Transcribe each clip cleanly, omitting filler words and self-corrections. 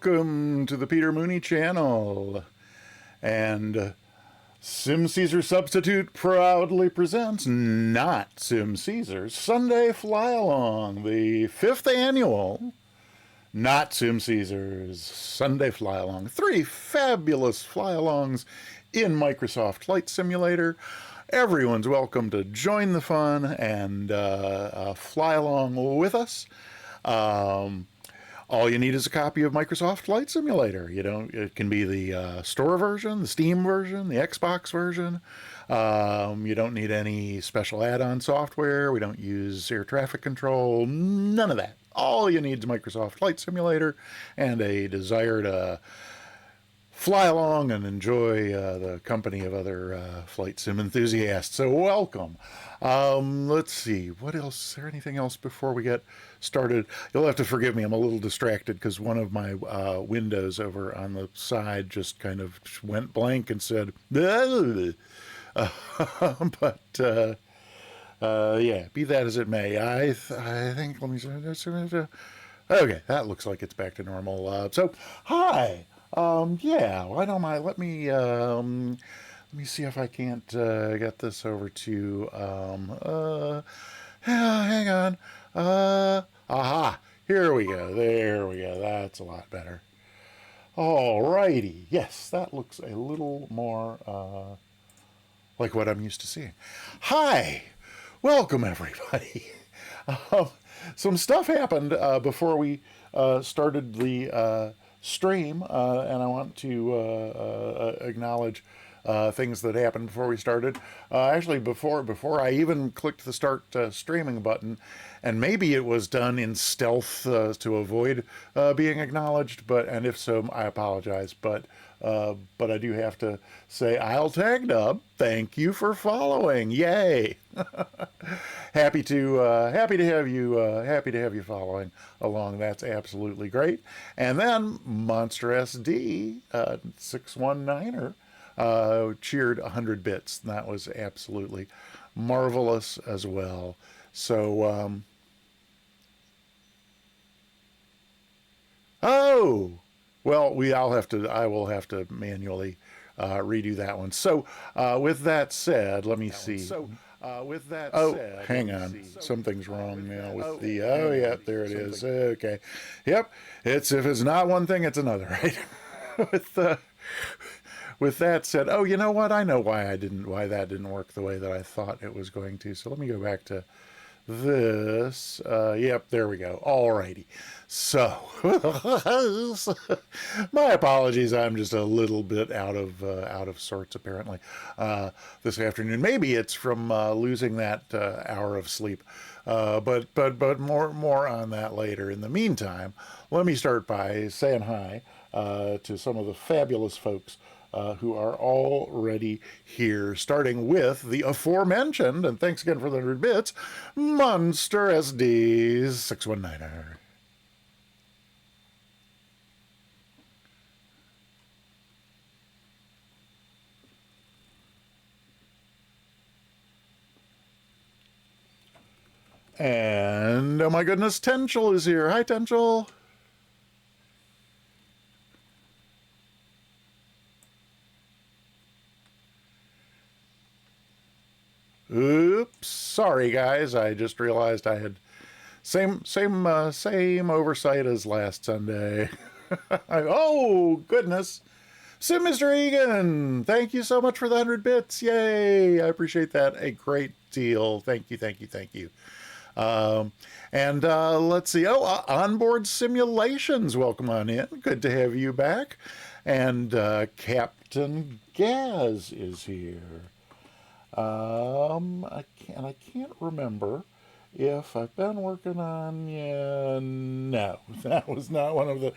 Welcome to the Peter Mooney channel. And SimCaesar's Substitute proudly presents Not SimCaesar's Sunday Fly-Along, the 5th annual Not SimCaesar's Sunday Fly-Along. 3 fabulous fly-alongs in Microsoft Flight Simulator. Everyone's welcome to join the fun and fly along with us. All you need is a copy of Microsoft Flight Simulator. It can be the store version, the Steam version, the Xbox version. You don't need any special add-on software. We don't use air traffic control. None of that. All you need is Microsoft Flight Simulator and a desire to fly along and enjoy the company of other flight sim enthusiasts. So welcome. Let's see, what else? Is there anything else before we get started? You'll have to forgive me, I'm a little distracted because one of my windows over on the side just kind of went blank and said, but yeah, be that as it may, I think, let me see, okay, that looks like it's back to normal. So, hi. Yeah, why don't let me see if I can't get this over to hang on. Aha, here we go. There we go. That's a lot better. Alrighty. Yes, that looks a little more like what I'm used to seeing. Hi, welcome everybody. Some stuff happened before we started the stream, and I want to acknowledge things that happened before we started. Actually, before I even clicked the start streaming button, and maybe it was done in stealth to avoid being acknowledged. And if so, I apologize. But I do have to say, I'll tag Dub. Thank you for following. Yay! happy to have you following along. That's absolutely great. And then Monster SD 619er cheered 100 bits. That was absolutely marvelous as well. So oh well, I will have to manually redo that one. So with that said, let me see. With that said, hang on. Something's wrong now with the. Oh, yeah, there it is. Okay, yep. If it's not one thing, it's another, right? With that said, oh, you know what? I know why that didn't work the way that I thought it was going to. So let me go back to this. Yep, there we go. Alrighty. So, my apologies. I'm just a little bit out of sorts apparently this afternoon. Maybe it's from losing that hour of sleep. But more on that later. In the meantime, let me start by saying hi to some of the fabulous folks who are already here, starting with the aforementioned, and thanks again for the 100 bits, Monster SD's 619er. And, oh my goodness, Tenchel is here. Hi, Tenchel. Oops, sorry guys, I just realized I had same oversight as last Sunday. Oh goodness, Mr. Egan, thank you so much for the 100 bits. Yay, I appreciate that a great deal. Thank you. And let's see. Onboard Simulations, welcome on in. Good to have you back. And Captain Gaz is here. I can't remember if I've been working on. Yeah, no, that was not one of the.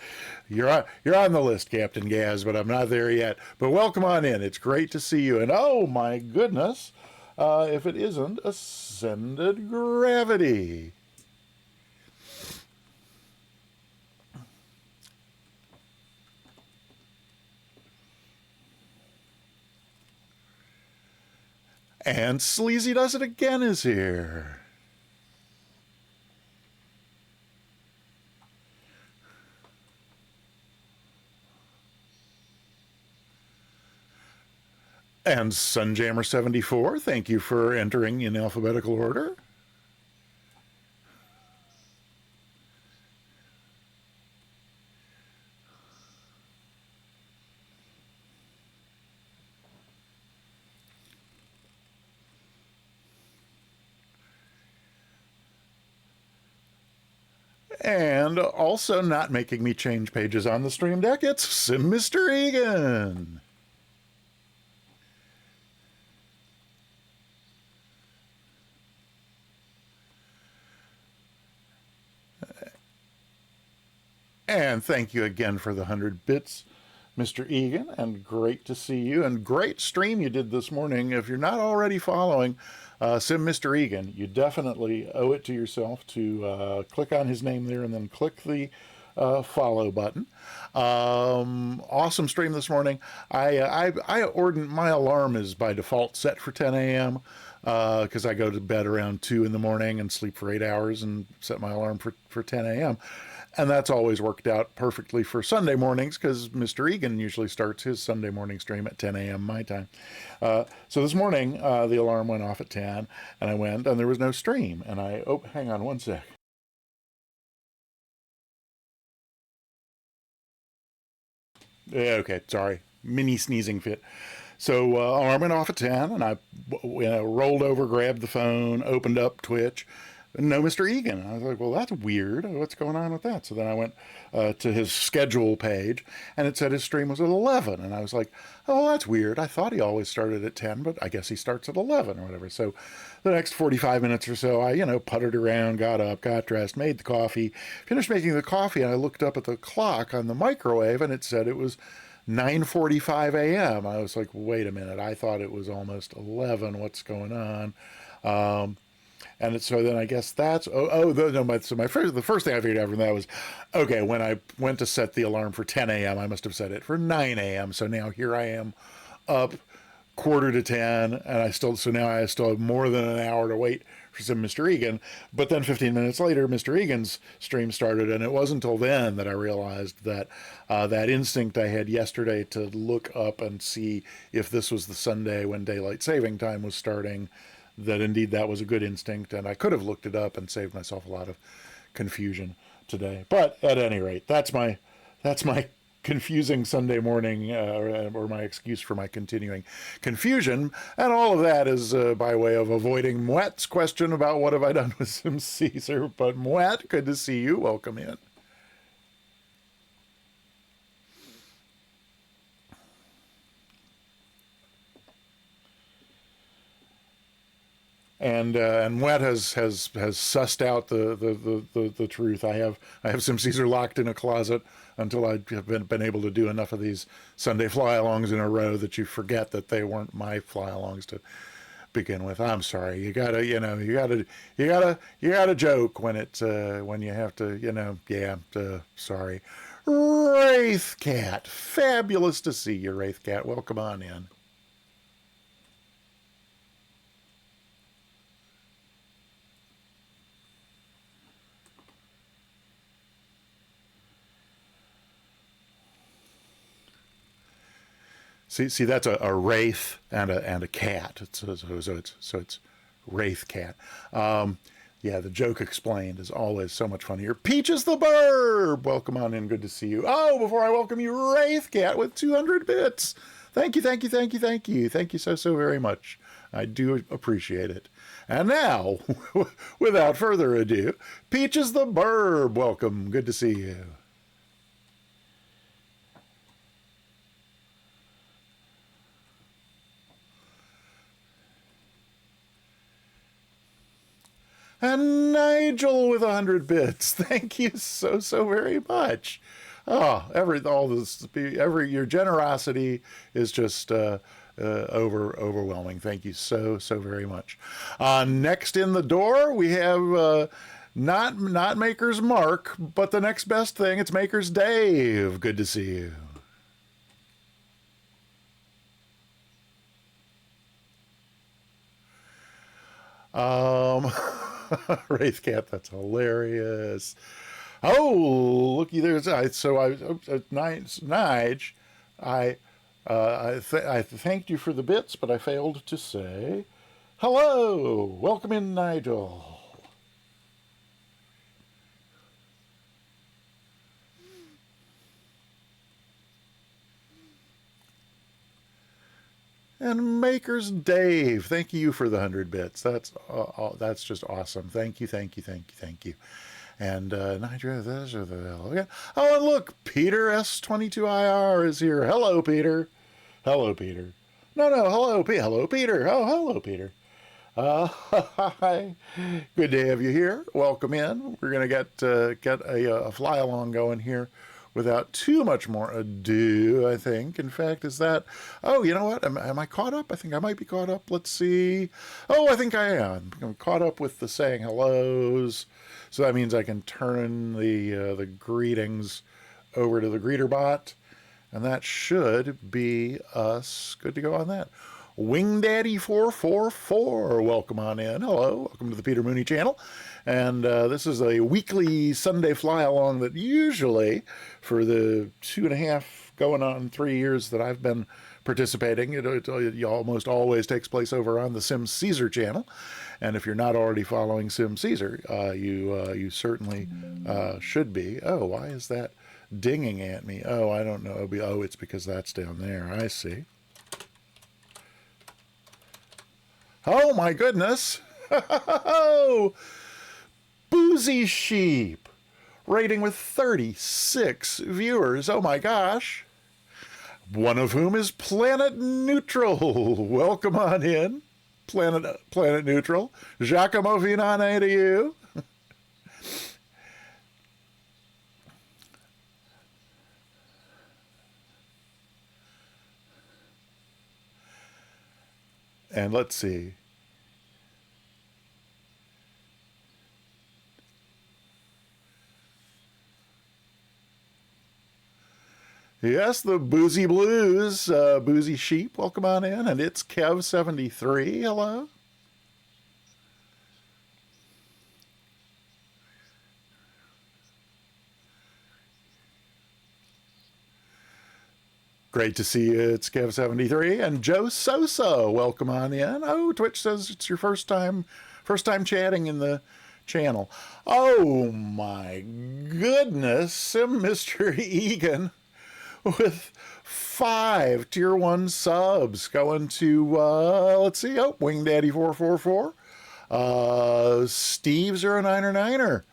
You're on the list, Captain Gaz, but I'm not there yet. But welcome on in. It's great to see you. And oh my goodness, if it isn't Ascended Gravity. And Sleazy Does It Again is here. And Sunjammer74, thank you for entering in alphabetical order. And also not making me change pages on the stream deck, it's Mr. Egan. And thank you again for the 100 bits, Mr. Egan, and great to see you. And great stream you did this morning. If you're not already following Mr. Egan, you definitely owe it to yourself to click on his name there and then click the follow button. Awesome stream this morning. I ordered, my alarm is by default set for 10 a.m. Because I go to bed around 2 in the morning and sleep for 8 hours and set my alarm for 10 a.m. And that's always worked out perfectly for Sunday mornings because Mr. Egan usually starts his Sunday morning stream at 10 a.m. my time. So this morning, the alarm went off at 10, and I went, and there was no stream. And oh, hang on one sec. Yeah, okay, sorry. Mini sneezing fit. So alarm went off at 10, and I rolled over, grabbed the phone, opened up Twitch. No, Mr. Egan. I was like, well, that's weird. What's going on with that? So then I went to his schedule page, and it said his stream was at 11. And I was like, oh, that's weird. I thought he always started at 10, but I guess he starts at 11 or whatever. So the next 45 minutes or so, I, puttered around, got up, got dressed, made the coffee, finished making the coffee, and I looked up at the clock on the microwave, and it said it was 9:45 a.m. I was like, wait a minute. I thought it was almost 11. What's going on? And so then I guess that's the first thing I figured out from that was, okay, when I went to set the alarm for 10 a.m., I must have set it for 9 a.m. So now here I am up quarter to 10, and now I still have more than an hour to wait for some Mr. Egan. But then 15 minutes later, Mr. Egan's stream started, and it wasn't until then that I realized that that instinct I had yesterday to look up and see if this was the Sunday when daylight saving time was starting, that indeed that was a good instinct, and I could have looked it up and saved myself a lot of confusion today. But at any rate, that's my confusing Sunday morning, or my excuse for my continuing confusion, and all of that is by way of avoiding Mouette's question about what have I done with SimCaesar. But Mouette, good to see you. Welcome in. And Mouette has sussed out the truth. I have SimCaesar locked in a closet until I have been able to do enough of these Sunday fly-alongs in a row that you forget that they weren't my fly-alongs to begin with. I'm sorry. You gotta joke when when you have to. Sorry. Wraith Cat, fabulous to see you, Wraith Cat. Welcome on in. See, that's a wraith and a cat. So it's Wraith Cat. Yeah, the joke explained is always so much funnier. Peaches the Burb, welcome on in. Good to see you. Oh, before I welcome you, Wraith Cat with 200 bits. Thank you, thank you, thank you, thank you, thank you so very much. I do appreciate it. And now, without further ado, Peaches the Burb, welcome. Good to see you. And Nigel with 100 bits. Thank you so very much. Oh, your generosity is just overwhelming. Thank you so very much. Next in the door we have not Maker's Mark, but the next best thing. It's Maker's Dave. Good to see you. Wraith Cat, that's hilarious. Oh, looky, there's Nige. I thanked you for the bits, but I failed to say hello. Welcome in, Nigel. And Makers Dave, thank you for the 100 bits. That's just awesome. Thank you, thank you, thank you, thank you. And Nigel, those are the oh, and look, Peter S22IR is here. Hello, Peter. Hello, Peter. No, hello, hello, Peter. Oh, hello, Peter. Hi. Good to have you here. Welcome in. We're gonna get a fly along going here without too much more ado, I think. In fact, is that... Oh, you know what? Am I caught up? I think I might be caught up. Let's see. Oh, I think I am. I'm caught up with the saying hellos. So that means I can turn the greetings over to the greeter bot. And that should be us good to go on that. WingDaddy444, welcome on in. Hello, welcome to the Peter Mooney channel. And this is a weekly Sunday fly along that usually, for the 2.5 going on 3 years that I've been participating, it almost always takes place over on the SimCaesar channel. And if you're not already following SimCaesar, you certainly should be. Oh, why is that dinging at me? Oh, I don't know. Oh, it's because that's down there. I see. Oh my goodness! Boozy Sheep, rating with 36 viewers. Oh my gosh! One of whom is Planet Neutral. Welcome on in, Planet Neutral. Giacomo Vinane to you. And let's see. Yes, the Boozy Blues, Boozy Sheep, welcome on in. And it's Kev73, hello. Great to see you. It's Kev73 and Joe Sosa. Welcome on in. Oh, Twitch says it's your first time chatting in the channel. Oh my goodness, Mr. Egan with 5 tier 1 subs going to let's see. Oh, WingDaddy444. Steve09er.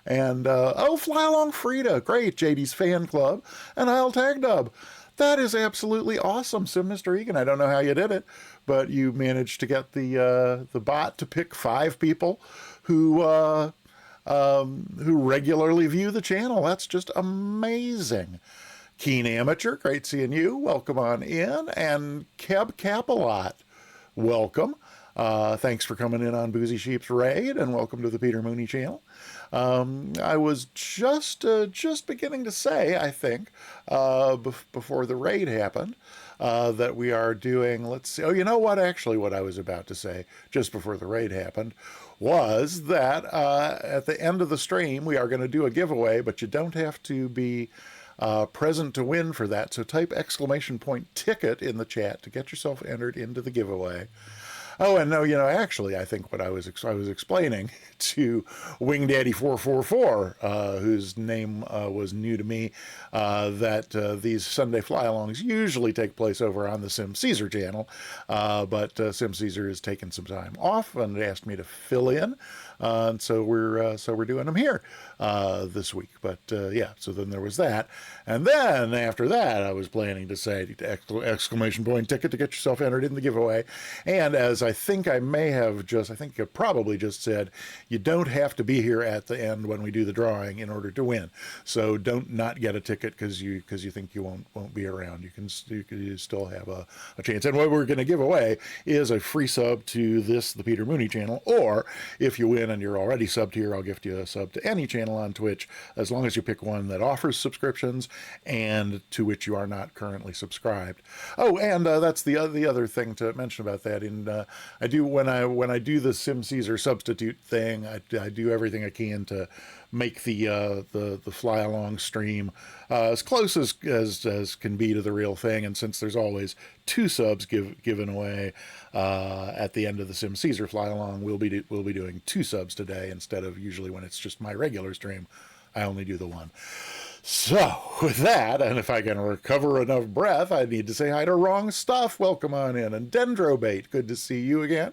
And oh, Fly Along Frida. Great. JD's Fan Club and I'll Tag Dub. That is absolutely awesome, Mr. Egan. I don't know how you did it, but you managed to get the bot to pick 5 people who regularly view the channel. That's just amazing. Keen Amateur, great seeing you. Welcome on in. And Keb Capalot, welcome. Thanks for coming in on Boozy Sheep's raid, and welcome to the Peter Mooney channel. I was just beginning to say, I think, before the raid happened, that we are doing, let's see, oh, you know what, actually what I was about to say just before the raid happened was that at the end of the stream, we are going to do a giveaway, but you don't have to be present to win for that. So type !ticket in the chat to get yourself entered into the giveaway. Oh, and no, you know, actually, I think what I was explaining to WingDaddy444, whose name was new to me, that these Sunday fly-alongs usually take place over on the SimCaesar channel, but SimCaesar has taken some time off and asked me to fill in, and so we're doing them here this week. But yeah, so then there was that, and then after that, I was planning to say !ticket to get yourself entered in the giveaway, and as I think I may have just, I think I probably just said, you don't have to be here at the end when we do the drawing in order to win. So don't not get a ticket because you think you won't be around. You can still have a chance. And what we're going to give away is a free sub to the Peter Mooney channel, or if you win and you're already subbed here, I'll gift you a sub to any channel on Twitch, as long as you pick one that offers subscriptions and to which you are not currently subscribed. Oh, and that's the other thing to mention about that. In I do when I do the SimCaesar substitute thing. I do everything I can to make the fly along stream as close as can be to the real thing. And since there's always two subs given away at the end of the SimCaesar fly along, we'll be doing two subs today instead of usually when it's just my regular stream. I only do the one. So, with that, and if I can recover enough breath, I need to say hi to Wrong Stuff. Welcome on in. And Dendrobait, good to see you again.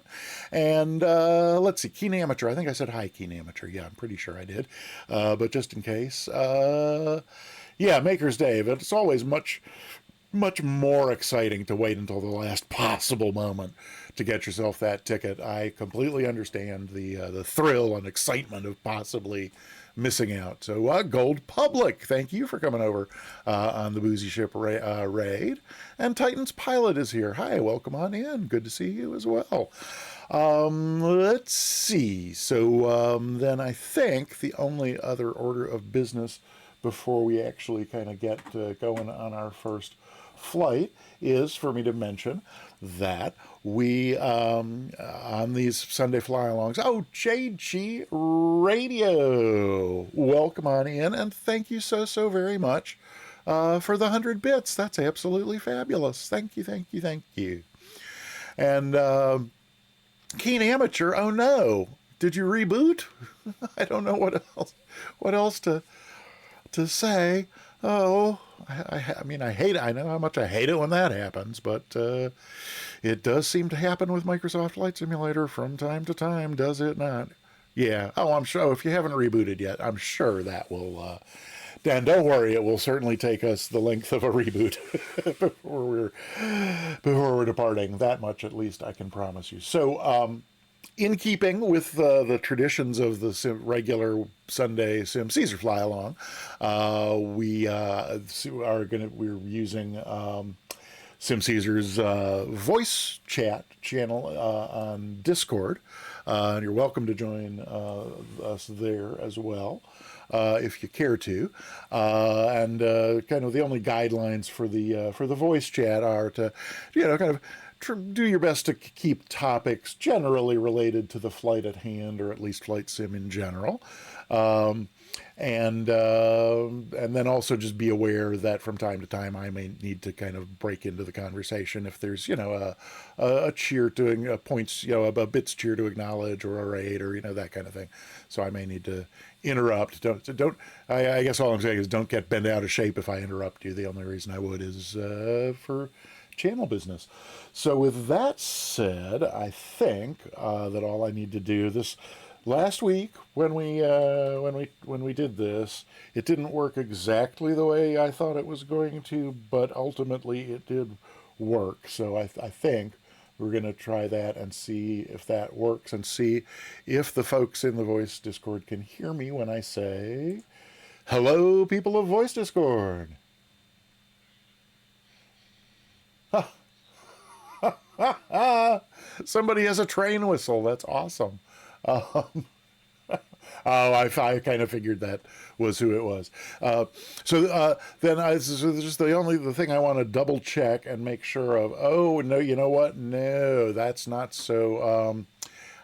And let's see, Keen Amateur. I think I said hi, Keen Amateur. Yeah, I'm pretty sure I did. But just in case. Yeah, Maker's Day. But it's always much more exciting to wait until the last possible moment to get yourself that ticket. I completely understand the thrill and excitement of possibly missing out. So Gold Public, thank you for coming over on the Boozy Ship raid. And Titan's Pilot is here. Hi, welcome on in. Good to see you as well. Let's see. So then I think the only other order of business before we actually kind of get going on our first flight is for me to mention that we on these Sunday fly-alongs, JG Radio, welcome on in, and thank you so very much for the 100 bits. That's absolutely fabulous. Thank you. And Keen Amateur, oh no, did you reboot? I don't know what else to say. Oh, I mean, I know how much I hate it when that happens, but it does seem to happen with Microsoft Flight Simulator from time to time, does it not? Yeah. Oh, I'm sure if you haven't rebooted yet, I'm sure that will. Dan, don't worry, it will certainly take us the length of a reboot before we're departing. That much, at least, I can promise you. So, in keeping with the traditions of the regular Sunday SimCaesar fly along, we're using SimCaesar's voice chat channel on Discord. And you're welcome to join us there as well, if you care to. And kind of the only guidelines for the voice chat are to, kind of do your best to keep topics generally related to the flight at hand, or at least flight sim in general. And then also just be aware that from time to time I may need to kind of break into the conversation if there's a cheer to points, a bits cheer to acknowledge, or a raid, or that kind of thing. So I may need to interrupt. Don't. I guess all I'm saying is don't get bent out of shape if I interrupt you. The only reason I would is for channel business. So with that said, I think that all I need to do this. Last week, when we did this, it didn't work exactly the way I thought it was going to, but ultimately it did work. So I think we're going to try that and see if that works, and see if the folks in the Voice Discord can hear me when I say, "Hello, people of Voice Discord." Somebody has a train whistle. That's awesome. Oh, I kind of figured that was who it was. Then just the thing I want to double check and make sure of. Oh no, you know what? No, that's not so.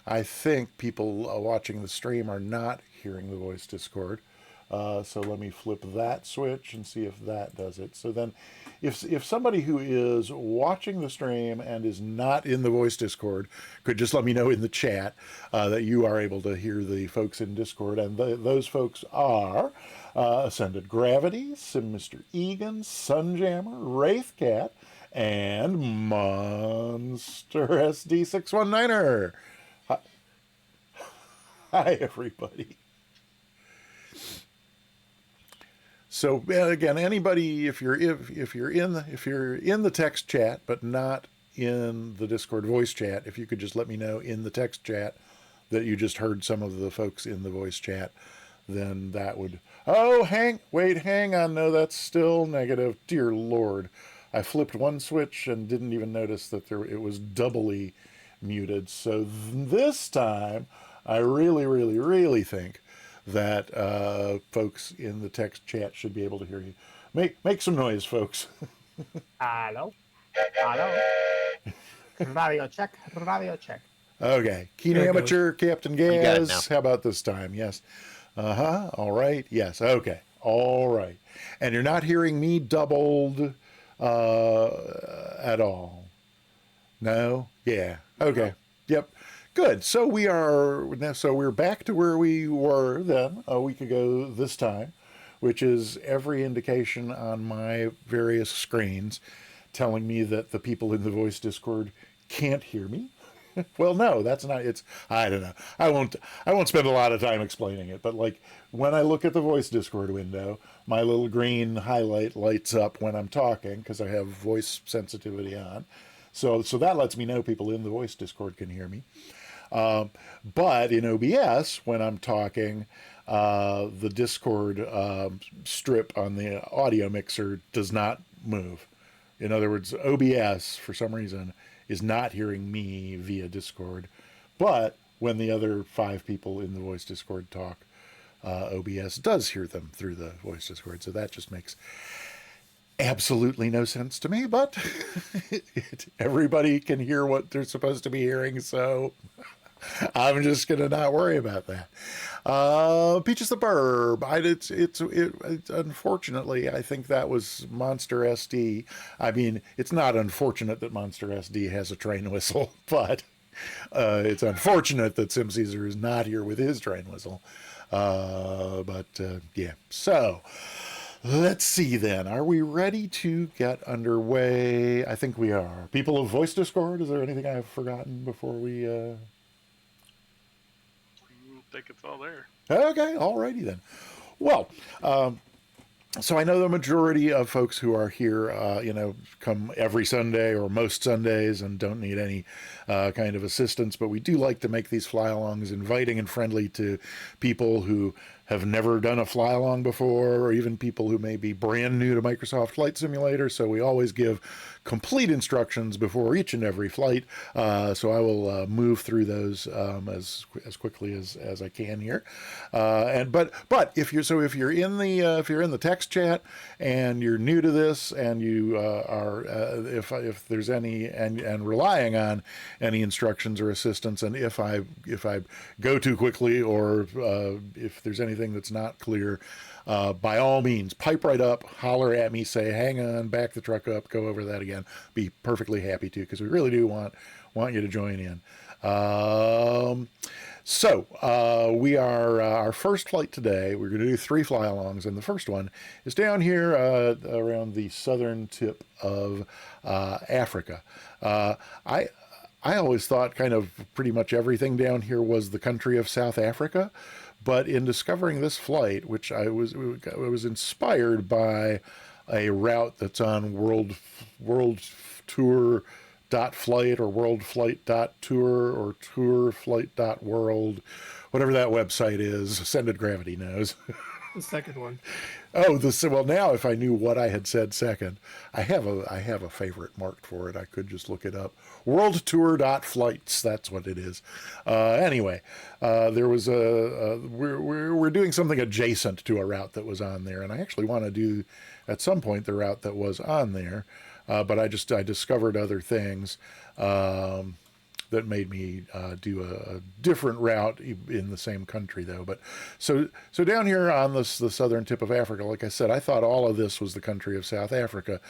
I think people watching the stream are not hearing the Voice Discord. So let me flip that switch and see if that does it. So then if somebody who is watching the stream and is not in the Voice Discord could just let me know in the chat that you are able to hear the folks in Discord. And those folks are Ascended Gravity, Sim Mr. Egan, Sunjammer, Wraithcat, and Monster SD619er. Hi everybody. So again, anybody, if you're in the text chat but not in the Discord voice chat, if you could just let me know in the text chat that you just heard some of the folks in the voice chat, then that would. Oh, hang on, no, that's still negative. Dear Lord, I flipped one switch and didn't even notice that it was doubly muted. So this time, I really think that folks in the text chat should be able to hear you. Make some noise, folks. Hello. Radio check. Radio check. Okay. Keen There it goes. amateur, Captain got it Gaz. now. How about this time? Yes. Uh-huh. All right. Yes. Okay. All right. And you're not hearing me doubled at all. No? Yeah. Okay. Yep. Good. So we're back to where we were then a week ago this time, which is every indication on my various screens telling me that the people in the voice Discord can't hear me. Well, no, that's not. It's I don't know. I won't spend a lot of time explaining it. But like when I look at the voice Discord window, my little green highlight lights up when I'm talking because I have voice sensitivity on. So that lets me know people in the voice Discord can hear me. But in OBS, when I'm talking, the Discord strip on the audio mixer does not move. In other words, OBS, for some reason, is not hearing me via Discord. But when the other 5 people in the voice Discord talk, OBS does hear them through the voice Discord. So that just makes absolutely no sense to me. But everybody can hear what they're supposed to be hearing. So I'm just going to not worry about that. Peaches the Burb. It's unfortunately, I think that was Monster SD. I mean, it's not unfortunate that Monster SD has a train whistle, but it's unfortunate that SimCaesar is not here with his train whistle. Yeah. So let's see then. Are we ready to get underway? I think we are. People of Voice Discord, is there anything I've forgotten before we... I think it's all there. Okay, alrighty then. Well, so I know the majority of folks who are here, come every Sunday or most Sundays and don't need any kind of assistance, but we do like to make these fly-alongs inviting and friendly to people who have never done a fly-along before, or even people who may be brand new to Microsoft Flight Simulator. So we always give complete instructions before each and every flight. So I will move through those as quickly as I can here. But if you're in the text chat and you're new to this and you are if there's any and relying on any instructions or assistance, and if I go too quickly or if there's anything that's not clear, by all means, pipe right up, holler at me, say, hang on, back the truck up, go over that again. Be perfectly happy to, because we really do want you to join in. We are our first flight today. We're going to do 3 fly-alongs, and the first one is down here around the southern tip of Africa. I always thought kind of pretty much everything down here was the country of South Africa. But in discovering this flight, which I was inspired by a route that's on world tour.flight or worldflight.tour or tourflight.world, whatever that website is, Ascended Gravity knows. The second one. Oh, well, now if I knew what I had said second, I have a favorite marked for it. I could just look it up. Worldtour.flights, that's what it is. Anyway, there was we're doing something adjacent to a route that was on there, and I actually want to do at some point the route that was on there, but I discovered other things that made me do a different route in the same country, though. But so down here on the southern tip of Africa, like I said, I thought all of this was the country of South Africa,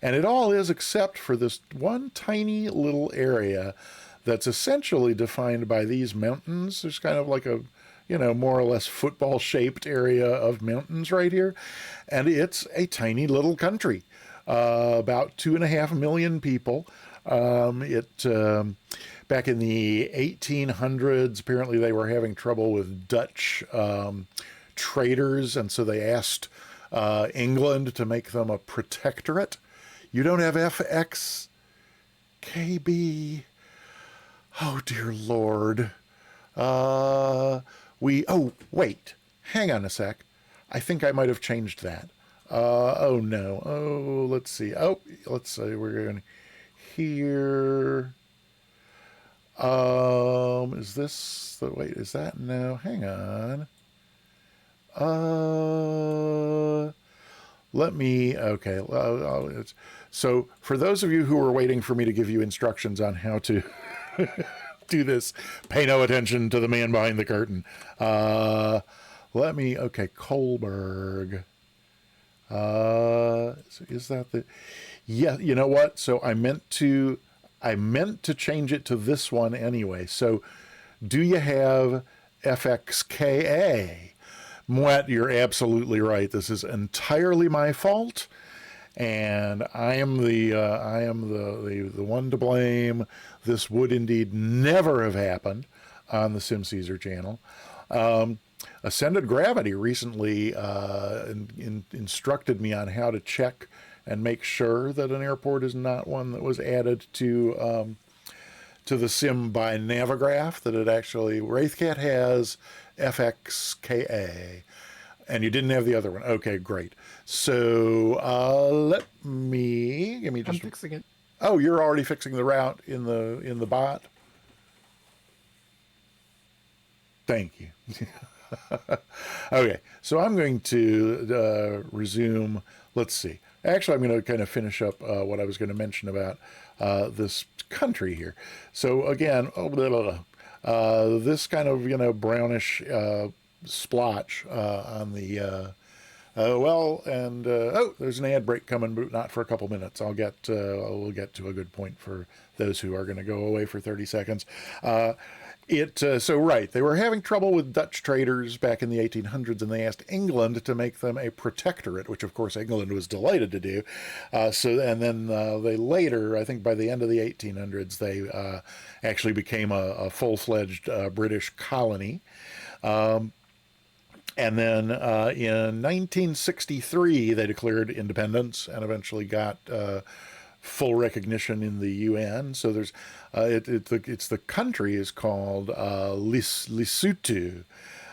and it all is except for this one tiny little area that's essentially defined by these mountains. There's kind of like a more or less football-shaped area of mountains right here, and it's a tiny little country, about 2.5 million people. Back in the 1800s, apparently they were having trouble with Dutch traders, and so they asked England to make them a protectorate. You don't have FXKB. Oh, dear Lord. Oh, wait. Hang on a sec. I think I might have changed that. Oh, no. Oh, let's see. Oh, let's say we're going here. Is this the wait? Is that no? Hang on. let me, okay. So for those of you who were waiting for me to give you instructions on how to do this, pay no attention to the man behind the curtain. Okay, Kohlberg. So is that the, yeah, you know what? So I meant to change it to this one anyway. So do you have FXKA? Mwet, you're absolutely right. This is entirely my fault, and I am the one to blame. This would indeed never have happened on the SimCaesar channel. Ascended Gravity recently instructed me on how to check and make sure that an airport is not one that was added to the sim by Navigraph, that it actually, Wraithcat has FXKA, and you didn't have the other one. Okay, great. So give me I'm just. fixing it. Oh, you're already fixing the route in the bot. Thank you. Okay, so I'm going to resume. Let's see. Actually, I'm going to kind of sfinish up what I was going to mention about this country here. So again, this kind of brownish splotch on the there's an ad break coming, but not for a couple minutes. We'll get to a good point for those who are going to go away for 30 seconds. So right, they were having trouble with Dutch traders back in the 1800s, and they asked England to make them a protectorate, which of course England was delighted to do. They later, I think by the end of the 1800s, they actually became a full-fledged British colony. And then in 1963, they declared independence and eventually got full recognition in the UN. So there's it's the country is called Lesotho.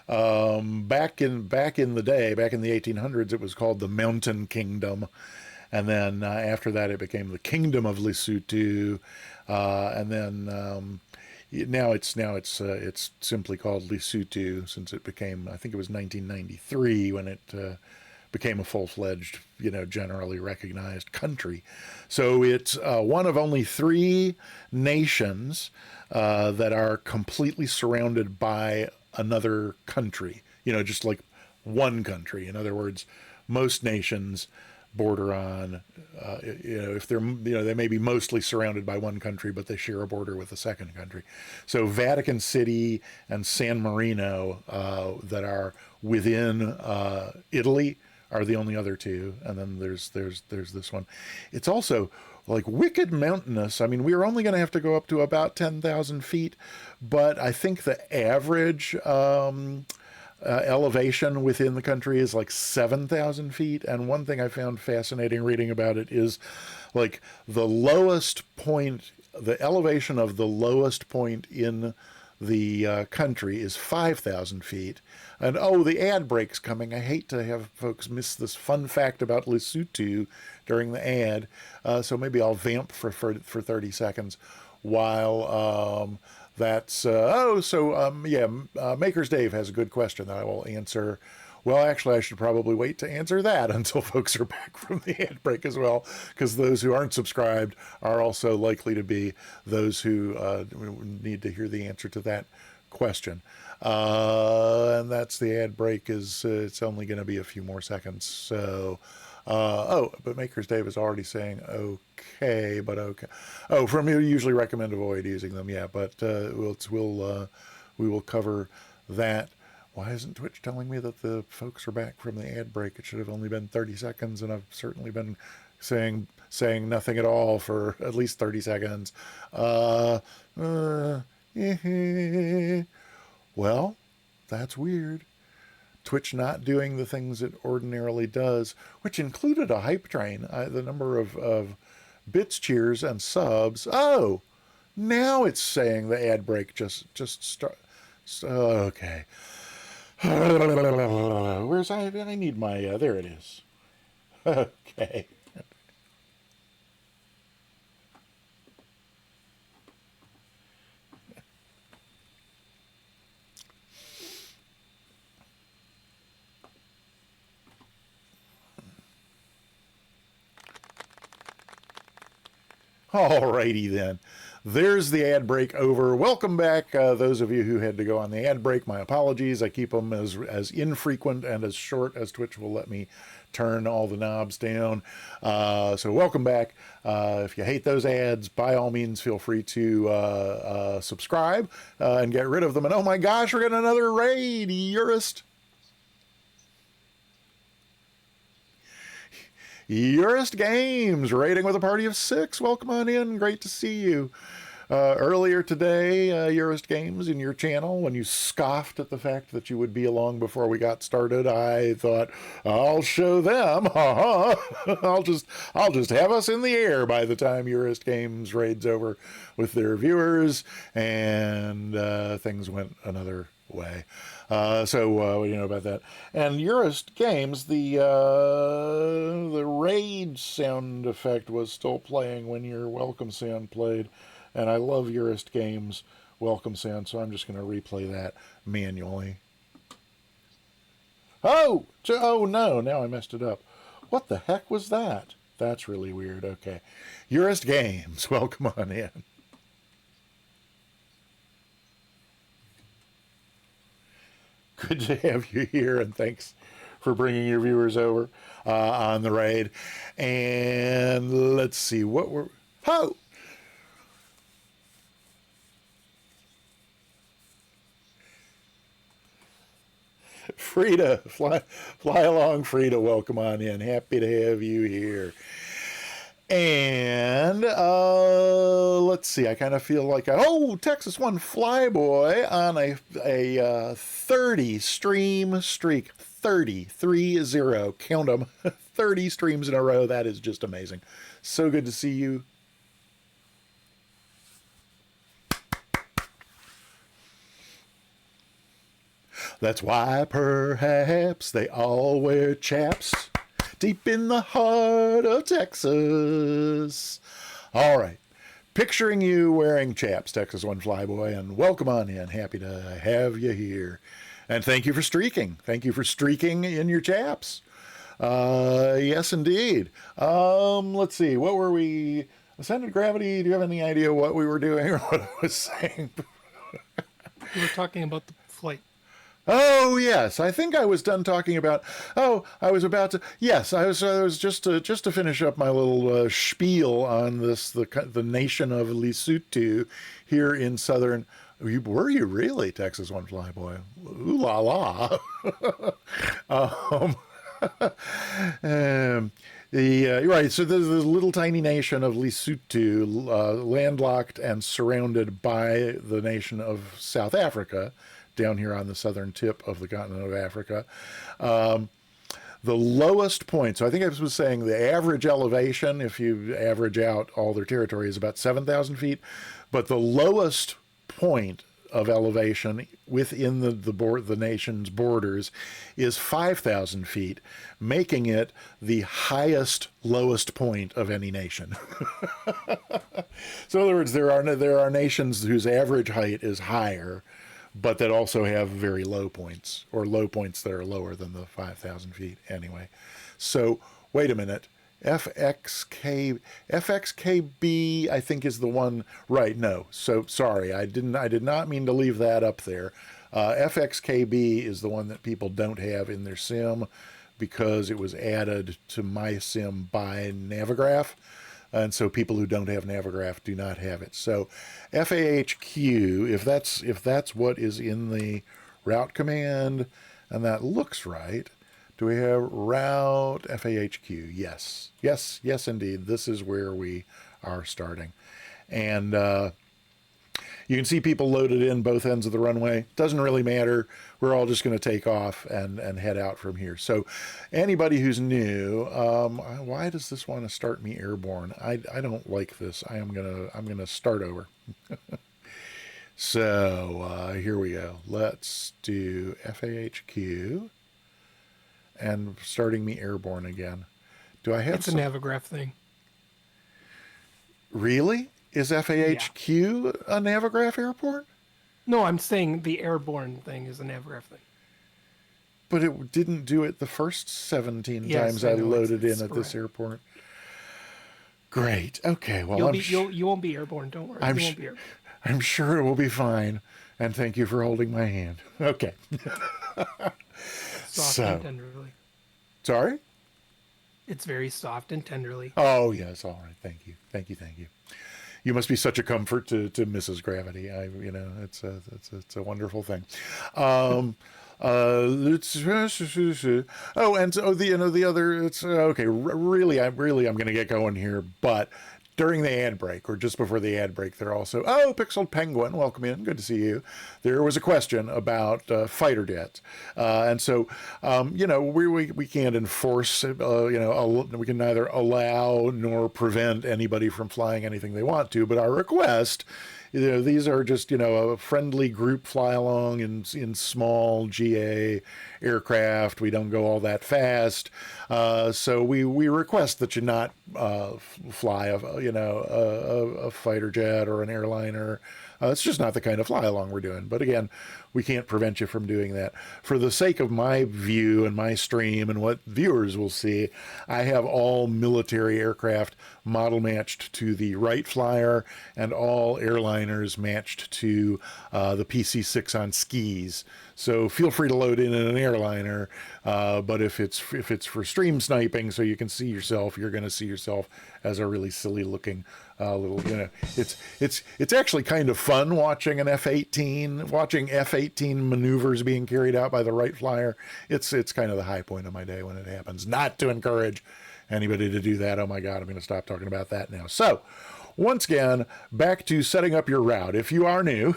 Back in the day, back in the 1800s, it was called the Mountain Kingdom, and then after that, it became the Kingdom of Lesotho, and then. Now it's simply called Lesotho, since it became, I think it was 1993 when it became a full-fledged, generally recognized country. So it's one of only 3 nations that are completely surrounded by another country. Just like one country. In other words, most nations border on, if they're, they may be mostly surrounded by one country, but they share a border with a second country. So Vatican City and San Marino that are within Italy are the only other 2, and then there's this one. It's also like wicked mountainous. I mean, we're only going to have to go up to about 10,000 feet, but I think the average elevation within the country is like 7,000 feet. And one thing I found fascinating reading about it is like the lowest point, the elevation of the lowest point in the country is 5,000 feet. And the ad break's coming. I hate to have folks miss this fun fact about Lesotho during the ad. So maybe I'll vamp for 30 seconds while Maker's Dave has a good question that I will answer. Well, actually, I should probably wait to answer that until folks are back from the ad break as well, because those who aren't subscribed are also likely to be those who need to hear the answer to that question. And that's the ad break. It's only going to be a few more seconds. So, but Maker's Dave is already saying okay, but okay. Oh, from you usually recommend avoid using them. Yeah, but we will cover that. Why isn't Twitch telling me that the folks are back from the ad break? It should have only been 30 seconds, and I've certainly been saying nothing at all for at least 30 seconds. Well, that's weird. Twitch not doing the things it ordinarily does, which included a hype train. The number of bits, cheers, and subs. Oh, now it's saying the ad break just start. Okay. Where's I need my there it is. Okay. Alrighty then. There's the ad break over. Welcome back, those of you who had to go on the ad break. My apologies. I keep them as infrequent and as short as Twitch will let me turn all the knobs down. So welcome back. If you hate those ads, by all means, feel free to subscribe and get rid of them. And oh my gosh, we're getting another raid, Eurist. Eurist Games, raiding with a party of 6. Welcome on in. Great to see you. Earlier today, Eurist Games, in your channel, when you scoffed at the fact that you would be along before we got started, I thought, I'll show them. I'll just have us in the air by the time Eurist Games raids over with their viewers, and things went another way. So what do you know about that? And Eurist Games, the raid sound effect was still playing when your welcome sound played, and I love Eurist Games welcome sound, so I'm just going to replay that manually. Oh no, now I messed it up. What the heck was that? That's really weird. Okay, Eurist Games, welcome on in. Good to have you here, and thanks for bringing your viewers over on the raid. And let's see what we're... Oh! Frida, fly along, Frida. Welcome on in. Happy to have you here. And let's see. I kind of feel like Texas One Flyboy on a 30 stream streak. 30 count them. 30 streams in a row. That is just amazing. So good to see you. That's why perhaps they all wear chaps deep in the heart of Texas. All right. Picturing you wearing chaps, Texas One Flyboy, and welcome on in. Happy to have you here. And thank you for streaking. Thank you for streaking in your chaps. Yes, indeed. Let's see. What were we? Ascended Gravity, do you have any idea what we were doing or what I was saying? We were talking about the flight. Oh yes, I think I was done talking about. Oh, I was about to. Yes, I was just to finish up my little spiel on the nation of Lesotho here in southern. Were you really, Texas One Flyboy? Ooh la la. Right, so there's this little tiny nation of Lesotho, landlocked and surrounded by the nation of South Africa, down here on the southern tip of the continent of Africa. The lowest point, so I think I was saying the average elevation, if you average out all their territory, is about 7,000 feet, but the lowest point of elevation within the nation's borders is 5,000 feet, making it the highest lowest point of any nation. So in other words, there are nations whose average height is higher, but that also have very low points, or low points that are lower than the 5,000 feet anyway. So wait a minute. FXKB, I think, is the one, right? No, so sorry, I did not mean to leave that up there. FXKB is the one that people don't have in their sim because it was added to my sim by Navigraph, and so people who don't have Navigraph do not have it. So FAHQ, if that's what is in the route command, and that looks right. Do we have route FAHQ? Yes, indeed. This is where we are starting. And you can see people loaded in both ends of the runway. Doesn't really matter. We're all just going to take off and head out from here. So anybody who's new, why does this want to start me airborne? I don't like this. I'm gonna start over. So here we go. Let's do FAHQ. And starting me airborne again. Do I have It's a Navigraph thing. Really? Is FAHQ a Navigraph airport? No, I'm saying the airborne thing is a Navigraph thing. But it didn't do it the first 17 Yes, times I I know, loaded it's in at this airport. Great. Okay. Well, You won't be airborne. Don't worry. I'm You sh- won't be airborne. I'm sure it will be fine. And thank you for holding my hand. Okay. Soft and So, tenderly. sorry? It's very soft and tenderly. Oh, yes. All right. Thank you. Thank you. Thank you. You must be such a comfort to Mrs. Gravity. It's a wonderful thing. Um, it's and so the other it's okay. I'm going to get going here, but during the ad break or just before the ad break, they're also Pixeled Penguin, welcome in, good to see you. There was a question about fighter jets, and so we can't enforce we can neither allow nor prevent anybody from flying anything they want to, but our request. These are just a friendly group fly along in small GA aircraft. We don't go all that fast, so we request that you not fly a fighter jet or an airliner. It's just not the kind of fly along we're doing. But again, we can't prevent you from doing that. For the sake of my view and my stream and what viewers will see, I have all military aircraft model matched to the Wright Flyer and all airliners matched to the PC-6 on skis. So feel free to load in an airliner, but if it's for stream sniping, so you can see yourself, you're going to see yourself as a really silly looking little. It's actually kind of fun watching an F-18, watching F-18 maneuvers being carried out by the Wright Flyer. It's kind of the high point of my day when it happens. Not to encourage anybody to do that. Oh my God, I'm going to stop talking about that now. So, once again, back to setting up your route. If you are new.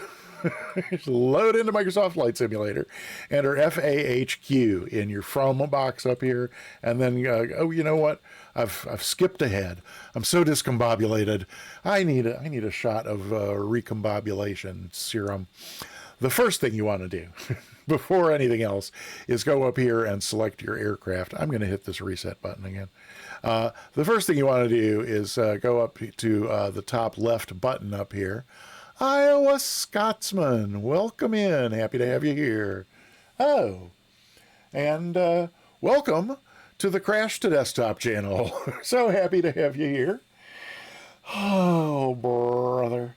Load into Microsoft Flight Simulator, enter FAHQ in your From box up here, and then you know what? I've skipped ahead. I'm so discombobulated. I need a shot of recombobulation serum. The first thing you want to do before anything else is go up here and select your aircraft. I'm going to hit this reset button again. The first thing you want to do is go up to the top left button up here. Iowa Scotsman, welcome in. Happy to have you here. Oh, and welcome to the Crash to Desktop channel. So happy to have you here. Oh, brother.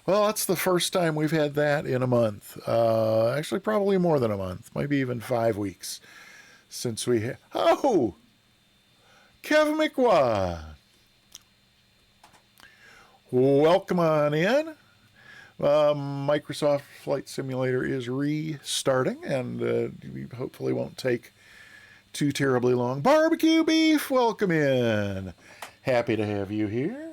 Well, that's the first time we've had that in a month. Actually, probably more than a month. Maybe even 5 weeks since we had... Oh! Kev McWa. Welcome on in. Microsoft Flight Simulator is restarting, and we hopefully won't take too terribly long. Barbecue Beef, welcome in. Happy to have you here.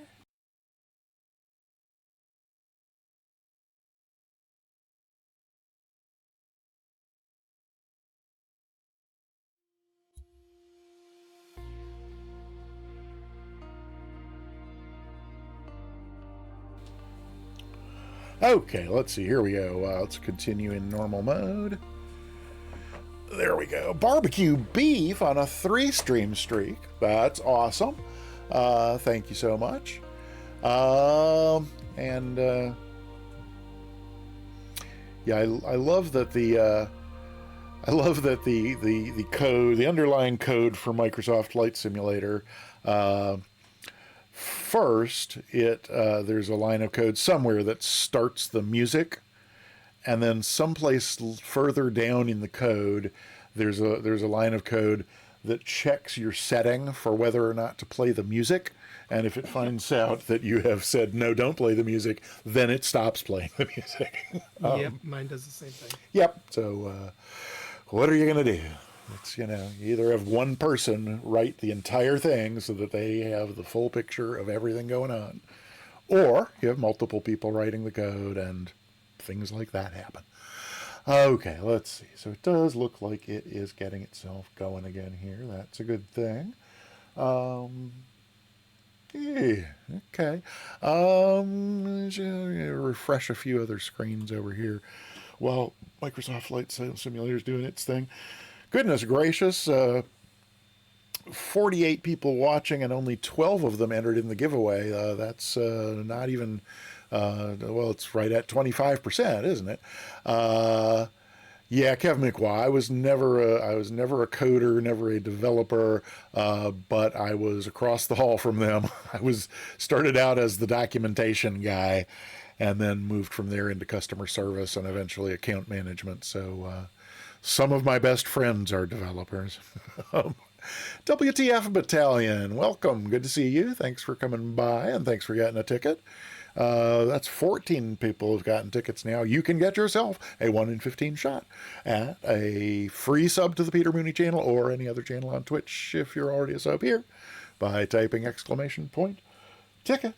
Okay, let's see. Here we go. Let's continue in normal mode. There we go. Barbecue Beef on a 3-stream streak. That's awesome. Thank you so much. Yeah, I love that the code, the underlying code for Microsoft Flight Simulator. First, there's a line of code somewhere that starts the music, and then someplace further down in the code, there's a line of code that checks your setting for whether or not to play the music. And if it finds out that you have said no, don't play the music, then it stops playing the music. Yep, mine does the same thing. Yep. So, what are you gonna do? It's, you either have one person write the entire thing so that they have the full picture of everything going on, or you have multiple people writing the code and things like that happen. Okay, let's see. So it does look like it is getting itself going again here. That's a good thing. Yeah, okay. Refresh a few other screens over here while Microsoft Flight Simulator is doing its thing. Goodness gracious, 48 people watching and only 12 of them entered in the giveaway. That's not even, well, it's right at 25%, isn't it? Yeah, Kev McWa. I was never a coder, never a developer, but I was across the hall from them. I was started out as the documentation guy, and then moved from there into customer service and eventually account management. So some of my best friends are developers. WTF Battalion, welcome. Good to see you. Thanks for coming by, and thanks for getting a ticket. That's 14 people who've gotten tickets now. You can get yourself a 1 in 15 shot at a free sub to the Peter Mooney channel or any other channel on Twitch if you're already a sub here by typing !ticket.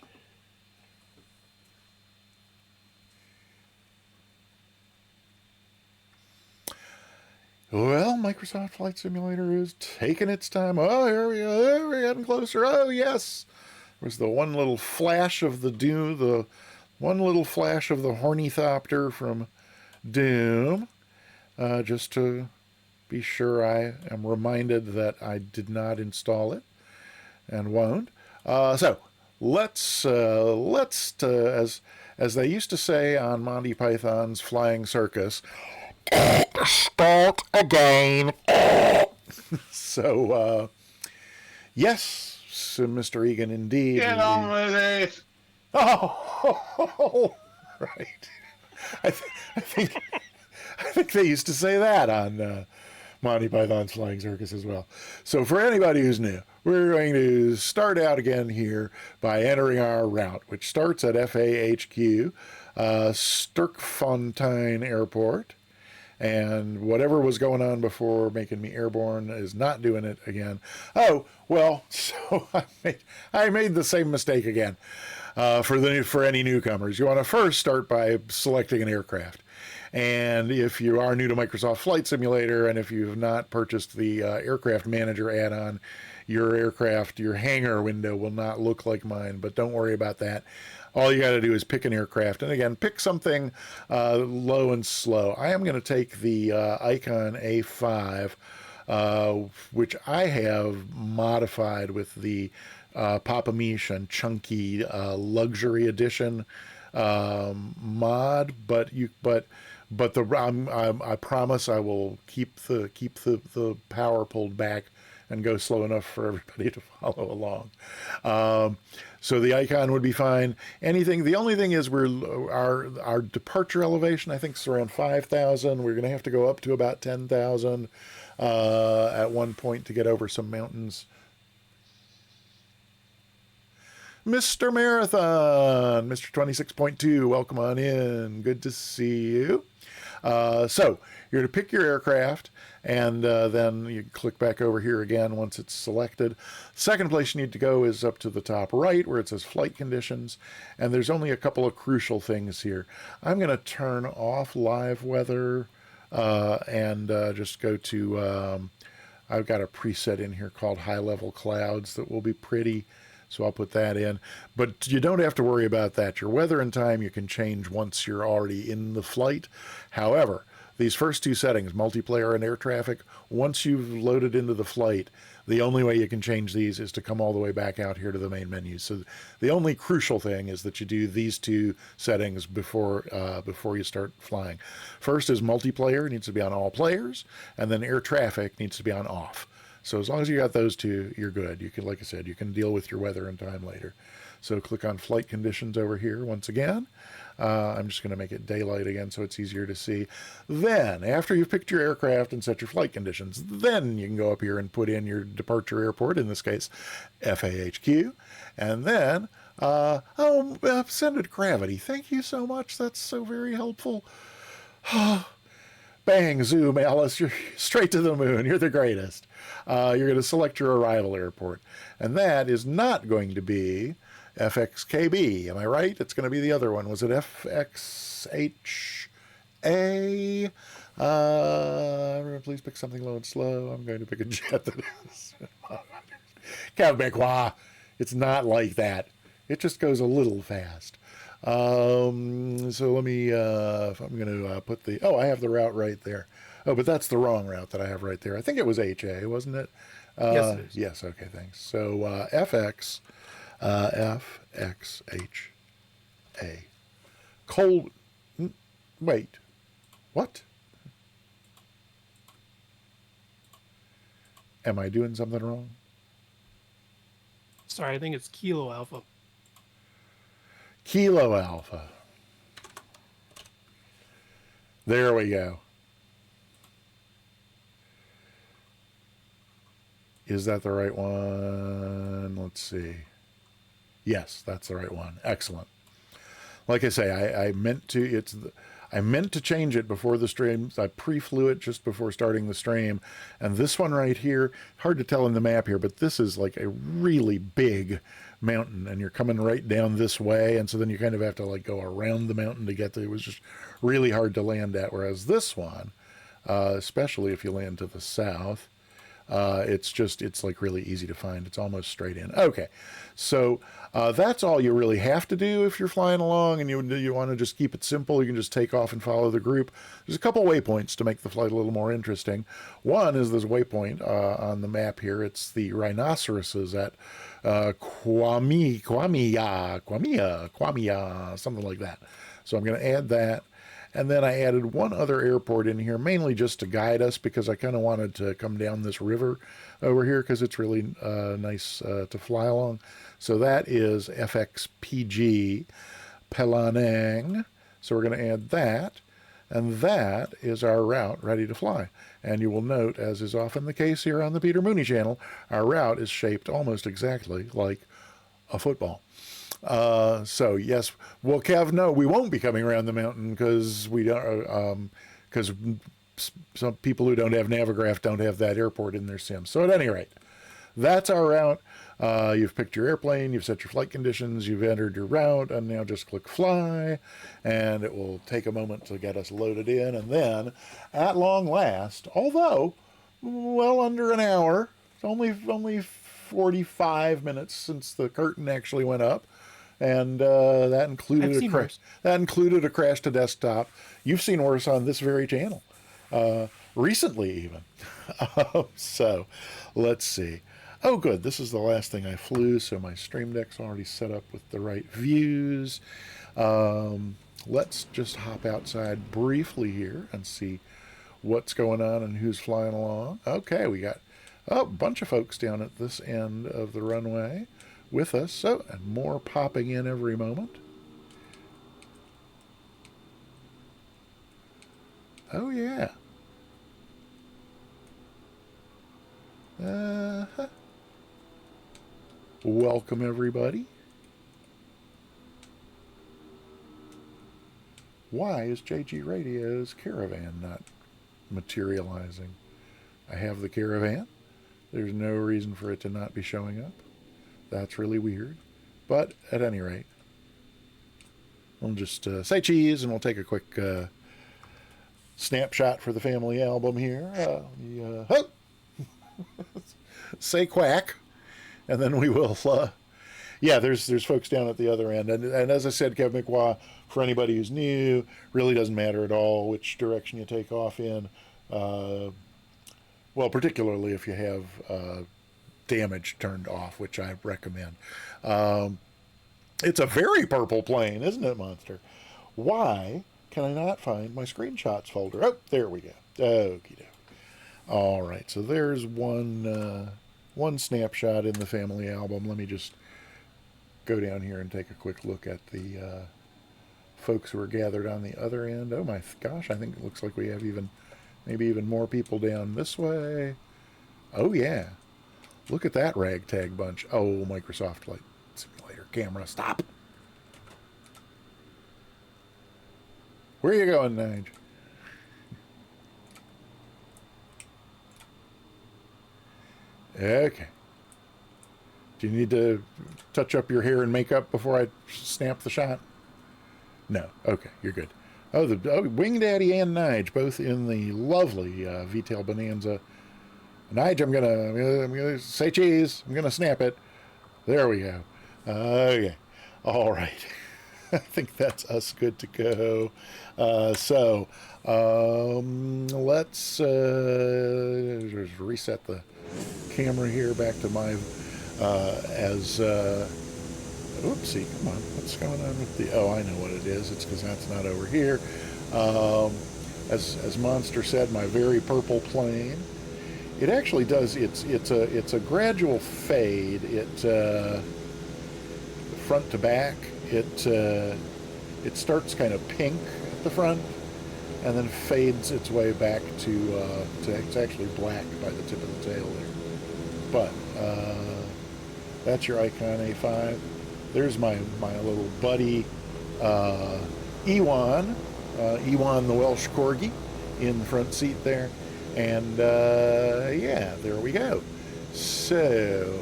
Well, Microsoft Flight Simulator is taking its time. Oh, here we go. There we're getting closer. Oh, yes. There's the one little flash of the one little flash of the Hornithopter from Doom. Just to be sure I am reminded that I did not install it and won't. So let's as they used to say on Monty Python's Flying Circus, start again. So yes, so Mr. Egan, indeed. Get on with it. Oh, right. I think they used to say that on Monty Python's Flying Circus as well. So for anybody who's new, we're going to start out again here by entering our route, which starts at FAHQ, Sterkfontein Airport. And whatever was going on before making me airborne is not doing it again. Oh, well, so I made the same mistake again. For any newcomers, you want to first start by selecting an aircraft. And if you are new to Microsoft Flight Simulator, and if you have not purchased the Aircraft Manager add-on, your hangar window will not look like mine, but don't worry about that. All you got to do is pick an aircraft. And again, pick something low and slow. I am going to take the Icon A5, which I have modified with the Papa Mish and Chunky luxury edition mod, but I promise I will keep the power pulled back and go slow enough for everybody to follow along. So the Icon would be fine. The only thing is our departure elevation, I think, is around 5,000. We're going to have to go up to about 10,000 at one point to get over some mountains. Mr. Marathon, Mr. 26.2, welcome on in. Good to see you. So you're to pick your aircraft, and then you click back over here again once it's selected. Second place you need to go is up to the top right where it says flight conditions, and there's only a couple of crucial things here. I'm going to turn off live weather and just go to, I've got a preset in here called high level clouds that will be pretty. So I'll put that in. But you don't have to worry about that. Your weather and time you can change once you're already in the flight. However, these first two settings, multiplayer and air traffic, once you've loaded into the flight, the only way you can change these is to come all the way back out here to the main menu. So the only crucial thing is that you do these two settings before you start flying. First is multiplayer, it needs to be on all players, and then air traffic needs to be on off. So as long as you got those two, you're good. You can, like I said, you can deal with your weather and time later. So click on flight conditions over here once again. I'm just going to make it daylight again so it's easier to see. Then, after you've picked your aircraft and set your flight conditions, then you can go up here and put in your departure airport, in this case, FAHQ. And then, centered gravity. Thank you so much. That's so very helpful. Bang, zoom, Alice, you're straight to the moon. You're the greatest. You're going to select your arrival airport. And that is not going to be FXKB. Am I right? It's going to be the other one. Was it FXHA? Please pick something low and slow. I'm going to pick a jet that is. Quebecois. It's not like that. It just goes a little fast. So let me, if I'm going to put I have the route right there. Oh, but that's the wrong route that I have right there. I think it was HA, wasn't it? Yes, it is. Yes, okay, thanks. So FXHA. Wait, what? Am I doing something wrong? Sorry, I think it's Kilo Alpha. Kilo Alpha. There we go. Is that the right one? Let's see. Yes, that's the right one. Excellent. Like I say, I meant to. I meant to change it before the stream. I pre-flew it just before starting the stream, and this one right here, hard to tell in the map here, but this is like a really big mountain, and you're coming right down this way, and so then you kind of have to like go around the mountain to get to. It was just really hard to land at. Whereas this one, especially if you land to the south, it's like really easy to find. It's almost straight in. Okay, so that's all you really have to do if you're flying along and you want to just keep it simple. You can just take off and follow the group. There's a couple waypoints to make the flight a little more interesting. One is this waypoint on the map here. It's the rhinoceroses at Kwamia, something like that. So I'm going to add that. And then I added one other airport in here, mainly just to guide us, because I kind of wanted to come down this river over here because it's really nice to fly along. So that is FXPG Pelanang. So we're going to add that. And that is our route ready to fly. And you will note, as is often the case here on the Peter Mooney channel, our route is shaped almost exactly like a football. So yes, well, Kev, no, we won't be coming around the mountain because we don't, because some people who don't have Navigraph don't have that airport in their sim. So at any rate, that's our route. You've picked your airplane, you've set your flight conditions, you've entered your route, and now just click fly, and it will take a moment to get us loaded in. And then, at long last, although well under an hour, it's only 45 minutes since the curtain actually went up. And that included a crash to desktop. You've seen worse on this very channel, recently even. So, let's see. Oh, good. This is the last thing I flew, so my Stream Deck's already set up with the right views. Let's just hop outside briefly here and see what's going on and who's flying along. Okay, we got a bunch of folks down at this end of the runway with us, so, and more popping in every moment. Oh yeah. Welcome everybody. Why is JG Radio's caravan not materializing? I have the caravan. There's no reason for it to not be showing up. That's really weird. But at any rate, we'll just say cheese and we'll take a quick snapshot for the family album here. Say quack. And then we will, yeah, there's folks down at the other end. And as I said, Kevin McWaugh, for anybody who's new, really doesn't matter at all which direction you take off in. Well, particularly if you have damage turned off, which I recommend. It's a very purple plane, isn't it, Monster? Why can I not find my screenshots folder? Oh, there we go. Okie doke. All right, so there's one snapshot in the family album. Let me just go down here and take a quick look at the folks who are gathered on the other end. Oh my gosh, I think it looks like we have maybe even more people down this way. Oh yeah. Look at that ragtag bunch. Oh, Microsoft Flight Simulator camera, stop. Where are you going, Nige? Okay. Do you need to touch up your hair and makeup before I snap the shot? No. Okay, you're good. Oh, Wing Daddy and Nige, both in the lovely V-tail Bonanza. Nige, I'm gonna say cheese. I'm gonna snap it. There we go. Okay. All right. I think that's us good to go. Let's just reset the camera here back to my oopsie, come on, what's going on with the, oh, I know what it is. It's because that's not over here. As Monster said, my very purple plane It actually does. It's a gradual fade. Front to back. It starts kind of pink at the front, and then fades its way back to it's actually black by the tip of the tail there. But that's your Icon A5. There's my little buddy Ewan, Ewan the Welsh Corgi, in the front seat there. And yeah, there we go. So,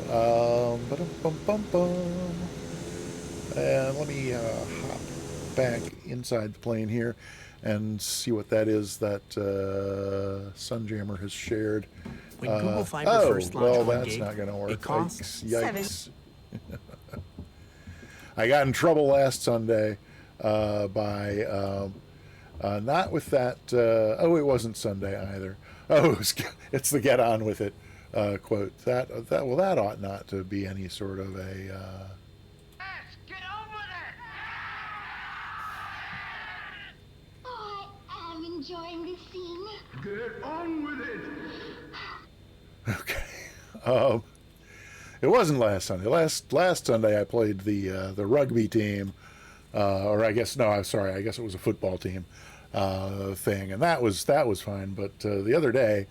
and let me hop back inside the plane here and see what that is that Sunjammer has shared. When Google Fiber first launched well, 1 that's gig, not going to work. it costs Yikes. I got in trouble last Sunday by not with that. Oh, it wasn't Sunday either. Oh, it's the "get on with it" quote. That ought not to be any sort of a. Get on with it! Oh, I am enjoying this scene. Get on with it! Okay. It wasn't last Sunday. Last Sunday I played the rugby team, or I guess no, I'm sorry. I guess it was a football team thing, and that was fine. But the other day,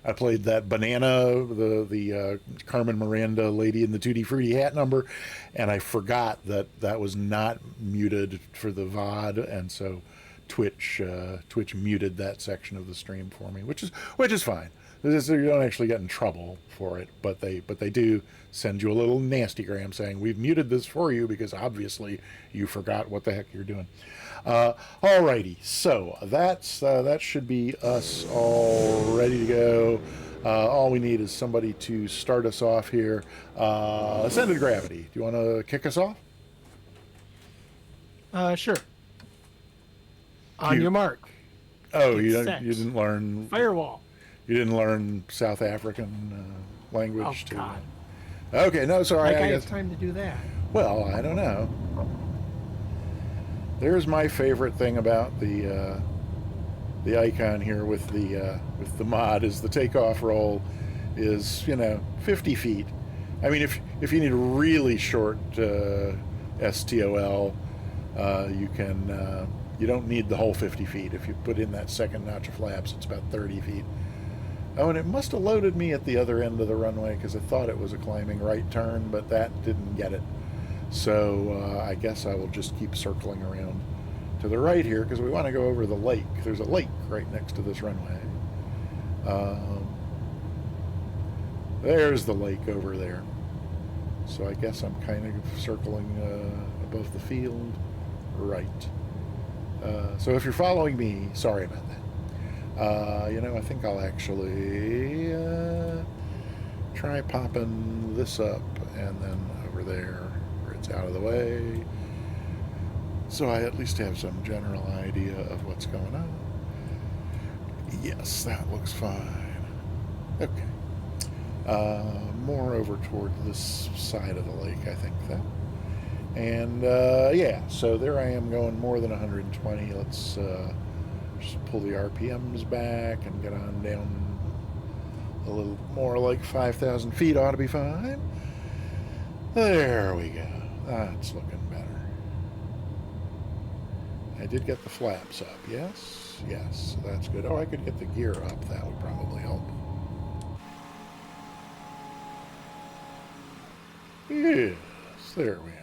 I played that banana, the Carmen Miranda Lady in the Tutti Frutti Hat number, and I forgot that was not muted for the VOD, and so Twitch muted that section of the stream for me, which is fine. You don't actually get in trouble for it, but they do send you a little nastygram saying we've muted this for you because obviously you forgot what the heck you're doing. Alrighty, so that should be us all ready to go. All we need is somebody to start us off here. Ascended Gravity, do you want to kick us off? Sure. On your mark. Oh, you set. didn't learn Firewall. You didn't learn South African language Oh, God. Okay, no, sorry. Like I guess. have time to do that. Well, I don't know. There's my favorite thing about the icon here with the mod is the takeoff roll is 50 feet. I mean, if you need a really short STOL, you don't need the whole 50 feet. If you put in that second notch of flaps, it's about 30 feet. Oh, and it must have loaded me at the other end of the runway because I thought it was a climbing right turn, but that didn't get it. So I guess I will just keep circling around to the right here because we want to go over the lake. There's a lake right next to this runway. There's the lake over there. So I guess I'm kind of circling above the field right. So if you're following me, sorry about that. I think I'll actually try popping this up and then over there where it's out of the way. So I at least have some general idea of what's going on. Yes, that looks fine. Okay. More over toward this side of the lake, I think, then. And, yeah, so there I am going more than 120. Let's just pull the RPMs back and get on down a little more like 5,000 feet ought to be fine. There we go. That's looking better. I did get the flaps up, yes? Yes, so that's good. Oh, I could get the gear up. That would probably help. Yes, there we are.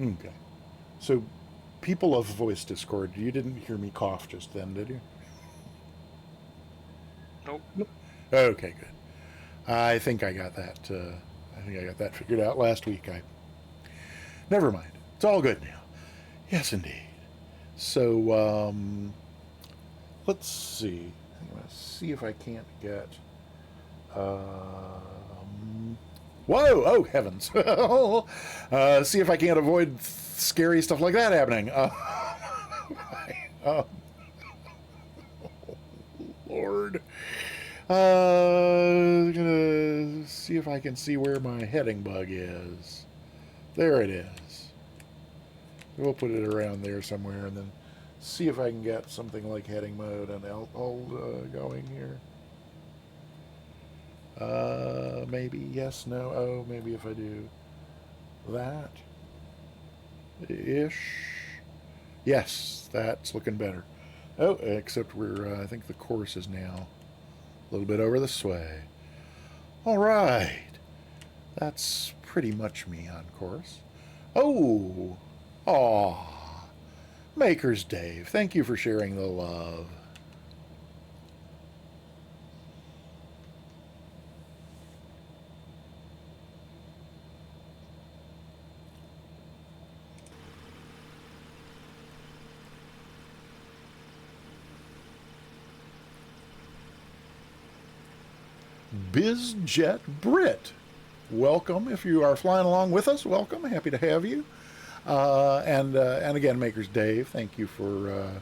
Okay. So, people of Voice Discord, you didn't hear me cough just then, did you? Nope. Okay, good. I think I got that. Figured out last week. Never mind. It's all good now. Yes, indeed. So, let's see. I'm gonna see if I can't get. Whoa! Oh heavens! See if I can't avoid scary stuff like that happening. Lord. Gonna see if I can see where my heading bug is. There it is. We'll put it around there somewhere and then see if I can get something like heading mode and alt going here. Maybe yes, no. Oh, maybe if I do that ish. Yes, that's looking better. Oh, except we're, I think the course is now a little bit over this way. All right. That's pretty much me on course. Oh, aw. Maker's Dave, thank you for sharing the love. BizJet Brit, welcome. If you are flying along with us, welcome. Happy to have you. And again, Maker's Dave, thank you for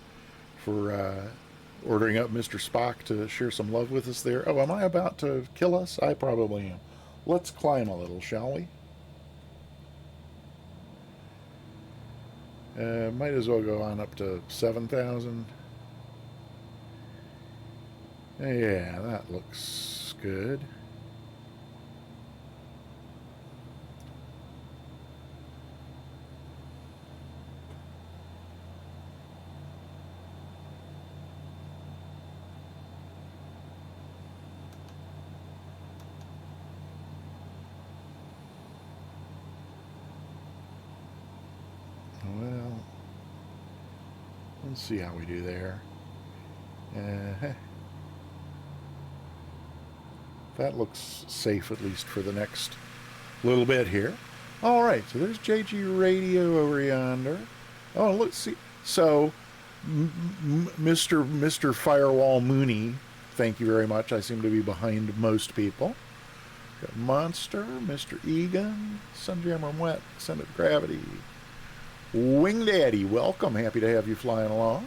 ordering up Mr. Spock to share some love with us there. Oh, am I about to kill us? I probably am. Let's climb a little, shall we? Might as well go on up to 7,000. Yeah, that looks good. Well, let's see how we do there. That looks safe, at least for the next little bit here. All right, so there's JG Radio over yonder. Oh, let's see. So, Mr. Firewall Mooney, thank you very much. I seem to be behind most people. Got Monster, Mr. Egan, Sunjammer Wet, Send It Gravity. Wing Daddy, welcome. Happy to have you flying along.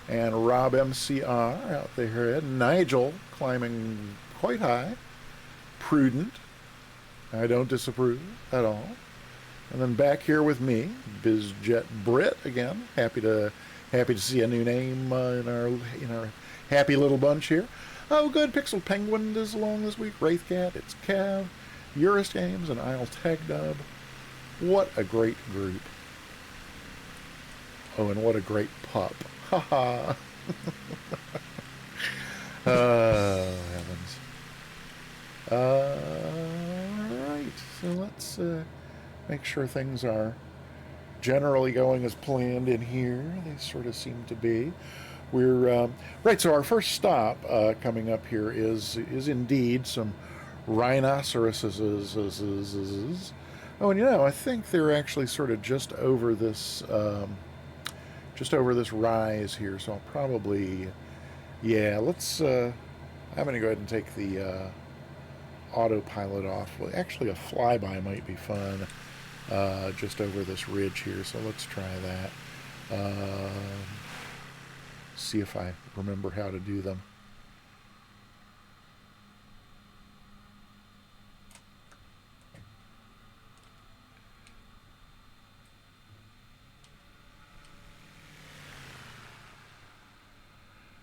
And Rob MCR out there. Nigel climbing quite high. Prudent. I don't disapprove at all. And then back here with me, BizJet Brit again. Happy to see a new name in our happy little bunch here. Oh, good. Pixel Penguin is along this week. Wraithcat, it's Kev, Eurus Games, and Isle Tag Dub. What a great group. Oh, and what a great pup. Ha ha. Oh, heavens. Alright, so let's make sure things are generally going as planned in here. They sort of seem to be. We're right, so our first stop coming up here is indeed some rhinoceroses. Oh, and I think they're actually sort of just over this rise here, so I'll probably, yeah, let's, I'm going to go ahead and take the autopilot off. Well, actually, a flyby might be fun just over this ridge here, so let's try that. See if I remember how to do them.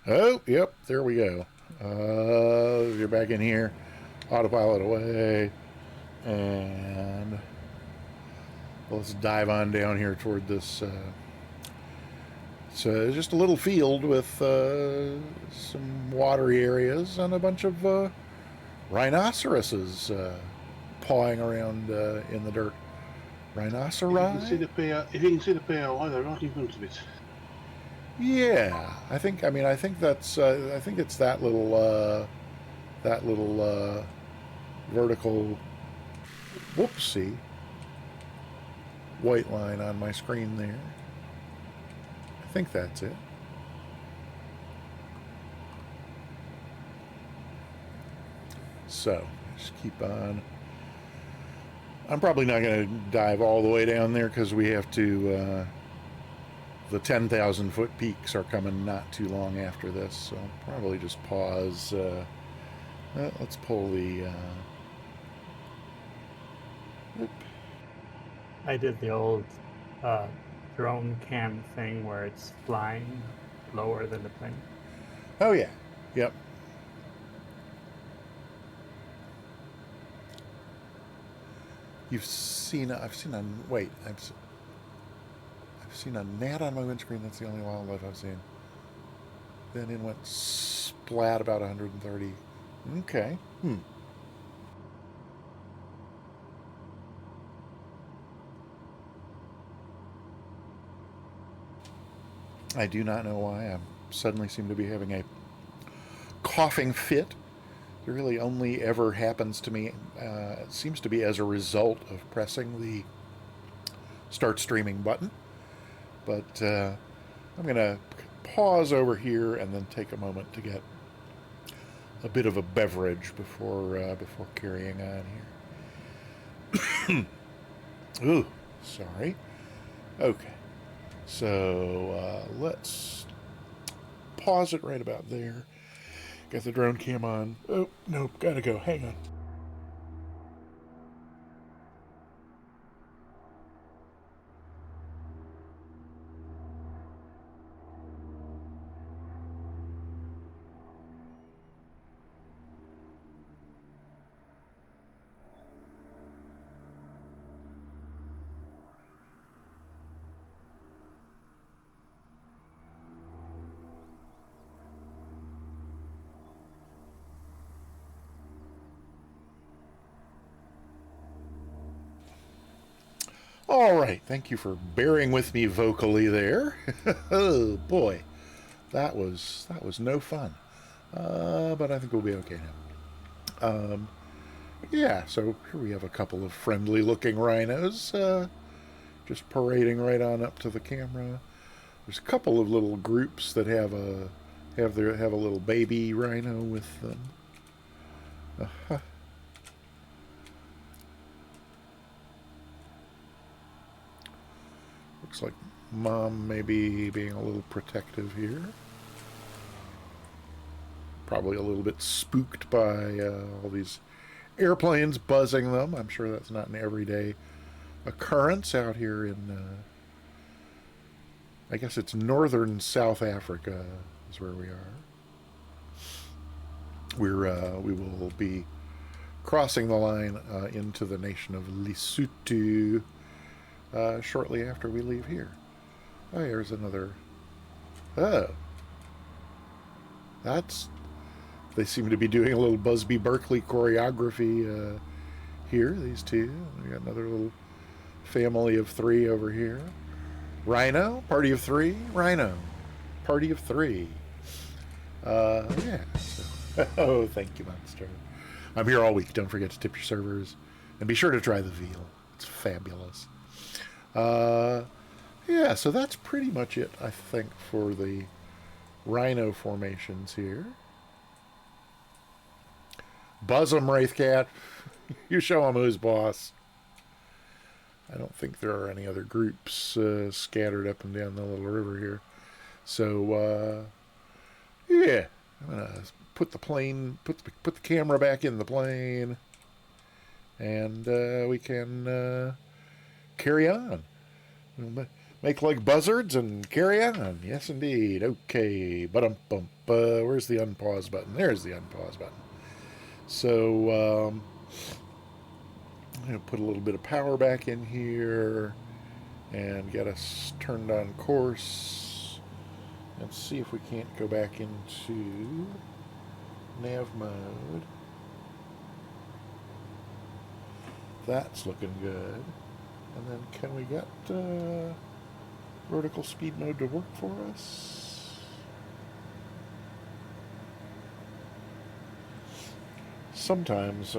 Oh, yep, there we go. You're back in here. Autopilot away. And let's dive on down here toward this. It's just a little field with some watery areas and a bunch of rhinoceroses pawing around in the dirt. Rhinoceri? If you can see the POI, they're right in front of it. Yeah, I think that's I think it's that little vertical whoopsie white line on my screen there. I think that's it. So just keep on. I'm probably not going to dive all the way down there because we have to the 10,000 foot peaks are coming not too long after this, so I'll probably just pause. Let's pull the I did the old drone cam thing where it's flying lower than the plane. Oh yeah. Yep. I've seen a, wait, I've seen a gnat on my windscreen. That's the only wildlife I've seen. Then it went splat about 130. Okay. I do not know why. I suddenly seem to be having a coughing fit. It really only ever happens to me, it seems to be as a result of pressing the start streaming button. But I'm going to pause over here and then take a moment to get a bit of a beverage before carrying on here. Ooh, sorry. Okay, so let's pause it right about there. Got the drone cam on. Oh, nope, gotta go. Hang on. All right, thank you for bearing with me vocally there. Oh boy, that was no fun. But I think we'll be okay now. Yeah, so here we have a couple of friendly-looking rhinos, just parading right on up to the camera. There's a couple of little groups that have a little baby rhino with them. Uh-huh. Looks like Mom may be being a little protective here. Probably a little bit spooked by all these airplanes buzzing them. I'm sure that's not an everyday occurrence out here in, I guess it's northern South Africa is where we are. We will be crossing the line into the nation of Lesotho shortly after we leave here. Oh, here's another. Oh. They seem to be doing a little Busby Berkeley choreography here, these two. We got another little family of three over here. Rhino, party of three. Rhino, party of three. Yeah. So, oh, thank you, Monster. I'm here all week. Don't forget to tip your servers. And be sure to try the veal. It's fabulous. Yeah, so that's pretty much it, I think, for the rhino formations here. Buzz 'em, Wraithcat. You show 'em who's boss. I don't think there are any other groups scattered up and down the little river here. So, yeah, I'm gonna put the camera back in the plane, and we can carry on. We'll make like buzzards and carry on. Yes, indeed. Okay, bump. Where's the unpause button? There's the unpause button. So, I'm going to put a little bit of power back in here and get us turned on course and see if we can't go back into nav mode. That's looking good. And then can we get vertical speed mode to work for us? Sometimes,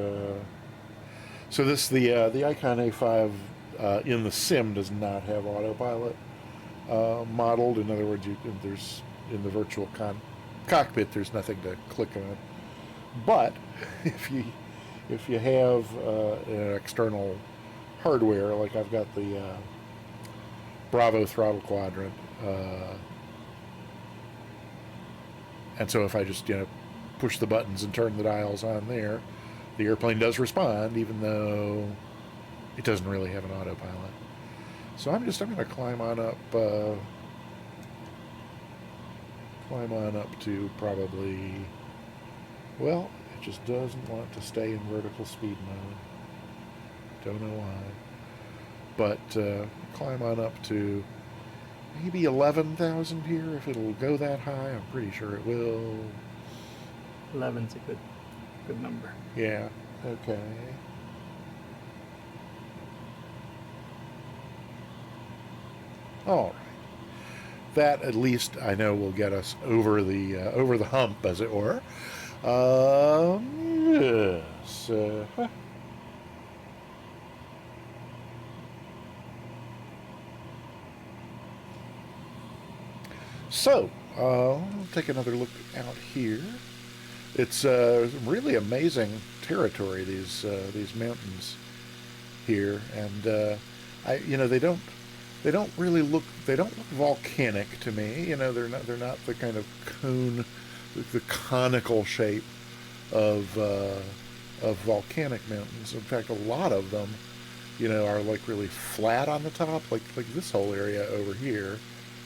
so this the Icon A5 in the sim does not have autopilot modeled. In other words, there's in the virtual cockpit there's nothing to click on. But if you have an external hardware, like I've got the Bravo throttle quadrant, and so if I just push the buttons and turn the dials on there, the airplane does respond, even though it doesn't really have an autopilot. So I'm going to climb on up to probably, well, it just doesn't want to stay in vertical speed mode. Don't know why. But climb on up to maybe 11,000 here, if it'll go that high. I'm pretty sure it will. 11's a good number. Yeah, okay. All right. That at least I know will get us over the hump, as it were. Yes. So, I'll take another look out here. It's really amazing territory, these mountains here, and they don't really look volcanic to me. You know, they're not the kind of cone, the conical shape of volcanic mountains. In fact, a lot of them, are like really flat on the top, like this whole area over here.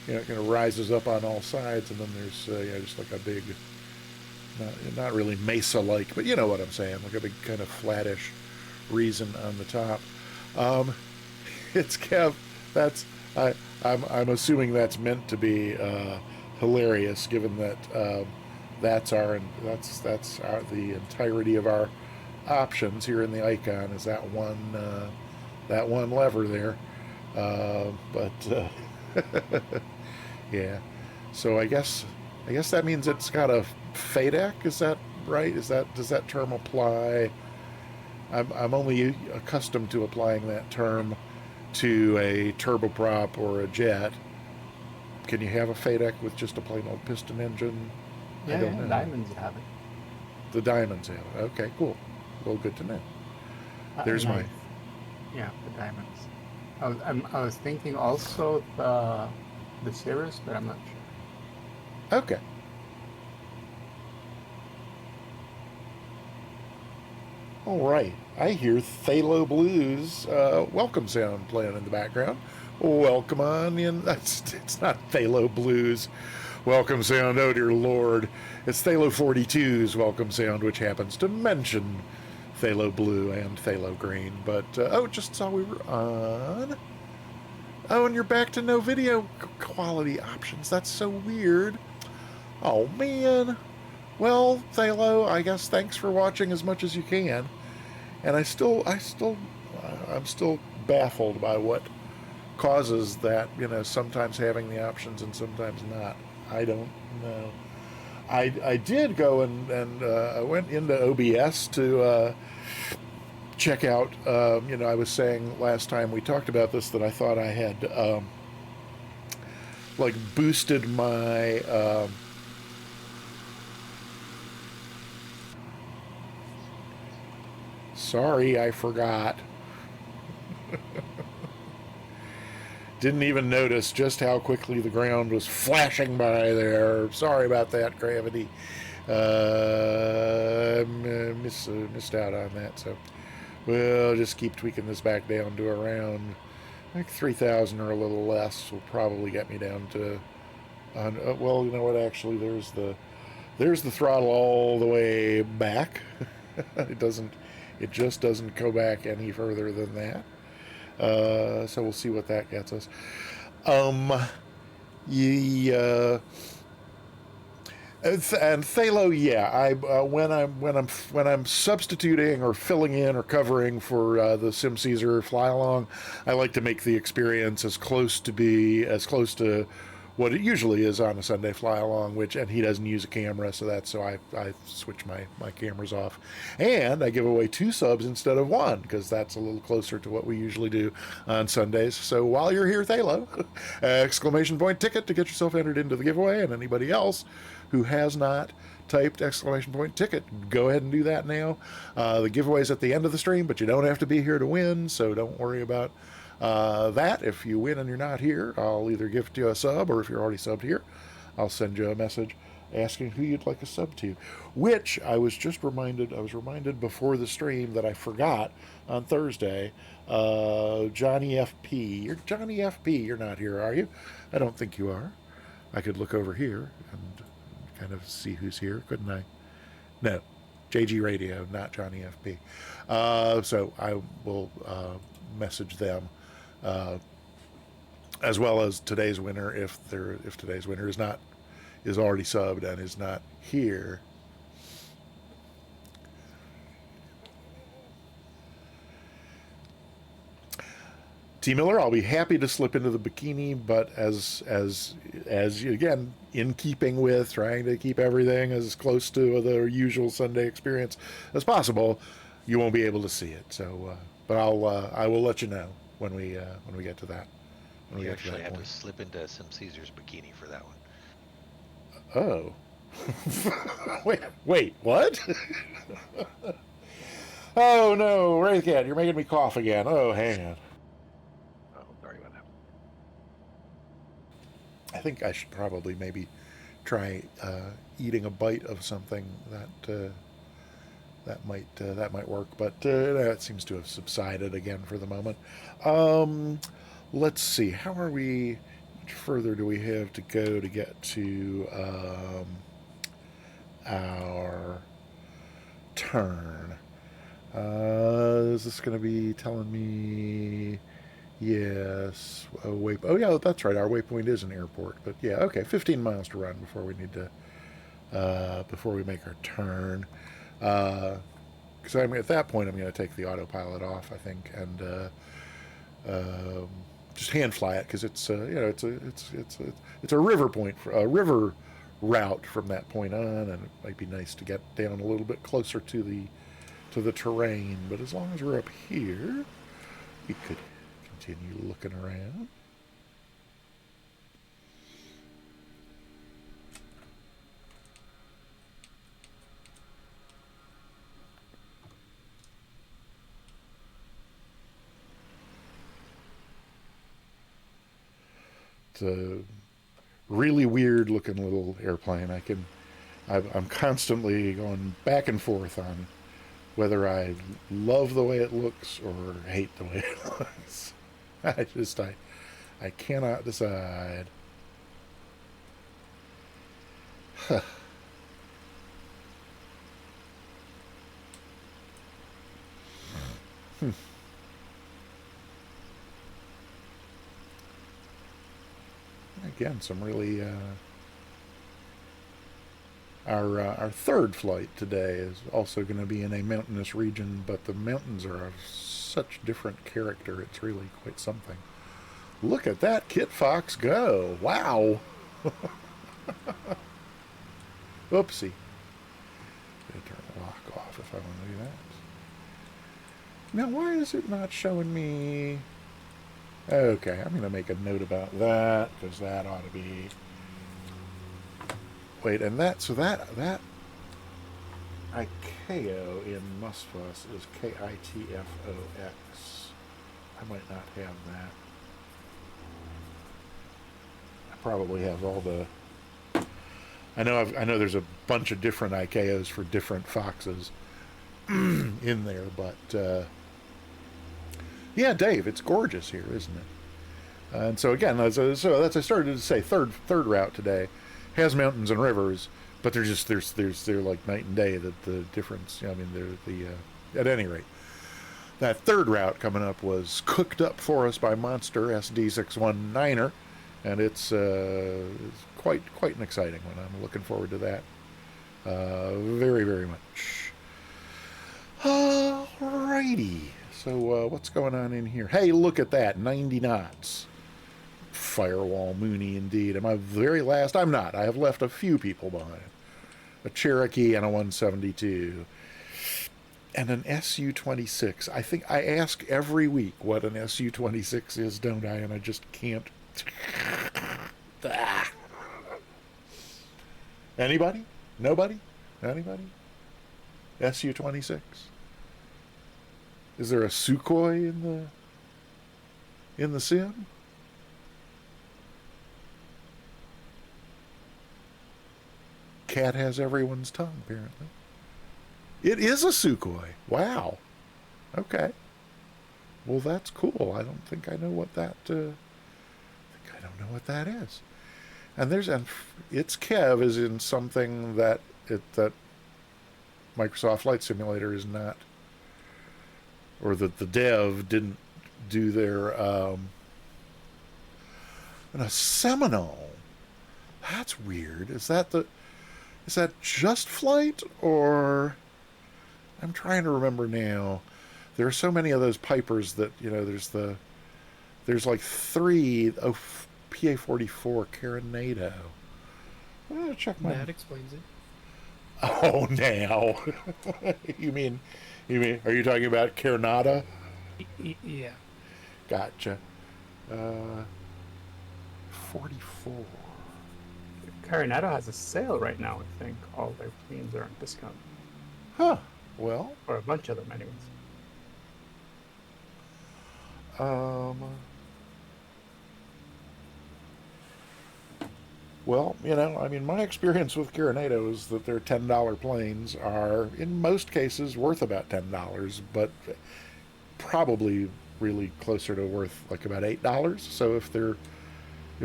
It kind of rises up on all sides, and then there's just like a big, not really mesa-like, but you know what I'm saying, like a big kind of flattish reason on the top. It's Kev. I'm assuming that's meant to be hilarious, given that that's the entirety of our options here in the icon is that one lever there. Yeah. So I guess that means it's got a FADEC. Is that right? Does that term apply? I'm only accustomed to applying that term to a turboprop or a jet. Can you have a FADEC with just a plain old piston engine? I don't know. Diamonds have it. The Diamonds have it. Okay, cool. Well, good to know. There's my... Yeah, the Diamonds. I was thinking also the Cirrus, but I'm not sure. Okay. All right. I hear Phalo Blues welcome sound playing in the background. Welcome on in. It's not Phalo Blues welcome sound. Oh, dear Lord. It's Phalo 42's welcome sound, which happens to mention Phalo Blue and Phalo Green. But, just saw we were on. Oh, and you're back to no video quality options. That's so weird. Oh, man. Well, Phalo, I guess thanks for watching as much as you can. And I'm still baffled by what causes that, sometimes having the options and sometimes not. I don't know. I did go and I went into OBS to check out, I was saying last time we talked about this that I thought I had, boosted my, sorry, I forgot. Didn't even notice just how quickly the ground was flashing by there. Sorry about that, Gravity. Missed out on that, so we'll just keep tweaking this back down to around, I think 3,000 or a little less will probably get me down to, well, you know what, actually, there's the throttle all the way back. It just doesn't go back any further than that. So we'll see what that gets us. And Phalo, yeah. When I'm substituting or filling in or covering for the SimCaesar fly along, I like to make the experience as close to what it usually is on a Sunday fly along, and he doesn't use a camera, so I switch my cameras off. And I give away 2 subs instead of 1, because that's a little closer to what we usually do on Sundays. So while you're here, Phalo, exclamation point ticket to get yourself entered into the giveaway, and anybody else who has not typed exclamation point ticket, go ahead and do that now. The giveaway's at the end of the stream, but you don't have to be here to win, so don't worry about that. If you win and you're not here, I'll either gift you a sub, or if you're already subbed here, I'll send you a message asking who you'd like a sub to, which I was reminded before the stream that I forgot on Thursday. Johnny FP. Johnny FP, you're not here, are you? I don't think you are. I could look over here and kind of see who's here, couldn't I? No. JG Radio, not Johnny FP. So I will message them, as well as today's winner, if today's winner is already subbed and is not here. T. Miller, I'll be happy to slip into the bikini, but as again, in keeping with trying to keep everything as close to the usual Sunday experience as possible, you won't be able to see it. So, but I will let you know when we get to that. When You we get to actually that had point. to slip into SimCaesar's bikini for that one. Oh. wait, what? Oh no, Wraithcat, you're making me cough again. Oh, hang on. Oh, sorry about that. I think I should probably maybe try eating a bite of something that might work, but that seems to have subsided again for the moment. Let's see, how are we? How much further do we have to go to get to our turn? Is this going to be telling me? Yes. Oh yeah, that's right. Our waypoint is an airport, but yeah, okay. 15 miles to run before we need to before we make our turn. Because at that point, I'm going to take the autopilot off, I think, and just hand fly it because it's it's a river point, a river route from that point on, and it might be nice to get down a little bit closer to the terrain. But as long as we're up here, we could continue looking around. It's a really weird looking little airplane. I'm constantly going back and forth on whether I love the way it looks or hate the way it looks. I cannot decide. Huh. Again, some really our third flight today is also going to be in a mountainous region, but the mountains are of such different character. It's really quite something. Look at that Kit Fox go! Wow. Oopsie. I'm going to turn the lock off if I want to do that. Now, why is it not showing me? Okay, I'm going to make a note about that, because that ought to be... Wait, and that ICAO in Musfuss is KITFOX. I might not have that. I probably have all the... I know there's a bunch of different ICAOs for different foxes in there, but... yeah, Dave, it's gorgeous here, isn't it? And so again, I started to say, third route today has mountains and rivers, but they're like night and day. That the difference. I mean, at any rate, that third route coming up was cooked up for us by Monster SD619er, and it's quite an exciting one. I'm looking forward to that very, very much. Alrighty. So what's going on in here? Hey, look at that, 90 knots. Firewall Mooney indeed. Am I the very last? I'm not. I have left a few people behind. A Cherokee and a 172. And an Su-26. I think I ask every week what an Su-26 is, don't I? And I just can't. Anybody? Nobody? Anybody? Su-26? Is there a Sukhoi in the sim? cat has everyone's tongue, apparently. It is a Sukhoi. Wow. Okay. Well, that's cool. I don't think I know what that. I don't know what that is. And its Kev is in something that Microsoft Flight Simulator is not, or that the dev didn't do their. And a Seminole. That's weird. Is that just flight, or I'm trying to remember now. There are so many of those Pipers that, there's like 3 PA-44 Carinado. I'm gonna check my. That explains it. Oh, now. you mean, are you talking about Carinata? Yeah. Gotcha. 44. Carinado has a sale right now, I think. All their planes are on discount. Huh. Well. Or a bunch of them, anyways. Well, my experience with Carinado is that their $10 planes are, in most cases, worth about $10, but probably really closer to worth like about $8. So if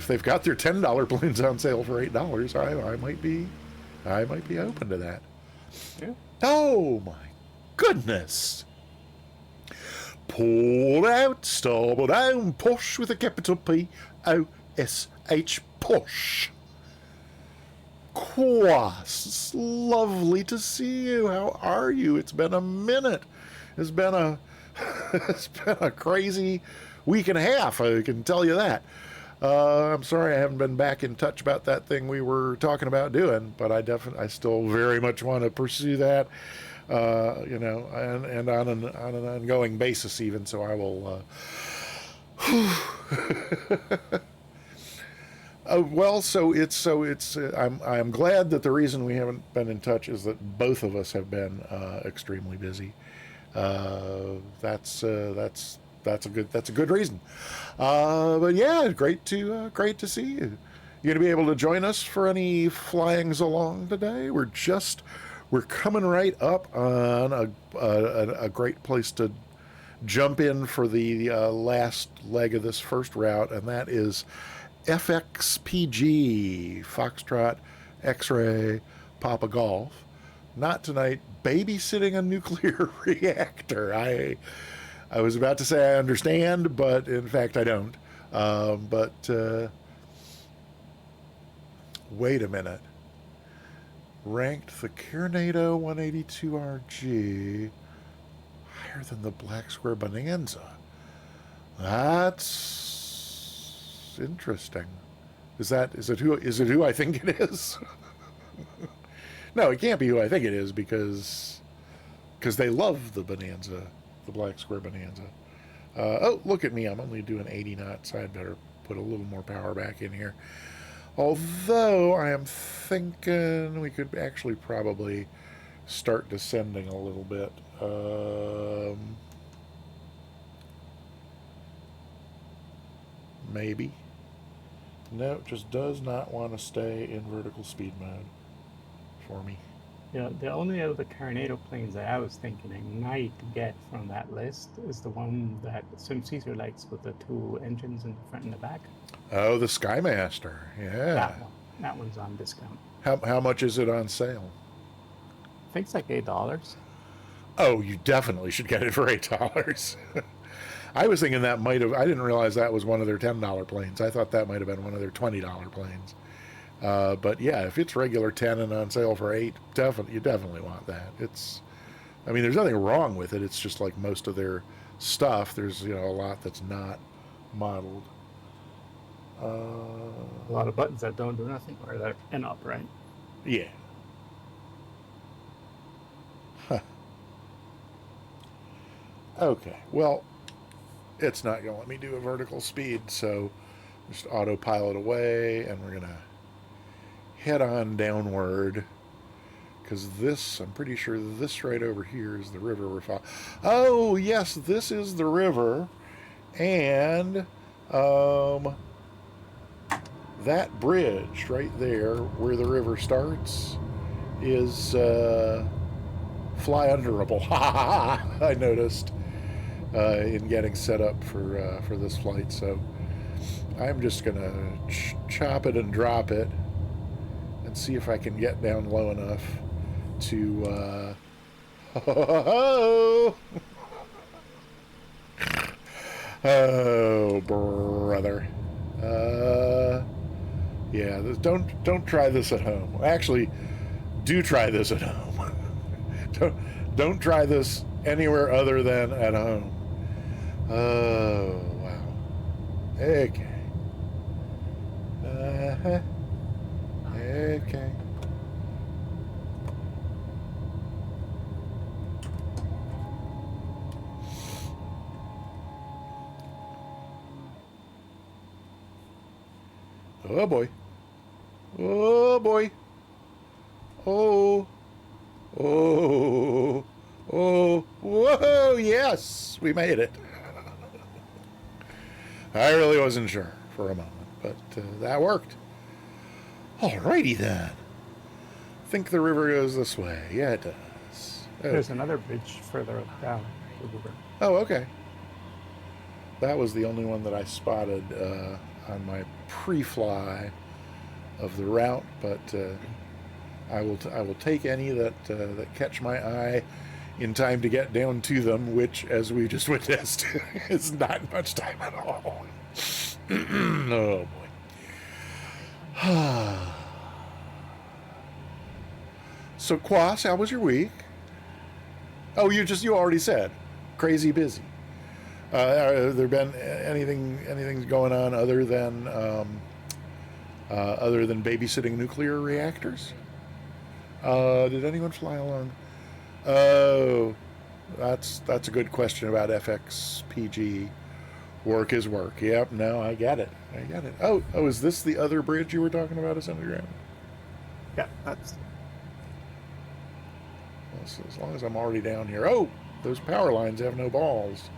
they've got their $10 planes on sale for $8, I might be open to that. Yeah. Oh my goodness! Pulled out, starboard down, posh with a capital P-O-S-H, posh. Quas, lovely to see you. How are you? It's been a minute. It's been a crazy week and a half, I can tell you that. I'm sorry I haven't been back in touch about that thing we were talking about doing, but I still very much want to pursue that, and on an ongoing basis even. So I will. I'm glad that the reason we haven't been in touch is that both of us have been extremely busy. That's a good reason. But yeah, great to see you. You gonna be able to join us for any flyings along today? We're coming right up on a great place to jump in for the last leg of this first route, and that is FXPG, Foxtrot X-Ray Papa Golf. Not tonight, babysitting a nuclear reactor. I was about to say I understand, but in fact I don't. Wait a minute. Ranked the Carinado 182RG higher than the Black Square Bonanza. That's interesting. Is it who I think it is? No, it can't be who I think it is because they love the Bonanza, the Black Square Bonanza. Oh, look at me. I'm only doing 80 knots. I'd better put a little more power back in here. Although I am thinking we could actually probably start descending a little bit. Maybe. No, it just does not want to stay in vertical speed mode for me. Yeah, the only other Carinado planes that I was thinking I might get from that list is the one that SimCaesar likes with the 2 engines in the front and the back. Oh, the Skymaster. Yeah. That one's on discount. How much is it on sale? I think it's like $8. Oh, you definitely should get it for $8. I was thinking I didn't realize that was one of their $10 planes. I thought that might have been one of their $20 planes. But yeah, if it's regular 10 and on sale for 8, you definitely want that. There's nothing wrong with it. It's just like most of their stuff. There's, a lot that's not modeled. A lot of buttons that don't do nothing, or they're upright. Yeah. Huh. Okay. Well, it's not going to let me do a vertical speed, so just autopilot away, and we're going to head on downward, because I'm pretty sure this right over here is the river we're following. Oh, yes, this is the river, and that bridge right there where the river starts, is fly underable. I noticed in getting set up for this flight. So I'm just gonna chop it and drop it and see if I can get down low enough to. Oh, brother. Yeah, don't try this at home. Actually, do try this at home. don't try this anywhere other than at home. Oh, wow. Okay. Okay. Oh boy. Oh boy. Oh. Oh. Oh. Whoa. Yes. We made it. I really wasn't sure for a moment, but that worked. Alrighty then. Think the river goes this way. Yeah, it does. There's another bridge further down the river. Oh, okay. That was the only one that I spotted on my pre-fly of the route, but I will take any that catch my eye in time to get down to them, which, as we just witnessed, is not much time at all. Oh boy. So, Quas, how was your week? Oh, you already said crazy busy. Have there been anything going on other than babysitting nuclear reactors? Did anyone fly along? Oh, that's a good question about FXPG. Work is work. Yep. No, I get it. Oh, is this the other bridge you were talking about, Senator? Yeah, that's. Well, so as long as I'm already down here. Oh, those power lines have no balls.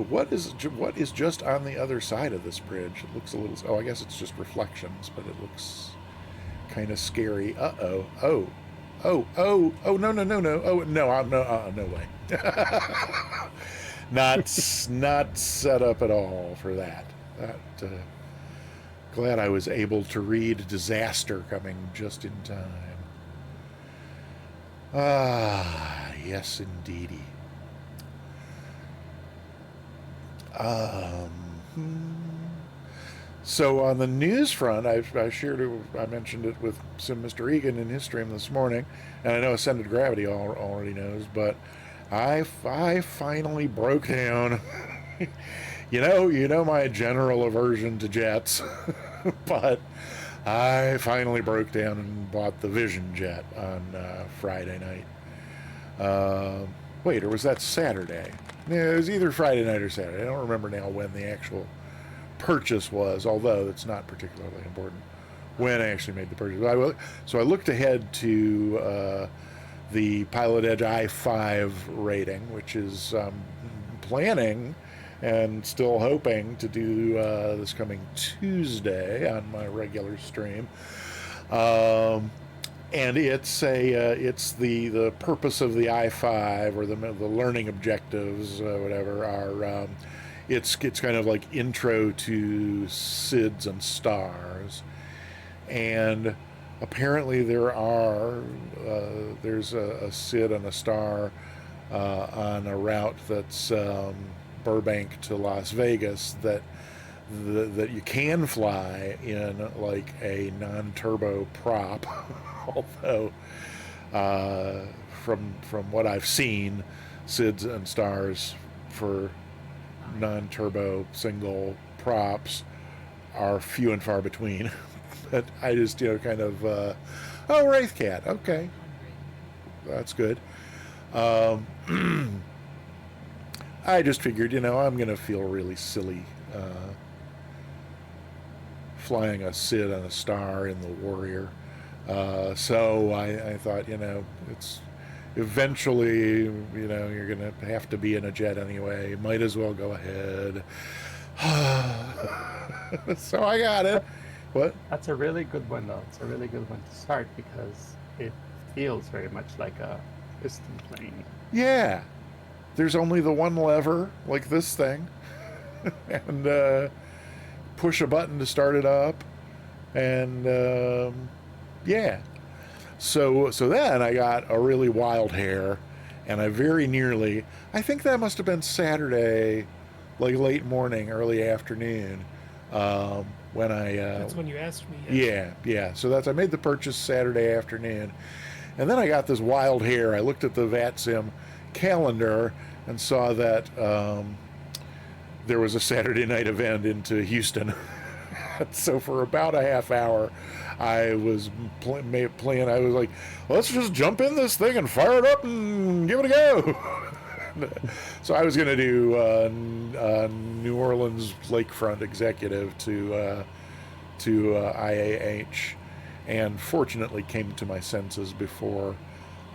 What is just on the other side of this bridge? It looks a little. Oh, I guess it's just reflections, but it looks kind of scary. Oh, no. Oh, no. No way. not set up at all for that. Glad I was able to read disaster coming just in time. Ah, yes, indeedy. So on the news front, I mentioned it with Mr. Egan in his stream this morning, and I know Ascended Gravity already knows, but I finally broke down. you know my general aversion to jets, but I finally broke down and bought the Vision jet on Friday night. Wait, or was that Saturday? Yeah, it was either Friday night or Saturday. I don't remember now when the actual purchase was, although it's not particularly important when I actually made the purchase. So I looked ahead to the Pilot Edge i5 rating, which is planning and still hoping to do this coming Tuesday on my regular stream. And it's the purpose of the i5, or the learning objectives, whatever, are it's kind of like intro to SIDS and stars, and apparently there's a SID and a star on a route that's Burbank to Las Vegas that you can fly in like a non-turbo prop. Although from what I've seen, SIDS and stars for non-turbo single props are few and far between. But I just kind of Wraithcat, okay, that's good. I just figured I'm gonna feel really silly flying a SID and a star in the Warrior. So I thought, it's eventually, you're going to have to be in a jet anyway. Might as well go ahead. So I got it. What? That's a really good one, though. It's a really good one to start because it feels very much like a piston plane. Yeah. There's only the one lever, like this thing, and push a button to start it up, and yeah. So then I got a really wild hair, and I very nearly, I think that must have been Saturday, like late morning, early afternoon, when I. That's when you asked me. Yeah. So I made the purchase Saturday afternoon, and then I got this wild hair. I looked at the VATSIM calendar and saw that there was a Saturday night event into Houston. So for about a half hour, I was playing. I was like, let's just jump in this thing and fire it up and give it a go. So I was going to do New Orleans lakefront executive to IAH, and fortunately came to my senses before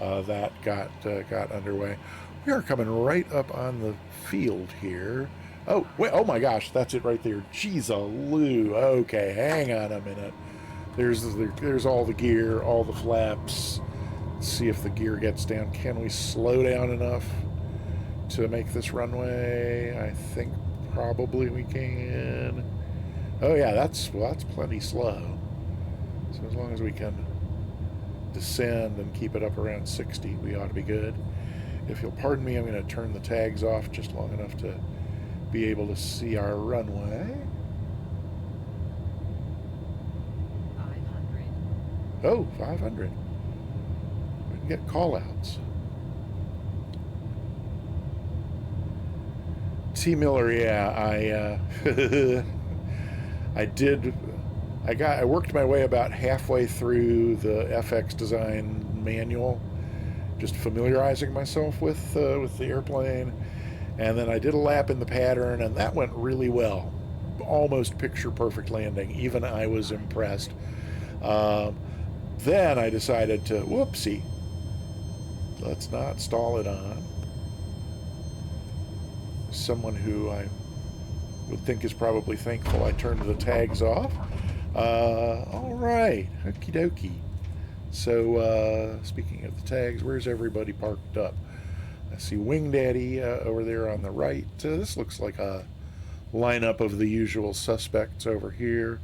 that got underway. We are coming right up on the field here. Oh, wait, oh my gosh, that's it right there. Jeez-a-loo. Okay, hang on a minute. There's all the gear, all the flaps. Let's see if the gear gets down. Can we slow down enough to make this runway? I think probably we can. Oh yeah, that's plenty slow. So as long as we can descend and keep it up around 60, we ought to be good. If you'll pardon me, I'm going to turn the tags off just long enough to be able to see our runway. 500. Oh, 500. We can get call-outs. T. Miller, yeah, I worked my way about halfway through the FX design manual, just familiarizing myself with the airplane. And then I did a lap in the pattern, and that went really well. Almost picture perfect landing. Even I was impressed. Then I decided to, whoopsie, let's not stall it on. Someone who I would think is probably thankful I turned the tags off. All right, okie dokie. So, speaking of the tags, where's everybody parked up? I see Wing Daddy over there on the right. This looks like a lineup of the usual suspects over here.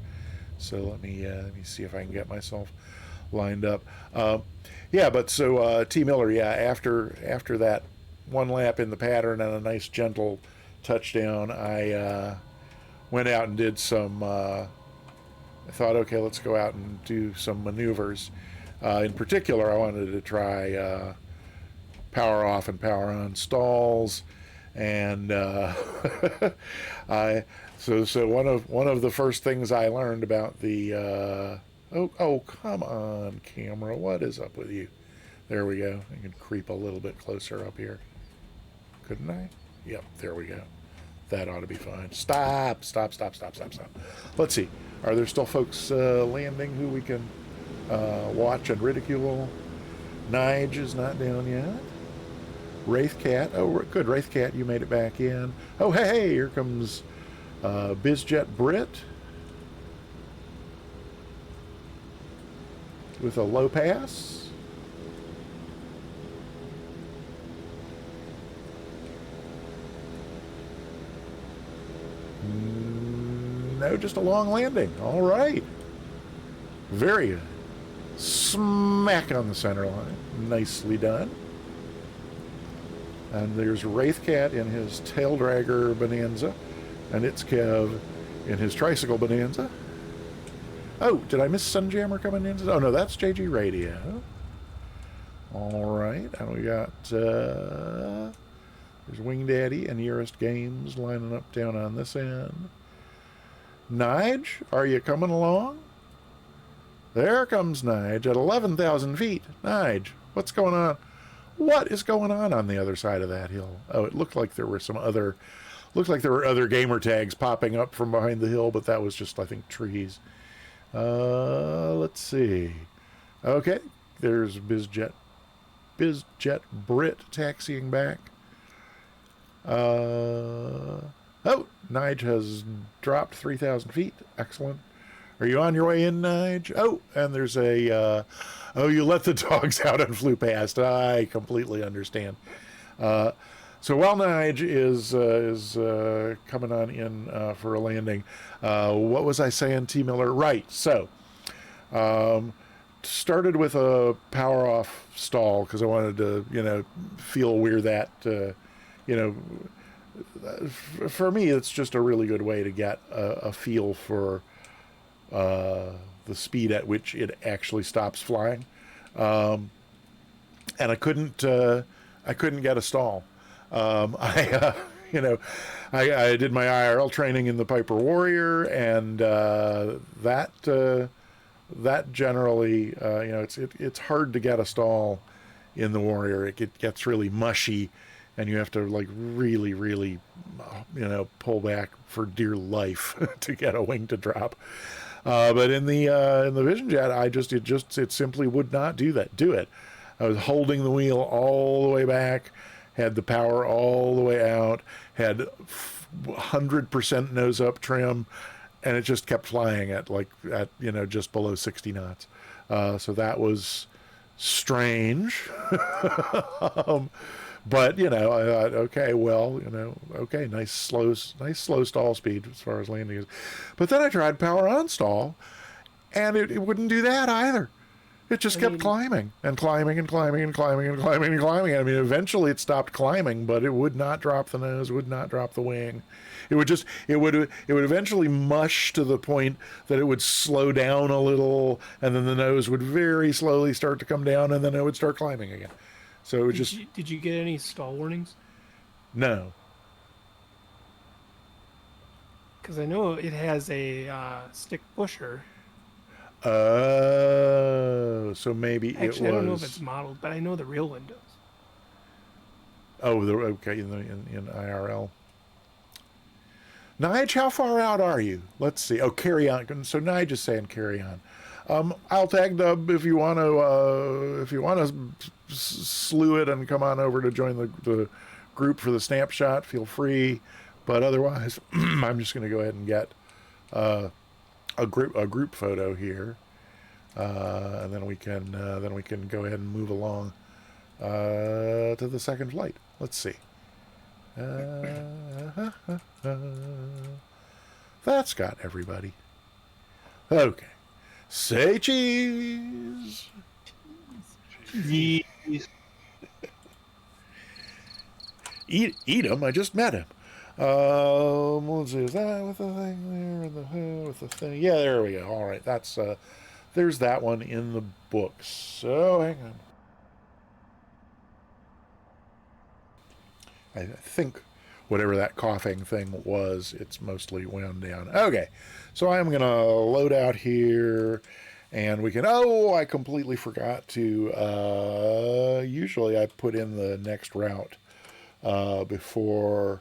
So let me see if I can get myself lined up. T. Miller, after that one lap in the pattern and a nice gentle touchdown, I went out and did some. I thought, okay, let's go out and do some maneuvers. In particular, I wanted to try power off and power on stalls, and so one of the first things I learned about the oh come on, camera, what is up with you? There we go. I can creep a little bit closer up here, couldn't I? Yep, there we go. That ought to be fine. Stop. Let's see, are there still folks landing who we can watch and ridicule? Nige is not down yet. Wraithcat, oh good, Wraithcat, you made it back in. Oh hey, here comes Bizjet Brit with a low pass. No, just a long landing. All right, very good. Smack on the center line, nicely done. And there's Wraithcat in his tail dragger Bonanza, and it's Kev in his tricycle Bonanza. Oh, did I miss Sunjammer coming in? Oh no, that's JG Radio. All right, and we got there's Wing Daddy and Nearest Games lining up down on this end. Nige, are you coming along? There comes Nige at 11,000 feet. Nige, what's going on? What is going on the other side of that hill? Oh, it looked like there were other gamer tags popping up from behind the hill, but that was just, I think, trees. Let's see. Okay, there's Bizjet Brit taxiing back. Oh, Nige has dropped 3,000 feet. Excellent. Are you on your way in, Nige? Oh, and there's a, oh, you let the dogs out and flew past. I completely understand. So while Nige is coming on in for a landing, what was I saying, T. Miller? Right. So started with a power off stall because I wanted to, feel where that, for me, it's just a really good way to get a feel for the speed at which it actually stops flying. And I couldn't get a stall. I did my IRL training in the Piper Warrior, and that generally, it's hard to get a stall in the Warrior. It gets really mushy, and you have to like really, really, pull back for dear life to get a wing to drop. But in the Vision Jet, it simply would not do it. I was holding the wheel all the way back, had the power all the way out, had 100% nose up trim, and it just kept flying at just below 60 knots. So that was strange. But I thought, okay, nice slow stall speed as far as landing is. But then I tried power on stall, and it wouldn't do that either. It just kept climbing and climbing and climbing and climbing and climbing and climbing. I mean, eventually it stopped climbing, but it would not drop the nose, would not drop the wing. It would eventually mush to the point that it would slow down a little, and then the nose would very slowly start to come down, and then it would start climbing again. So it would Did you get any stall warnings? No. Because I know it has a stick pusher. Oh, so maybe Actually, it was. I don't know if it's modeled, but I know the real one does. Oh, okay, in IRL. Nige, how far out are you? Let's see. Oh, carry on. So Nige is saying carry on. I'll tag Dub if you want to slew it and come on over to join the group for the snapshot. Feel free, but otherwise, I'm just going to go ahead and get a group photo here, and then we can go ahead and move along to the second flight. Let's see. That's got everybody. Okay. Say cheese. Yes. Eat him. I just met him. Let's see. Is that with the thing there? With the thing? Yeah, there we go. All right. That's there's that one in the books. So hang on. I think whatever that coughing thing was, it's mostly wound down. Okay, so I'm going to load out here, and we can... Oh, I completely forgot to... usually I put in the next route before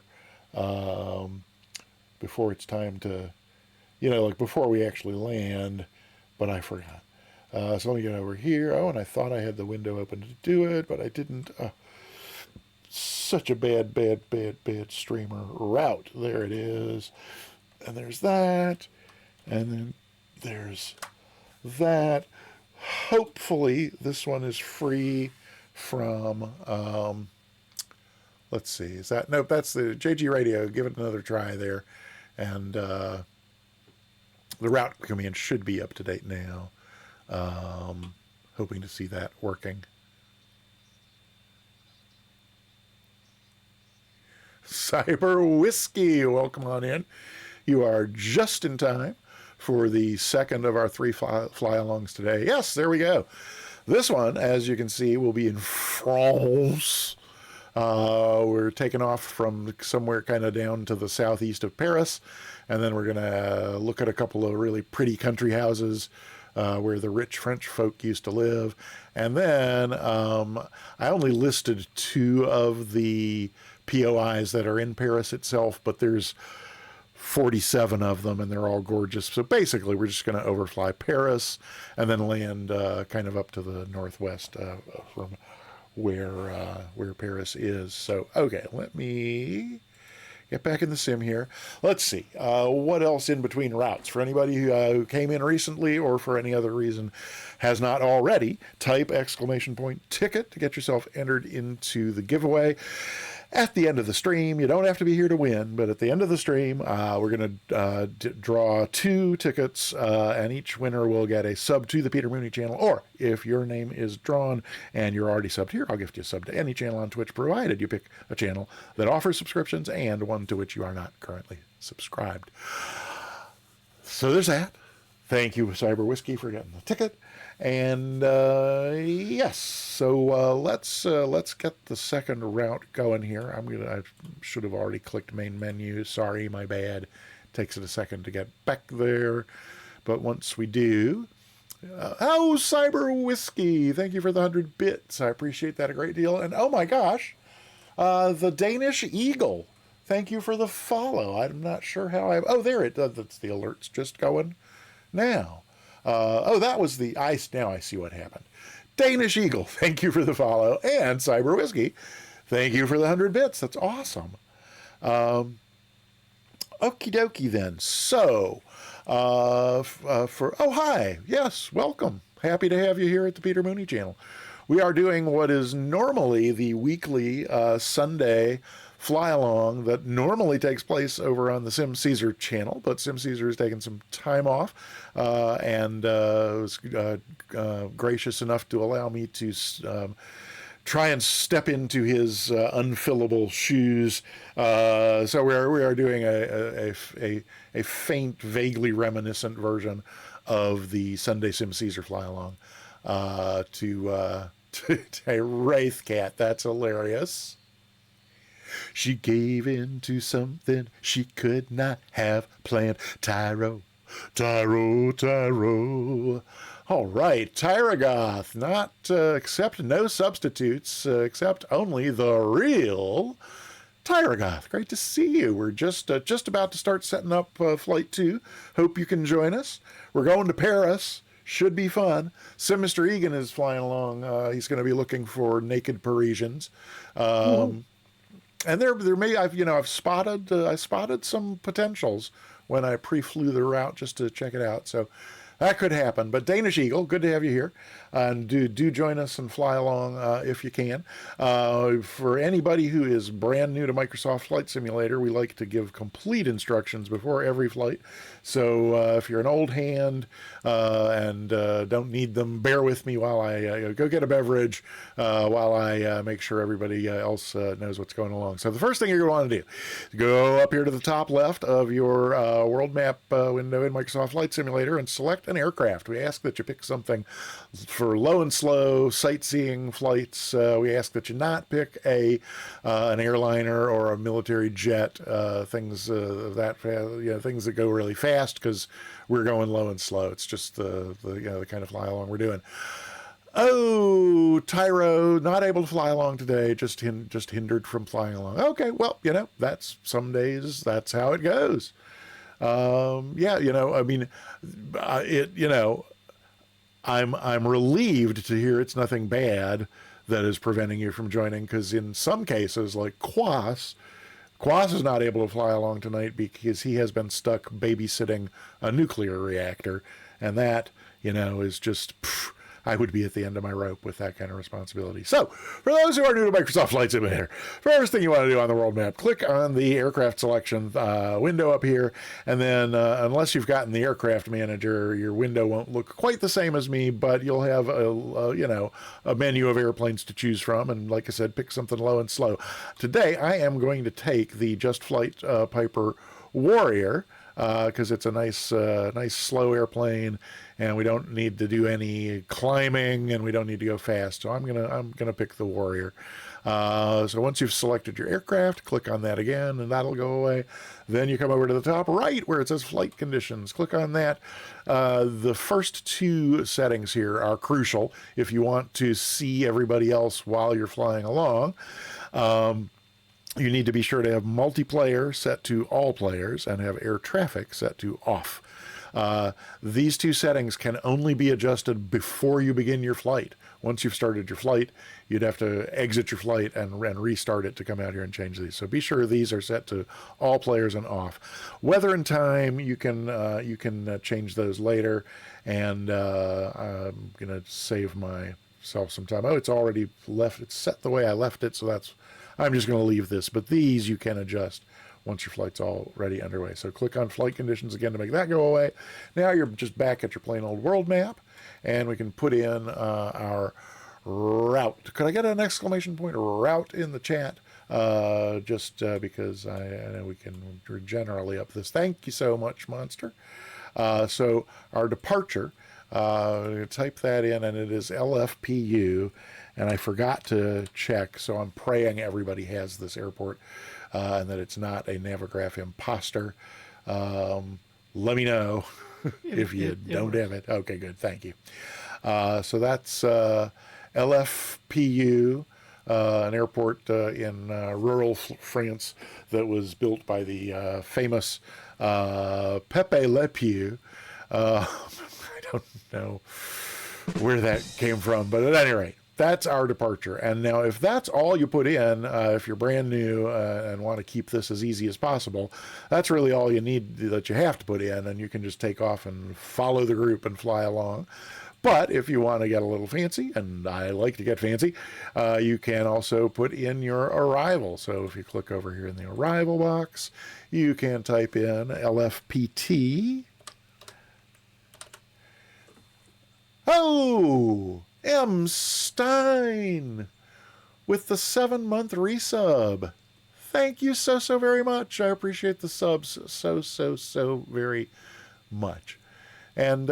it's time to... before we actually land, but I forgot. So let me get over here. Oh, and I thought I had the window open to do it, but I didn't... such a bad streamer route. There it is. And there's that. And then there's that. Hopefully this one is free from, let's see, is that, nope, that's the JG Radio. Give it another try there. And the route command should be up to date now. Hoping to see that working. Cyber Whiskey, welcome on in. You are just in time for the second of our 3 fly-alongs today. Yes, there we go. This one, as you can see, will be in France. We're taking off from somewhere kind of down to the southeast of Paris, and then we're going to look at a couple of really pretty country houses where the rich French folk used to live. And then I only listed 2 of the POIs that are in Paris itself, but there's 47 of them, and they're all gorgeous. So basically, we're just going to overfly Paris and then land kind of up to the northwest from where Paris is. So, okay, let me get back in the sim here. Let's see. What else in between routes? For anybody who came in recently or for any other reason has not already, type !ticket to get yourself entered into the giveaway. At the end of the stream, you don't have to be here to win, but at the end of the stream, we're going to draw 2 tickets, and each winner will get a sub to the Peter Mooney channel. Or if your name is drawn and you're already subbed here, I'll gift you a sub to any channel on Twitch, provided you pick a channel that offers subscriptions and one to which you are not currently subscribed. So there's that. Thank you, Cyber Whiskey, for getting the ticket. And yes, so let's get the second route going here. I should have already clicked main menu. Sorry, my bad. Takes it a second to get back there, but once we do, oh, Cyber Whiskey, thank you for the 100 bits. I appreciate that a great deal. And oh my gosh, the Danish Eagle, thank you for the follow. I'm not sure how oh, there it does. That's the alerts just going now. Oh, that was the ice. Now I see what happened. Danish Eagle, thank you for the follow. And Cyber Whiskey, thank you for the 100 bits. That's awesome. Okie dokie then. So, oh, hi. Yes, welcome. Happy to have you here at the Peter Mooney channel. We are doing what is normally the weekly Sunday fly-along that normally takes place over on the SimCaesar channel, but SimCaesar has taken some time off and was gracious enough to allow me to try and step into his unfillable shoes. So we are doing a faint, vaguely reminiscent version of the Sunday SimCaesar fly-along to Wraith Cat. That's hilarious. She gave in to something she could not have planned. Tyro. All right, Tyragoth, not accept no substitutes, except only the real Tyragoth. Great to see you. We're just about to start setting up Flight 2. Hope you can join us. We're going to Paris. Should be fun. Mr. Egan is flying along. He's going to be looking for naked Parisians. And there may I've spotted some potentials when I pre-flew the route just to check it out. So that could happen. But Danish Eagle, good to have you here. And do join us and fly along if you can. For anybody who is brand new to Microsoft Flight Simulator, we like to give complete instructions before every flight. So if you're an old hand and don't need them, bear with me while I go get a beverage while I make sure everybody else knows what's going along. So the first thing you're going to want to do, go up here to the top left of your world map window in Microsoft Flight Simulator and select an aircraft. We ask that you pick something for low and slow sightseeing flights. We ask that you not pick an airliner or a military jet, things things that go really fast, because we're going low and slow. It's just the kind of fly along we're doing. Oh, Tyro, not able to fly along today, just hindered from flying along. Okay, well, that's some days that's how it goes. I'm relieved to hear it's nothing bad that is preventing you from joining, because in some cases, like Quas is not able to fly along tonight because he has been stuck babysitting a nuclear reactor, and that, is just... I would be at the end of my rope with that kind of responsibility. So, for those who are new to Microsoft Flight Simulator, first thing you want to do on the world map, click on the aircraft selection window up here, and then unless you've gotten the aircraft manager, your window won't look quite the same as me, but you'll have a menu of airplanes to choose from, and like I said, pick something low and slow. Today, I am going to take the Just Flight Piper Warrior, because it's a nice slow airplane, and we don't need to do any climbing, and we don't need to go fast. So I'm gonna pick the Warrior. So once you've selected your aircraft, click on that again, and that'll go away. Then you come over to the top right where it says Flight Conditions. Click on that. The first 2 settings here are crucial if you want to see everybody else while you're flying along. You need to be sure to have multiplayer set to all players and have air traffic set to off. These two settings can only be adjusted before you begin your flight. Once you've started your flight, you'd have to exit your flight and restart it to come out here and change these. So be sure these are set to all players and off. Weather and time, you can change those later. And I'm going to save myself some time. Oh, it's already left. It's set the way I left it, so I'm just going to leave this. But these you can adjust once your flight's already underway. So click on flight conditions again to make that go away. Now you're just back at your plain old world map, and we can put in our route. Could I get an exclamation point route in the chat? Just because I know we can generally up this. Thank you so much, Monster. So our departure, type that in, and it is LFPU, and I forgot to check, so I'm praying everybody has this airport, and that it's not a Navigraph imposter. Let me know if you don't have it. Okay, good, thank you. So that's LFPU, an airport in rural France that was built by the famous Pepe Le Pew. I don't know where that came from, but at any rate, that's our departure. And now if that's all you put in, if you're brand new and want to keep this as easy as possible, that's really all you need, that you have to put in, and you can just take off and follow the group and fly along. But if you want to get a little fancy, and I like to get fancy, you can also put in your arrival. So if you click over here in the arrival box, you can type in LFPT. Oh, M. Stein with the 7-month resub. Thank you so very much. I appreciate the subs so very much. And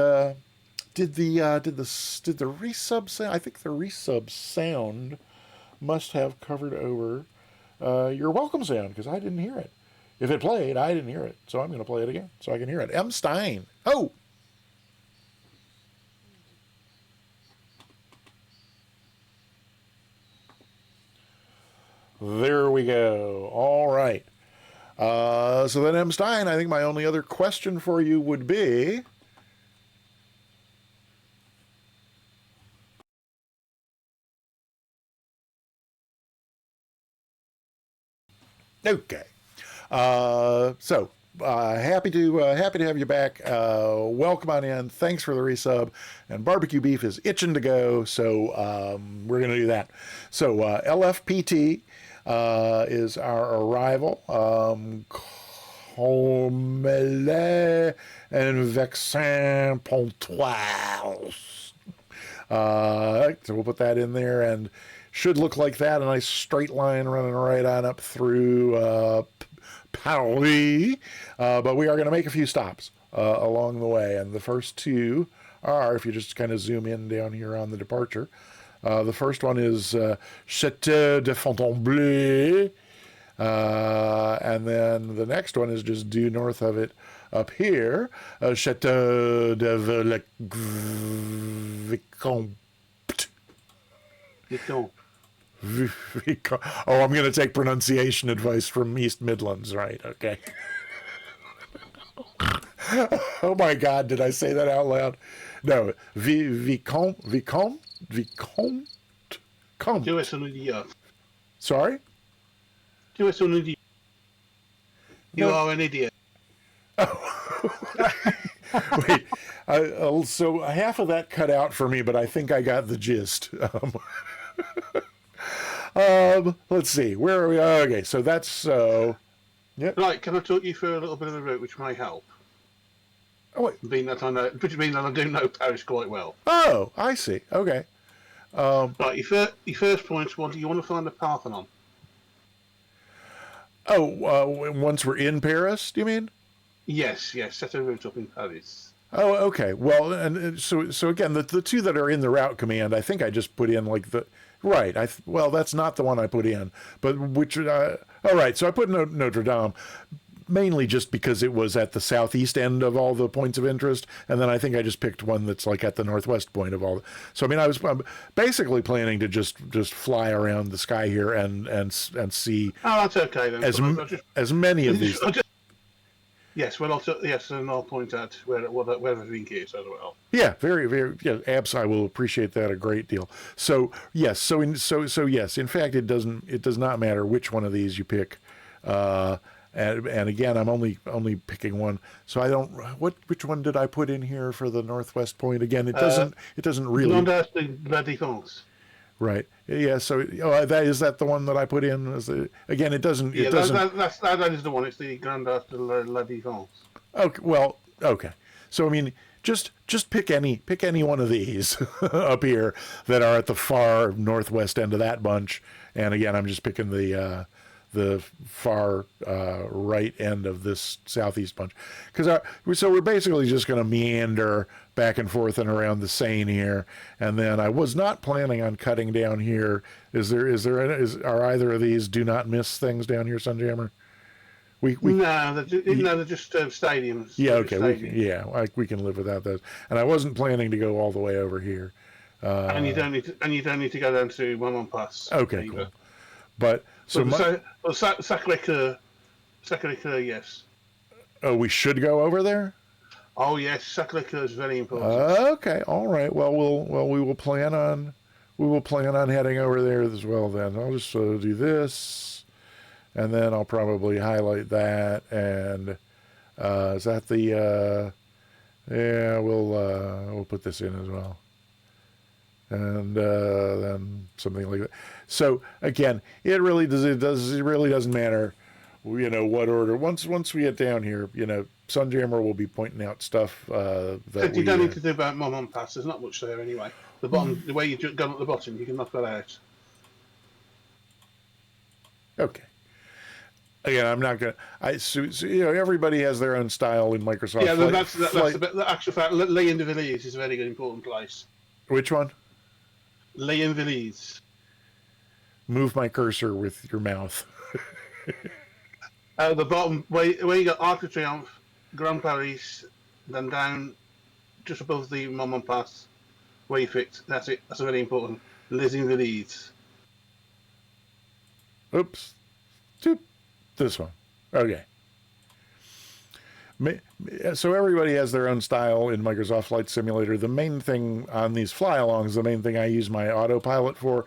did the resub sound? I think the resub sound must have covered over your welcome sound, because I didn't hear it. If it played, I didn't hear it, so I'm going to play it again so I can hear it. M. Stein. Oh. There we go. All right. So then, M. Stein, I think my only other question for you would be, okay. Happy to have you back. Welcome on in. Thanks for the resub. And barbecue beef is itching to go, so we're going to do that. So LFPT is our arrival. Comele and Vexin Pontoise. So we'll put that in there, and should look like that, a nice straight line running right on up through Paris. But we are going to make a few stops along the way, and the first two are, if you just kind of zoom in down here on the departure, the first one is Château de Fontainebleau, and then the next one is just due north of it up here, Château de Vicomte. Oh, I'm going to take pronunciation advice from East Midlands, right? Okay. Oh my God, did I say that out loud? No, Vicomte. Sorry? You are an idiot. Wait, so half of that cut out for me, but I think I got the gist. Let's see, where are we? Okay, so that's so. Yep. Right, can I talk you through a little bit of the route, which may help? Oh wait. Being that I do know Paris quite well. Oh, I see. Okay. Right, your first point is, what do you want to find the Parthenon? Oh, once we're in Paris, do you mean? Yes, set a route up in Paris. Oh, okay. Well, and so again, the two that are in the route command, I think I just put in like the right. Well, that's not the one I put in, but which all right. So I put Notre Dame mainly just because it was at the southeast end of all the points of interest, and then I think I just picked one that's like at the northwest point of all. So I mean, I'm basically planning to just fly around the sky here and see. Oh, that's okay then. As many of these. Yes, well, also, yes, and I'll point out where everything is as well. Yeah, very, very, yeah, I will appreciate that a great deal. So yes, so yes, in fact, it does not matter which one of these you pick. And again, I'm only picking one. So I don't, which one did I put in here for the northwest point? Again, it doesn't really. Grand'Arche de la Défense. Right. Yeah. So is that the one that I put in? Again, it doesn't. Yeah, It doesn't. that is the one. It's the Grand'Arche de la Défense. Okay. Well. Okay. So I mean, just pick any one of these up here that are at the far northwest end of that bunch. And again, I'm just picking the far right end of this southeast bunch, so we're basically just going to meander back and forth and around the Seine here, and then I was not planning on cutting down here. Are either of these do not miss things down here, Sunjammer? No, they're just stadiums. Yeah, okay, we can live without those. And I wasn't planning to go all the way over here. And you don't need to go down to Maman Pass. Okay, either. cool. But Sacré-Cœur, yes. Oh, we should go over there? Oh yes, Sacré-Cœur is very important. Okay, all right. Well, we will plan on heading over there as well. Then I'll just do this, and then I'll probably highlight that. And is that the? Yeah, we'll put this in as well, and then something like that. So again, it really doesn't matter, what order. Once we get down here, Sunjammer will be pointing out stuff that you don't need to do about Maman Pass. There's not much there anyway. The bottom, the way you go at the bottom, you can knock that out. Okay. Again, I'm not gonna. Everybody has their own style in Microsoft. Yeah, that's the actual fact. Les Invalides is a very good important place. Which one? Les Invalides. Move my cursor with your mouth. The bottom, where you got Arc de Triomphe, Grand Paris, then down just above the Maman Pass, where you fixed. That's it. That's very important. Les Invalides. Oops. This one. Okay. So everybody has their own style in Microsoft Flight Simulator. The main thing on these fly-alongs, the main thing I use my autopilot for,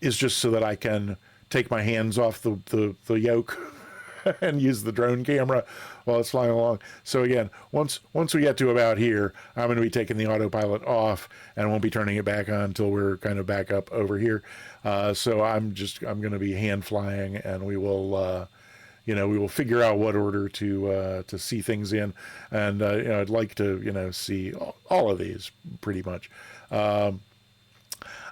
is just so that I can take my hands off the yoke and use the drone camera while it's flying along. So again, once we get to about here, I'm going to be taking the autopilot off and won't be turning it back on until we're kind of back up over here. So I'm going to be hand flying, and we will figure out what order to see things in, and I'd like to see all of these pretty much.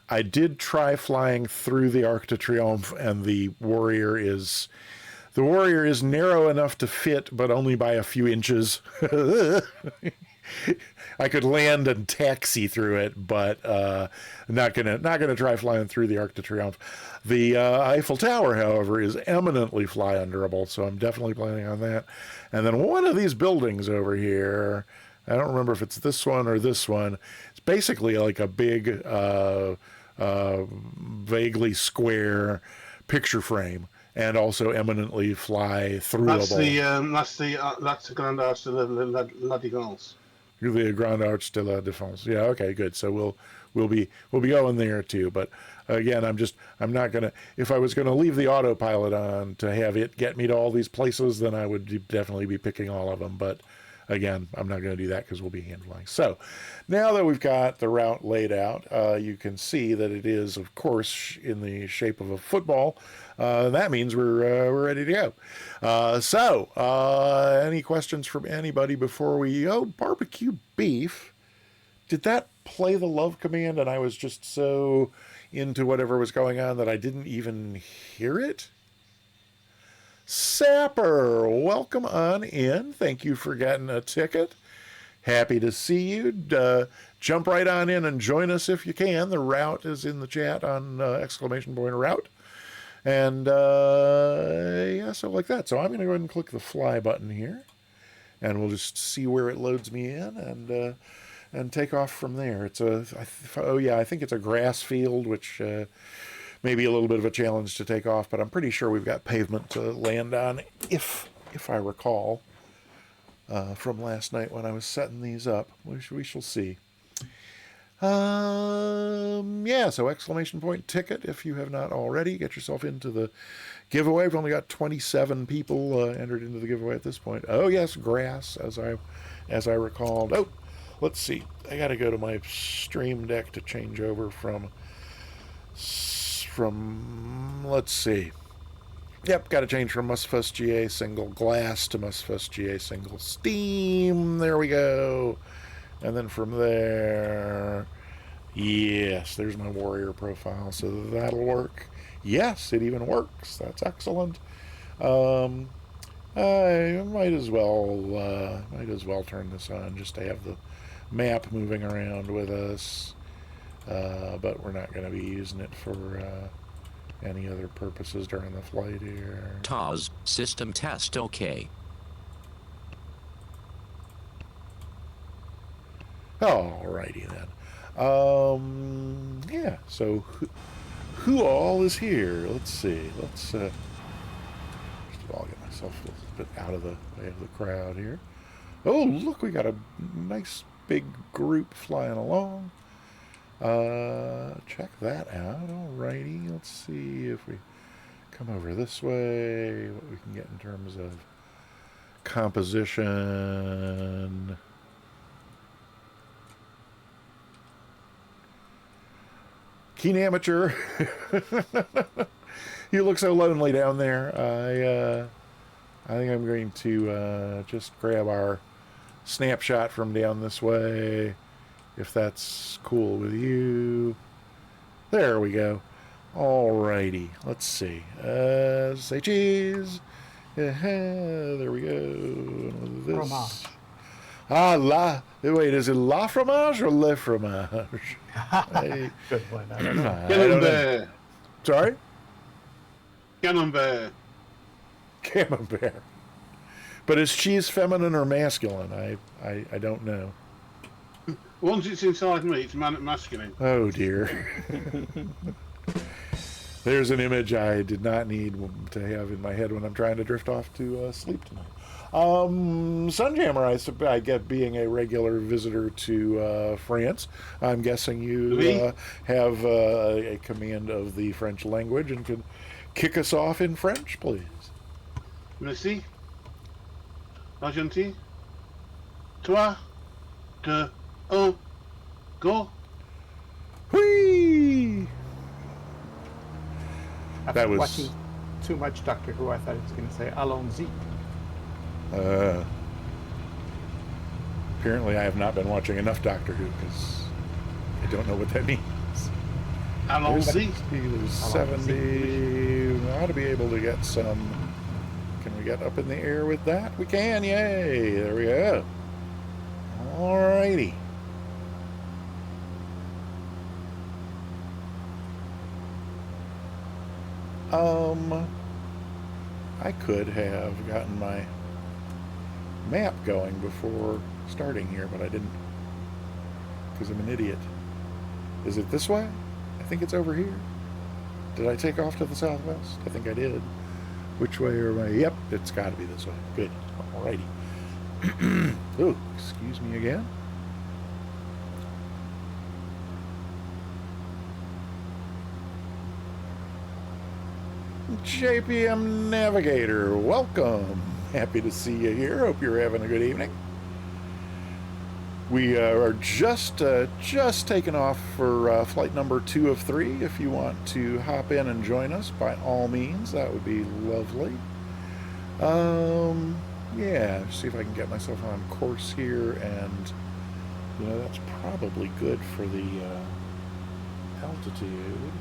I did try flying through the Arc de Triomphe, and the Warrior is narrow enough to fit, but only by a few inches. I could land and taxi through it, but not gonna try flying through the Arc de Triomphe. The Eiffel Tower, however, is eminently fly underable, so I'm definitely planning on that. And then one of these buildings over here, I don't remember if it's this one or this one. It's basically like a big, vaguely square picture frame, and also eminently fly throughable. That's the Grand Arche de la Défense. The Grand Arche de la Défense. Yeah, okay, good. So we'll be going there too. But again, I'm not gonna. If I was gonna leave the autopilot on to have it get me to all these places, then I would definitely be picking all of them. But again, I'm not going to do that because we'll be hand flying. So now that we've got the route laid out, you can see that it is, of course, in the shape of a football. That means we're ready to go. So any questions from anybody before we go? Barbecue beef. Did that play the love command and I was just so into whatever was going on that I didn't even hear it? Sapper, welcome on in. Thank you for getting a ticket. Happy to see you. Jump right on in and join us if you can. The route is in the chat on ! Route. And yeah, so like that. So I'm going to go ahead and click the fly button here, and we'll just see where it loads me in and take off from there. It's I think it's a grass field, which maybe a little bit of a challenge to take off, but I'm pretty sure we've got pavement to land on, if I recall. from last night when I was setting these up. We shall see. Yeah, so exclamation point ticket if you have not already. Get yourself into the giveaway. We've only got 27 people entered into the giveaway at this point. Oh yes, grass, as I recalled. Oh, let's see. I got to go to my stream deck to change over from let's see. Yep, got to change from MustFuss GA single glass to MustFuss GA single steam. There we go. And then from there, yes, there's my warrior profile, so that'll work. Yes, it even works. That's excellent. I might as well turn this on just to have the map moving around with us. But we're not going to be using it for any other purposes during the flight here. TOS, system test okay. Alrighty then. Yeah, so who all is here? Let's see. Let's first of all get myself a little bit out of the way of the crowd here. Oh, look, we got a nice big group flying along. Check that out. Alrighty, let's see if we come over this way, what we can get in terms of composition. Keen amateur. You look so lonely down there. I think I'm going to just grab our snapshot from down this way, if that's cool with you. There we go. Alrighty, let's see. Say cheese. There we go. This. Fromage. Wait, is it la fromage or le fromage? Good one. I don't know. Camembert. Sorry? Camembert. Camembert. But is cheese feminine or masculine? I don't know. Once it's inside me, it's masculine. Oh dear. There's an image I did not need to have in my head when I'm trying to drift off to sleep tonight. Sunjammer, I get, being a regular visitor to France. I'm guessing you have a command of the French language and could kick us off in French, please. Merci. Argentin. Toi. De. Un. Go. Whee! After watching too much Doctor Who, I thought it was going to say allons-y. Apparently I have not been watching enough Doctor Who because I don't know what that means. Allons-y. There's 70. We ought to be able to get some. Can we get up in the air with that? We can, yay! There we go. Alrighty. I could have gotten my map going before starting here, but I didn't, because I'm an idiot. Is it this way? I think it's over here. Did I take off to the southwest? I think I did. Which way am I? Yep, it's got to be this way. Good. Alrighty. Oh, excuse me again. JPM Navigator, welcome. Happy to see you here. Hope you're having a good evening. We are just taking off for flight number 2 of 3. If you want to hop in and join us, by all means, that would be lovely. Yeah, see if I can get myself on course here, and that's probably good for the altitude.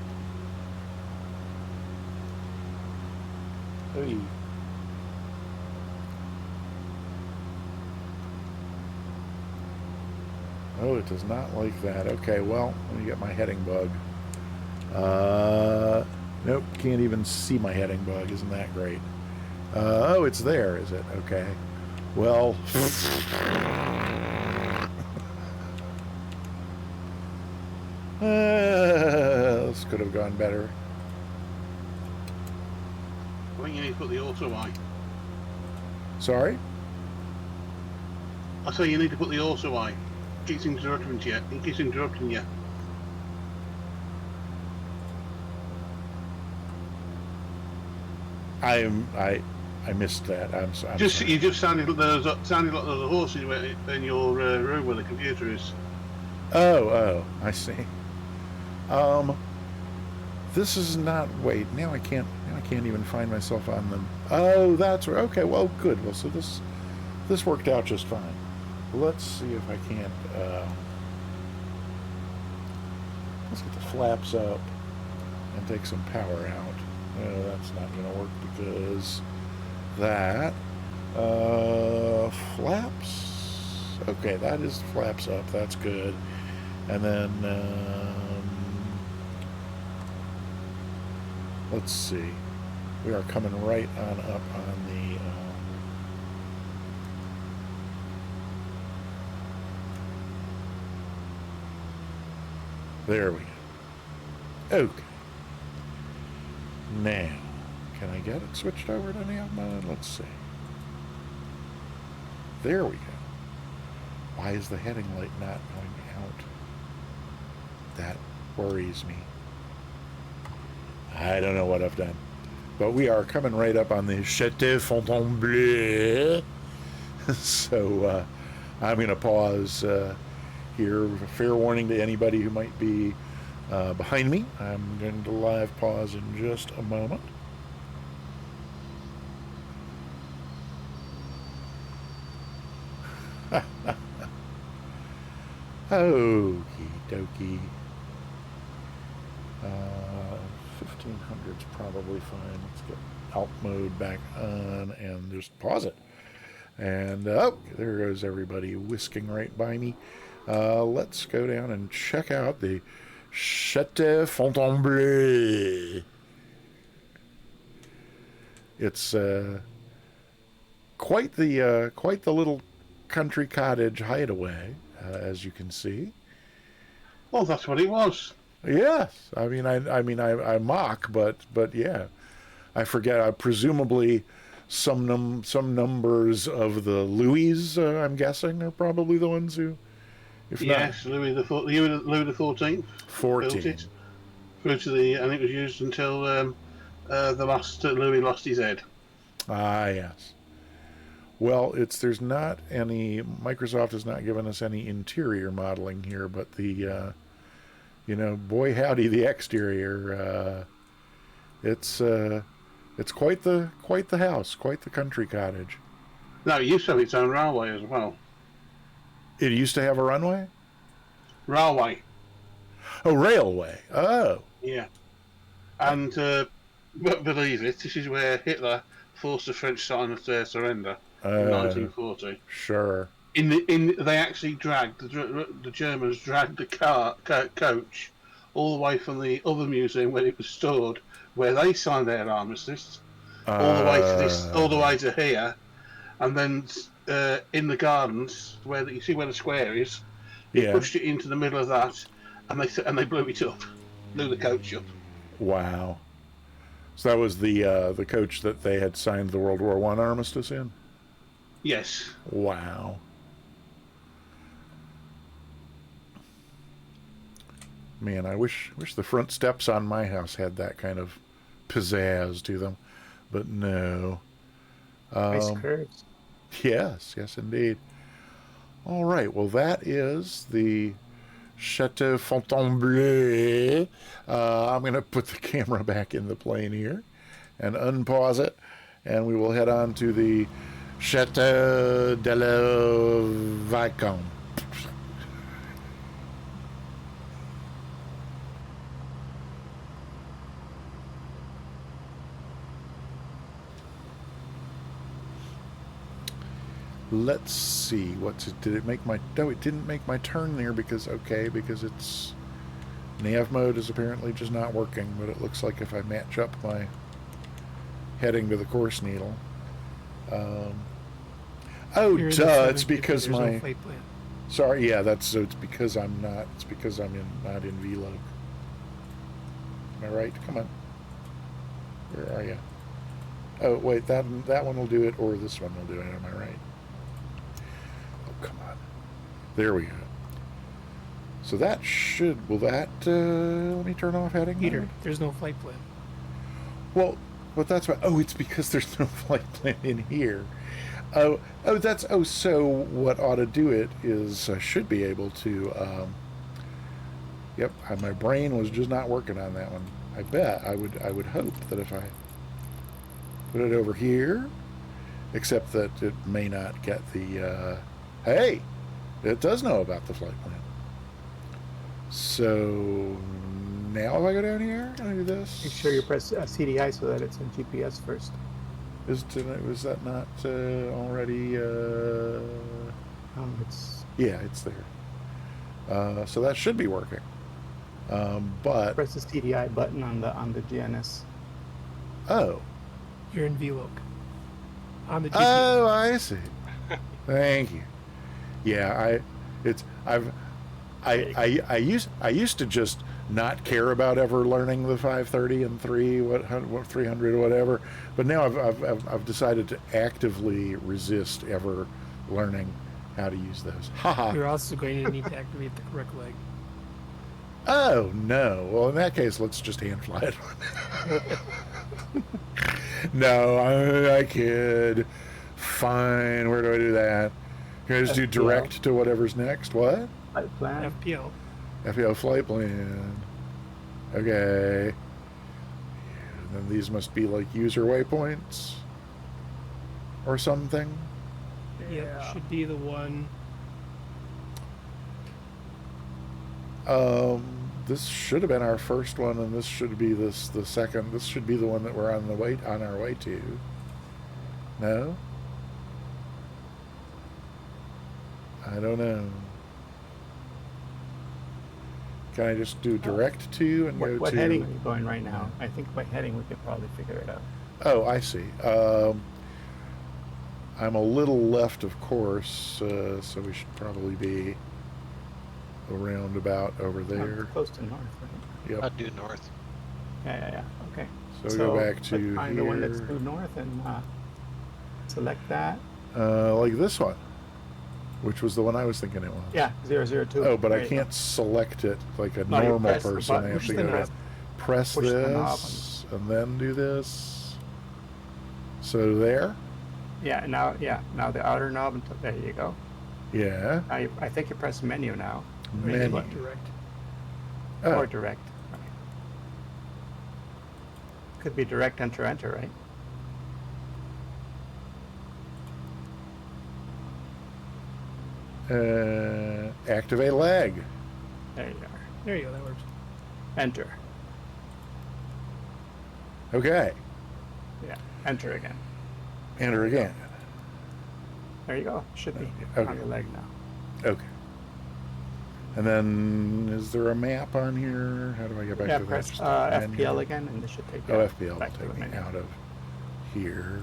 Hey. Oh, it does not like that. Okay, well, let me get my heading bug. Nope, can't even see my heading bug. Isn't that great? Oh, it's there, is it? Okay. Well, this could have gone better. I think you need to put the auto eye. Sorry? I say you need to put the also I. Keeps interrupting you. It keeps interrupting you. I missed that. I'm sorry. You just sounded like there's a horse in your room where the computer is. Oh, I see. This is not. Wait, now I can't even find myself on them. Oh, that's right. Okay, well, good. Well, so this worked out just fine. Let's see if I can't. Let's get the flaps up and take some power out. No, that's not going to work because that flaps. Okay, that is flaps up. That's good. And then let's see. We are coming right on up on the. There we go. Okay. Now, can I get it switched over to nav mode? Let's see. There we go. Why is the heading light not going out? That worries me. I don't know what I've done. But we are coming right up on the Château Fontainebleau. So I'm going to pause here. Fair warning to anybody who might be behind me. I'm going to live pause in just a moment. Okie dokie. 1500's probably fine. Let's get alt mode back on and just pause it. And oh, there goes everybody whisking right by me. Let's go down and check out the Château Fontainebleau. It's quite the little country cottage hideaway, as you can see. Oh, that's what it was. Yes, I mean I mock, but yeah, I forget. Presumably, some numbers of the Louis, I'm guessing, are probably the ones who. If yes, not, Louis the XIV. 14. Through to the, and it was used until the last Louis lost his head. Ah, yes. Well, there's not any. Microsoft has not given us any interior modeling here, but the, boy howdy, the exterior. It's quite the house, quite the country cottage. No, it used to have its own railway as well. It used to have a runway? Railway. Oh, railway. Oh. Yeah. And won't believe it, this is where Hitler forced the French to sign their surrender in 1940. Sure. They actually dragged the Germans dragged the coach all the way from the other museum where it was stored, where they signed their armistice, all the way to here, and then in the gardens where you see where the square is, they pushed it into the middle of that, and they blew it up, blew the coach up. Wow. So that was the coach that they had signed the World War I armistice in? Yes. Wow. Man, I wish the front steps on my house had that kind of pizzazz to them, but no. Nice curves. Yes, indeed. All right, well, that is the Château Fontainebleau. I'm going to put the camera back in the plane here and unpause it, and we will head on to the Château de la Vicomte. Let's see, did it make my, no, it didn't make my turn there because it's, nav mode is apparently just not working, but it looks like if I match up my heading to the course needle. Oh, duh, it's because my, sorry, yeah, it's because I'm not, not in VLOG. Am I right? Come on. Where are you? Oh, wait, that one will do it, or this one will do it, am I right? Come There we go. So that should, will that, let me turn off heading Peter, mode? there's no flight plan. Well, but that's why, oh, it's because there's no flight plan in here. Oh, so what ought to do it is I should be able to, yep, my brain was just not working on that one. I bet, I would hope that if I put it over here, except that it may not get the, hey, it does know about the flight plan. So now if I go down here, can I do this? Make sure you press CDI so that it's in GPS first. Was that not already? It's Yeah, it's there. So that should be working. But press the CDI button on the GNS. oh, You're in VLOC. On the GPS. oh, I see. Thank you. Yeah, I used to just not care about ever learning the 530 and 300 or whatever, but now I've decided to actively resist ever learning how to use those. Haha. You're also going to need to activate the correct leg. Oh no. Well, in that case, let's just hand fly it. No, I kid. Fine. Where do I do that? Can I just do direct to whatever's next? What? Flight plan. FPL. FPL flight plan. Okay. And then these must be like user waypoints or something. Yeah, should be the one. This should have been our first one, and this should be the second. This should be the one that we're on our way to. No? I don't know. Can I just do direct to and go What to... heading are you going right now? I think by heading we could probably figure it out. Oh, I see. I'm a little left of course, so we should probably be around about over there. Close to north, right? Yep. I'd do north. Yeah. Okay. So go back to find the one that's here. due north and select that. Like this one, which was the one I was thinking it was. Yeah, 002. Oh, but There I you can't select it like a No, you normal press the person. I button. have Push to the go knob. press Push the knob this and then do this. So there. Yeah. Now the outer knob. There you go. Yeah. Now I think you press menu now. Menu. Direct. Oh. Or direct. Right. Could be direct enter, right? Activate lag. There you are. There you go, that works. Enter. Okay. Yeah. Enter again. Enter again. There you go. Should be Okay. on your leg now. Okay. And then, is there a map on here? How do I get back Yeah, to press that? Menu? FPL again, and this should take you Oh, FPL will back to the take me menu. out of here.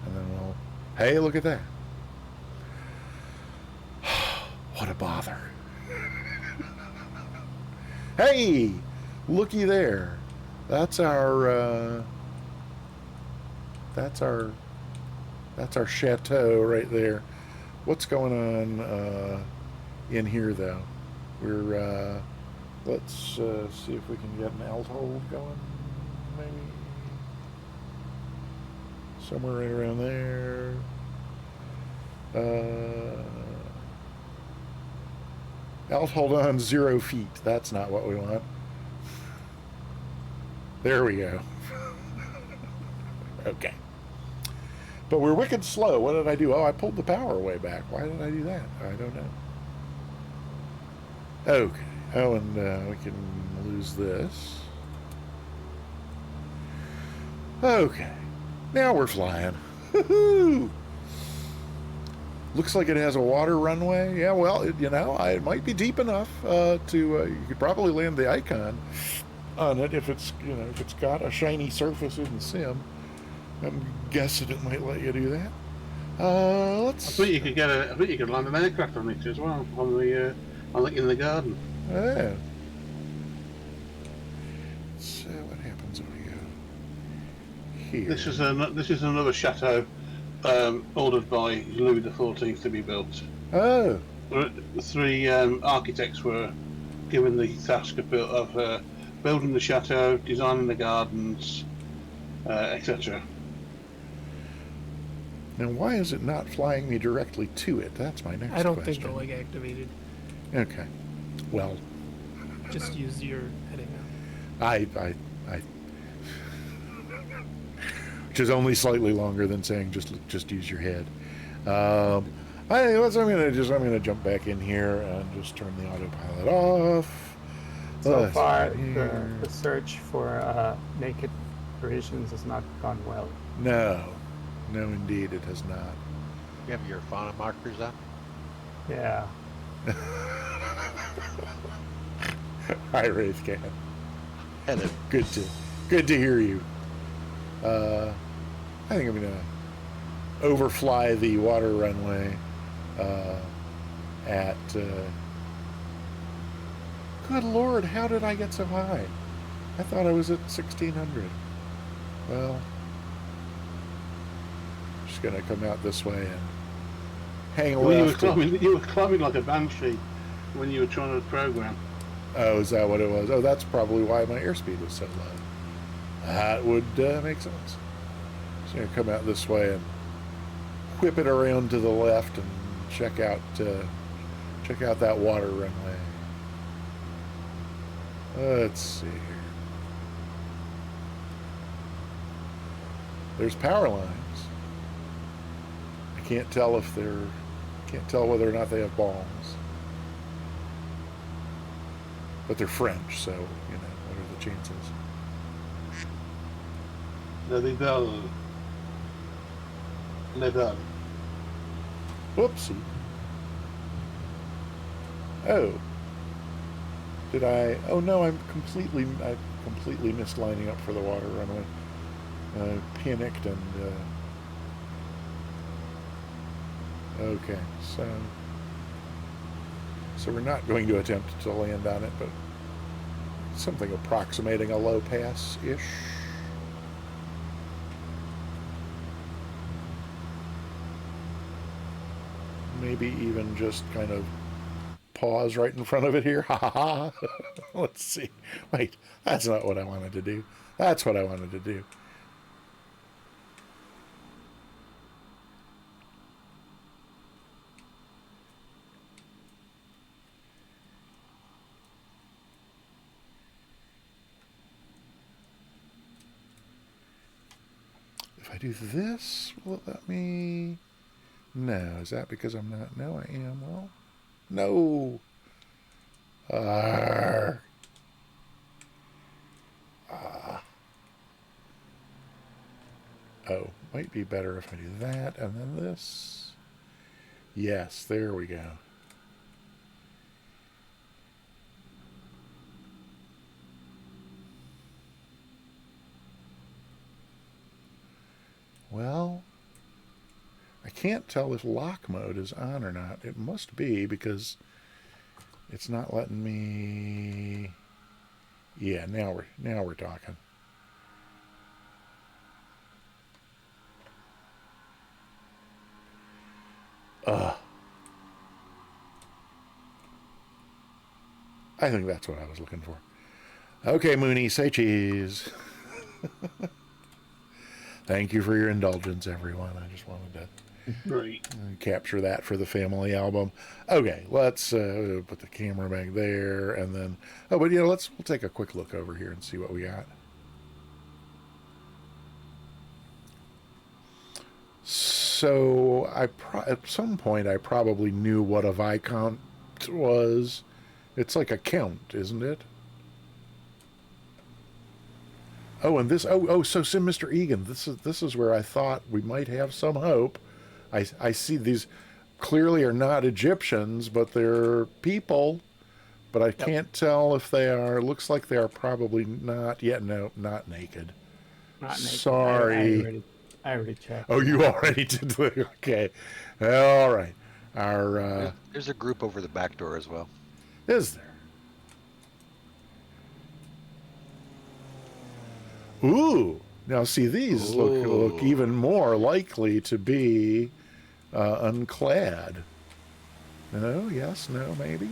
And then we'll... Hey, look at that. What a bother. Hey! Looky there. That's our chateau right there. What's going on in here, though? We're, let's see if we can get an alt hold going, maybe. Somewhere right around there. Alt hold on 0 feet. That's not what we want. There we go. Okay. But we're wicked slow. What did I do? Oh, I pulled the power way back. Why did I do that? I don't know. Okay. Oh, and we can lose this. Okay. Now we're flying. Woohoo! Looks like it has a water runway. Yeah, well, it might be deep enough to you could probably land the icon on it if it's if it's got a shiny surface in the sim. I'm guessing it might let you do that. Let's. I bet you could land an aircraft on it as well in the garden. Yeah. So what happens when we go here? This is another chateau ordered by Louis XIV to be built. Oh, The three architects were given the task of building the chateau, designing the gardens, etc. Now, why is it not flying me directly to it? That's my next question. I don't think the leg activated. Okay. Well, Just use your heading now. I which is only slightly longer than saying just use your head. I'm gonna jump back in here and just turn the autopilot off. So far, the search for naked Parisians has not gone well. No, indeed, it has not. You have your fauna markers up? Yeah. Hi, Wraithcat. Hello. Good to hear you. I think I'm gonna overfly the water runway at. Good Lord, how did I get so high? I thought I was at 1600. Well, just gonna come out this way and hang a left. You were climbing like a banshee when you were trying to program. Oh, is that what it was? Oh, that's probably why my airspeed was so low. That would make sense. So I'm gonna come out this way and whip it around to the left and check out that water runway. Let's see here. There's power lines. I can't tell whether or not they have bombs. But they're French, so, what are the chances? Level. Whoopsie. Oh. Did I? Oh no, I completely missed lining up for the water runway. Panicked and, okay, so we're not going to attempt to land on it, but something approximating a low pass-ish. Maybe even just kind of pause right in front of it here. Ha ha ha. Let's see. Wait, that's not what I wanted to do. That's what I wanted to do. If I do this, will it let me? No. Is that because I'm not? No, I am. Well, no. Oh, might be better if I do that and then this. Yes, there we go. Well, I can't tell if lock mode is on or not. It must be because it's not letting me. Yeah, now we're talking. I think that's what I was looking for. Okay, Mooney, say cheese. Thank you for your indulgence, everyone. I just wanted to capture that for the family album. Okay, let's put the camera back there, and then we'll take a quick look over here and see what we got. So at some point I probably knew what a Viscount was. It's like a count, isn't it? Oh, and this. So Mr. Egan, this is where I thought we might have some hope. I see these clearly are not Egyptians, but they're people. But I can't tell if they are. Looks like they are probably not yet. No, not naked. Not naked. Sorry. I already checked. Oh, you already did. Okay. All right. There's a group over the back door as well. Is there? Ooh. Now, see, these look even more likely to be unclad. No, yes, no, maybe.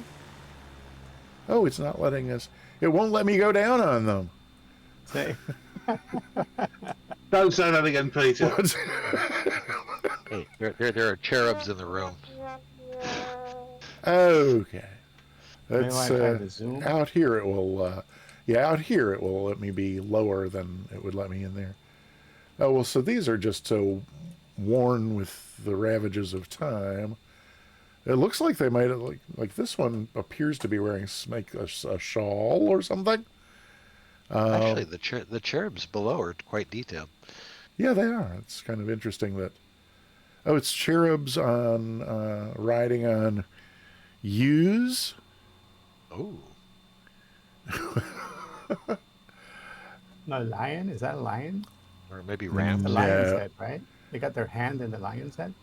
Oh, it's not letting us. It won't let me go down on them. Say, Don't say that again, Peter. What's- Hey, there are cherubs in the room. okay. maybe That's I try the zoom. out here. It will. Yeah, out here it will let me be lower than it would let me in there. Oh well, so these are just so worn with the ravages of time. It looks like they might have like this one appears to be wearing a shawl or something. Actually, the cherubs below are quite detailed. Yeah, they are. It's kind of interesting that. Oh, it's cherubs on riding on ewes. Oh, No, lion? Is that a lion? or maybe rams. The No. lion's head, right? They got their hand in the lion's head.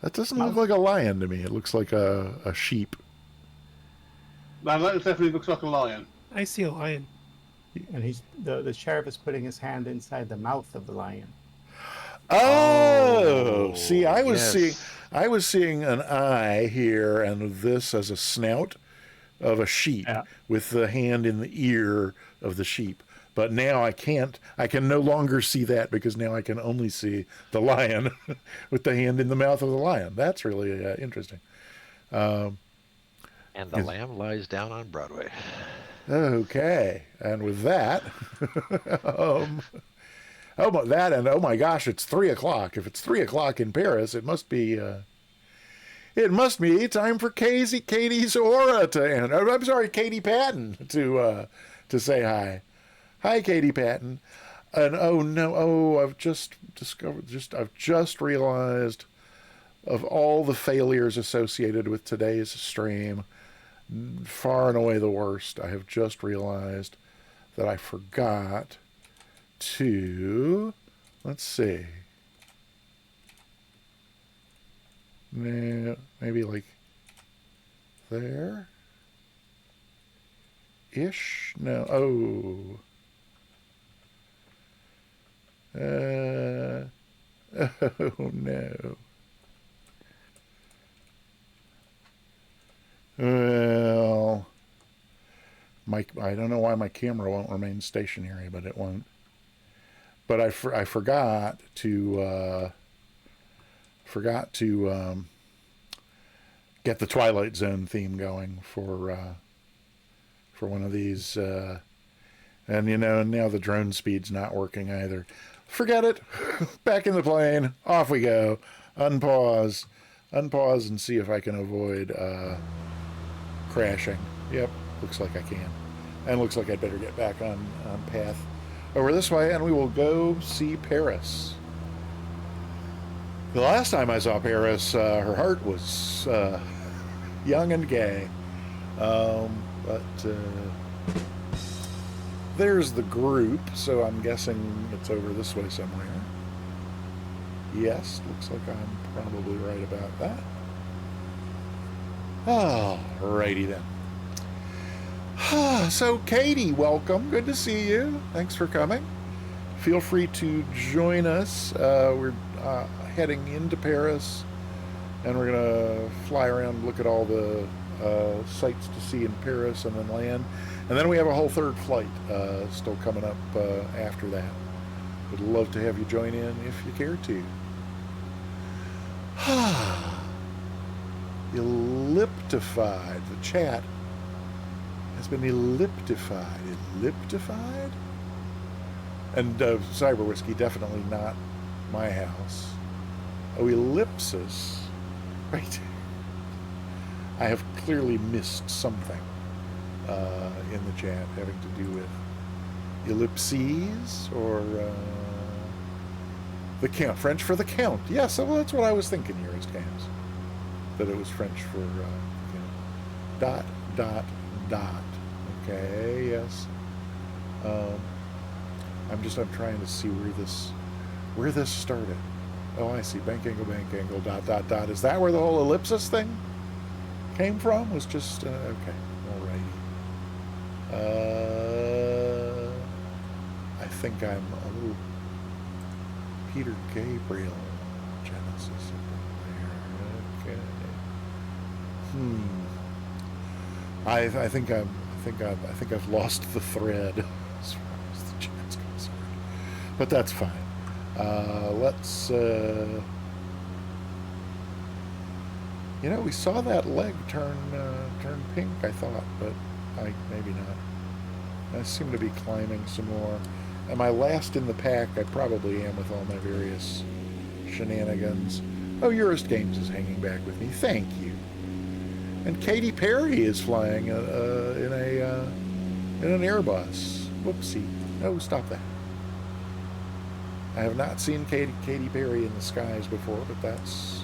That doesn't look like a lion to me. It looks like a sheep. Now that definitely looks like a lion. I see a lion. And he's the sheriff is putting his hand inside the mouth of the lion. Oh, see, yes. I was seeing an eye here, and this as a snout of a sheep Yeah. with the hand in the ear of the sheep. But now I can't. I can no longer see that because now I can only see the lion with the hand in the mouth of the lion. That's really interesting. And the lamb lies down on Broadway. Okay, and with that, oh my that and oh my gosh, it's 3:00. If it's 3:00 in Paris, it must be. It must be time for Katie's Aura to end. Oh, I'm sorry, Katie Patton to say hi. Hi, Katie Patton. And oh no, I've just realized of all the failures associated with today's stream, far and away the worst. I have just realized that I forgot to, let's see. No, maybe like there ish. No. Oh. Oh no. Well, I don't know why my camera won't remain stationary, but it won't. But I forgot to get the Twilight Zone theme going for one of these. And now the drone speed's not working either. Forget it. Back in the plane. Off we go. Unpause and see if I can avoid crashing. Yep, looks like I can. And looks like I'd better get back on path over this way, and we will go see Paris. The last time I saw Paris, her heart was young and gay. But there's the group, so I'm guessing it's over this way somewhere. Yes, looks like I'm probably right about that. Alrighty then. So Katie, welcome. Good to see you. Thanks for coming. Feel free to join us. We're heading into Paris, and we're going to fly around and look at all the sights to see in Paris and then land. And then we have a whole third flight still coming up after that. Would love to have you join in if you care to. Elliptified. The chat has been elliptified. Elliptified? And Cyber Whiskey, definitely not my house. Oh, ellipsis. Right. I have clearly missed something in the chat having to do with ellipses or the count. French for the count. Yes, well, that's what I was thinking here, Cams. That it was French for count. Dot. Okay, yes. I'm trying to see where this started. Oh, I see. Bank angle, dot. Is that where the whole ellipsis thing came from? Was just, okay. Alrighty. I think I'm a little Peter Gabriel Genesis there. Okay. I think I've lost the thread as far as the chat's concerned, but that's fine. Let's. We saw that leg turn pink. I thought, but maybe not. I seem to be climbing some more. Am I last in the pack? I probably am with all my various shenanigans. Oh, Eurist Games is hanging back with me. Thank you. And Katy Perry is flying in an Airbus. Whoopsie. No, stop that. I have not seen Katy Perry in the skies before, but that's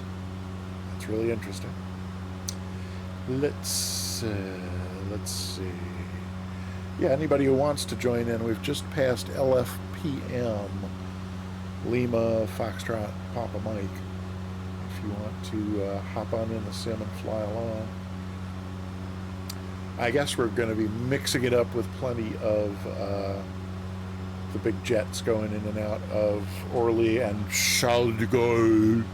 really interesting. Let's see. Yeah, anybody who wants to join in, we've just passed LFPM, Lima, Foxtrot, Papa Mike. If you want to hop on in the sim and fly along. I guess we're going to be mixing it up with plenty of the big jets going in and out of Orly and Charles de Gaulle.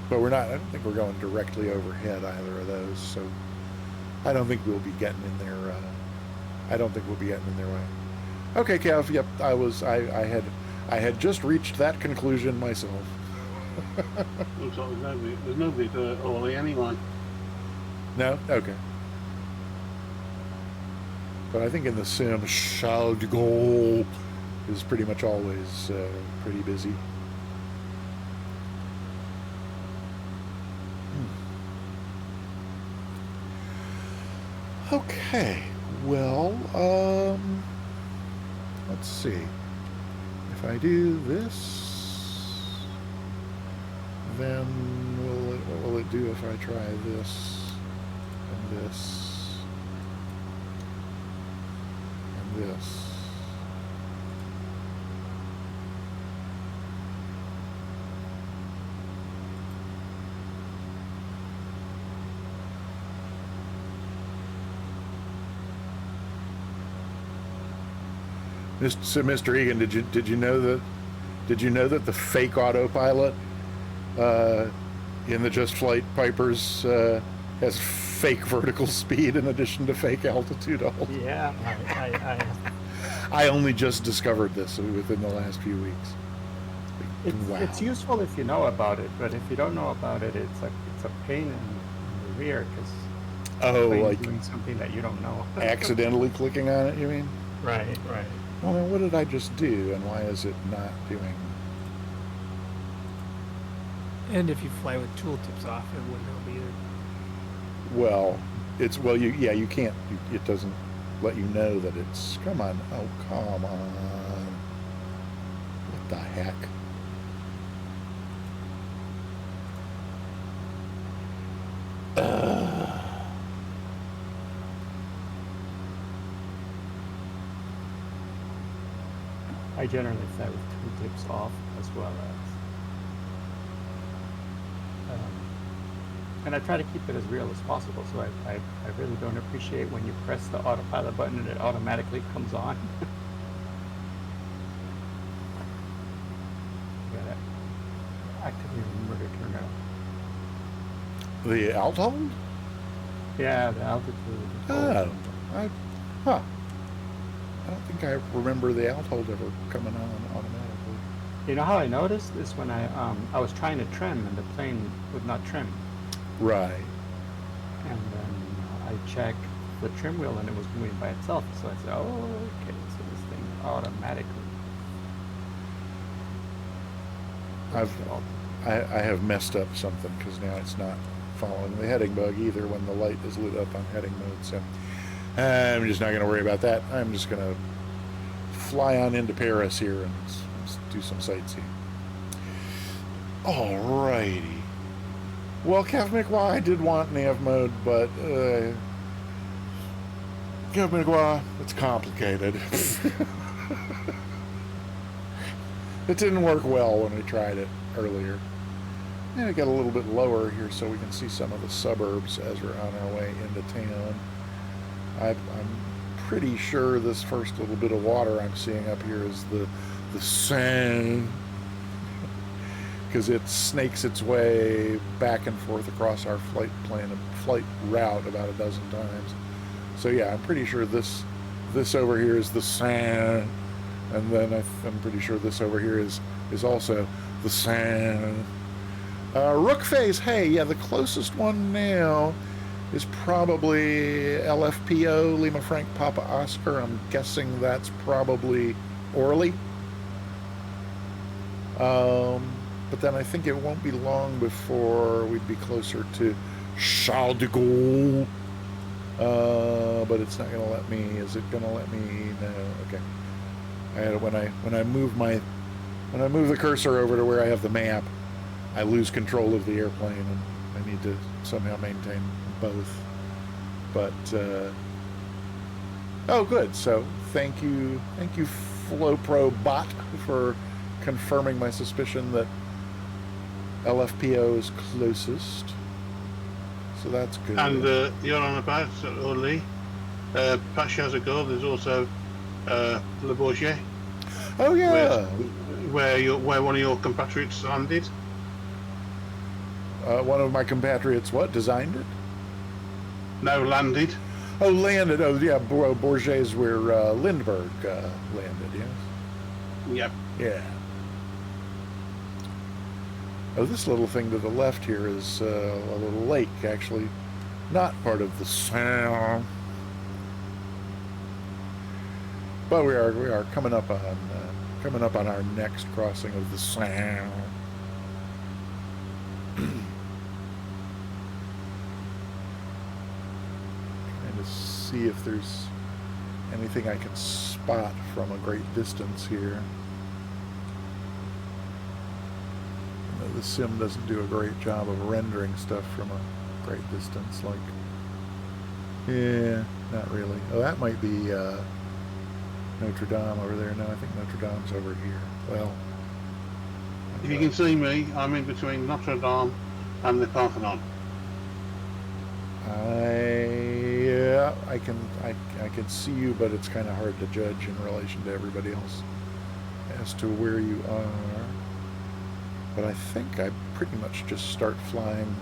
But I don't think we're going directly overhead either of those, so I don't think we'll be getting in there. I don't think we'll be getting in their way. Okay, Kev. Yep, I had just reached that conclusion myself. Looks like there's nobody to Orly anyway. No? Okay. But I think in the sim, Charles de Gaulle is pretty much always pretty busy. Okay, well, let's see. If I do this, then what will it do if I try this, and this, and this? So, Mr. Egan, did you know that the fake autopilot in the Just Flight Pipers has fake vertical speed in addition to fake altitude? Yeah, I only just discovered this within the last few weeks. Wow. It's useful if you know about it, but if you don't know about it, it's a pain in the rear because like doing something that you don't know. Accidentally clicking on it, you mean? Right. Well, then what did I just do, and why is it not doing? And if you fly with tooltips off, it wouldn't help either. Well, you can't. It doesn't let you know that it's. Come on! Oh, come on! What the heck? I generally fly with tooltips off as well as, and I try to keep it as real as possible. So I really don't appreciate when you press the autopilot button and it automatically comes on. You gotta actively remember to turn it off. The alt hold? Yeah, the altitude. Oh, I don't think I remember the alt hold ever coming on automatically. You know how I noticed is when I was trying to trim and the plane would not trim. Right. And then I checked the trim wheel and it was moving by itself. So I said, oh, okay, so this thing automatically. I have messed up something because now it's not following the heading bug either when the light is lit up on heading mode. So I'm just not going to worry about that. I'm just going to fly on into Paris here and do some sightseeing. Alrighty. Well, Kev McWah, I did want nav mode, but Kev McWah, it's complicated. It didn't work well when we tried it earlier. And I got a little bit lower here so we can see some of the suburbs as we're on our way into town. I'm pretty sure this first little bit of water I'm seeing up here is the Seine. because it snakes its way back and forth across our flight route about a dozen times. So yeah, I'm pretty sure this over here is the sand, and then I'm pretty sure this over here is also the sand. Rook phase, hey, yeah, the closest one now is probably LFPO, Lima Frank Papa Oscar. I'm guessing that's probably Orly. But then I think it won't be long before we'd be closer to Charles de Gaulle. But it's not going to let me. Is it going to let me? No. Okay. When I move the cursor over to where I have the map, I lose control of the airplane, and I need to somehow maintain both. But oh, good. So thank you, FlowPro bot, for confirming my suspicion that LFPO is closest. So that's good. And you're on about Orly. Pas ago, there's also Le Bourget. Oh yeah. Where one of your compatriots landed. One of my compatriots, what, designed it? No, landed. Oh, landed. Oh, yeah, Bourget's where Lindbergh landed, yes? Yep. Yeah. Oh, this little thing to the left here is a little lake, actually, not part of the sound. But we are coming up on our next crossing of the sound. Trying to see if there's anything I can spot from a great distance here. The sim doesn't do a great job of rendering stuff from a great distance. Like, yeah, not really. Oh, that might be Notre Dame over there. No, I think Notre Dame's over here. Well, if you can see me, I'm in between Notre Dame and the Parthenon. I can see you, but it's kind of hard to judge in relation to everybody else as to where you are. But I think I pretty much just start flying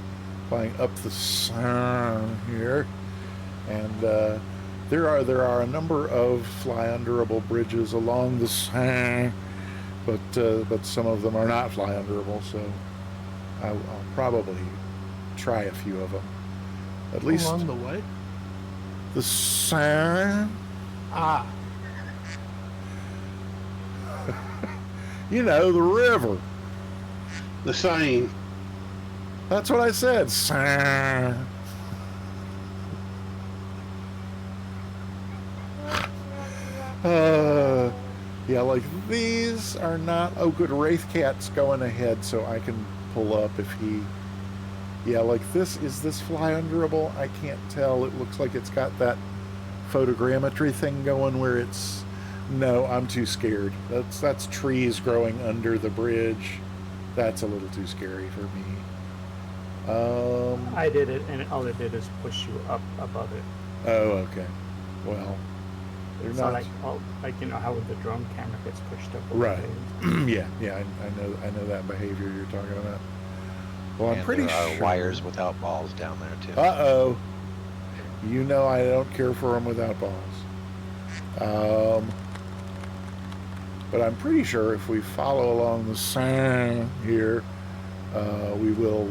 up the Seine here, and there are a number of fly-underable bridges along the Seine, but some of them are not fly-underable, so I'll probably try a few of them. At least along the what? The Seine. Ah. You know, the river. The Seine. That's what I said. Seine. Yeah, like these are not. Oh, good. Wraithcat's going ahead, so I can pull up if he. Yeah, like this. Is this fly underable? I can't tell. It looks like it's got that photogrammetry thing going where it's. No, I'm too scared. That's trees growing under the bridge. That's a little too scary for me. I did it, and all it did is push you up above it. Oh, okay. Well, they're It's not like you know how the drone camera gets pushed up. right. Yeah, I know that behavior you're talking about. Well, I'm pretty there are sure wires without balls down there too. Uh-oh. You know I don't care for them without balls. But I'm pretty sure if we follow along the Seine here, we will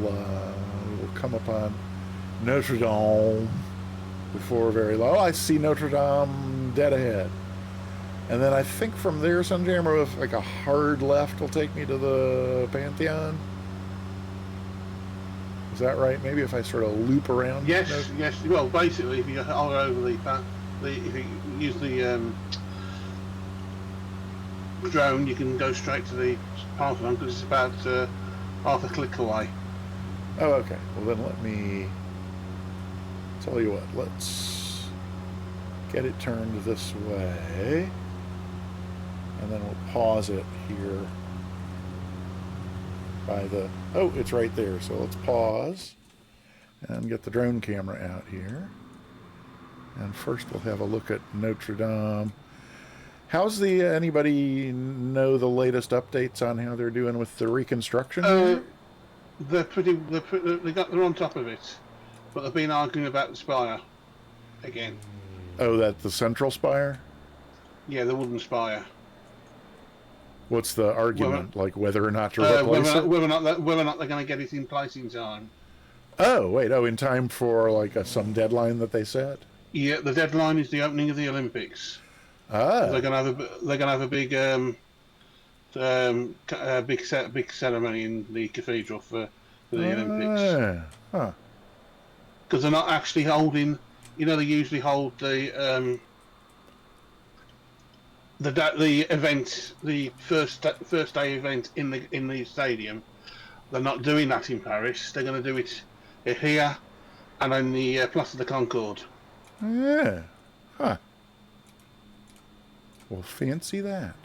come upon Notre Dame before very long. Oh, I see Notre Dame dead ahead. And then I think from there, Sunjammer, with like a hard left will take me to the Pantheon. Is that right? Maybe if I sort of loop around. Yes. Well, basically, if you go over the path, if you use the drone, you can go straight to the Parthenon because it's about half a click away. Oh, okay. Well, then let me tell you what. Let's get it turned this way, and then we'll pause it here by the. Oh, it's right there. So let's pause and get the drone camera out here. And first, we'll have a look at Notre Dame. How's the anybody know the latest updates on how they're doing with the reconstruction? There? They're on top of it, but they've been arguing about the spire again. Oh, that the central spire? Yeah, the wooden spire. What's the argument? Like whether or not to replace it? Whether or not they're going to get it in place in time. Oh, wait. Oh, in time for like some deadline that they set? Yeah, the deadline is the opening of the Olympics. Ah. They're going to have a big ceremony in the cathedral for the Olympics. Huh. Because they're not actually holding. You know, they usually hold the event, the first day event in the stadium. They're not doing that in Paris. They're going to do it here and on the Place de Concorde. Yeah. Huh. Well, fancy that.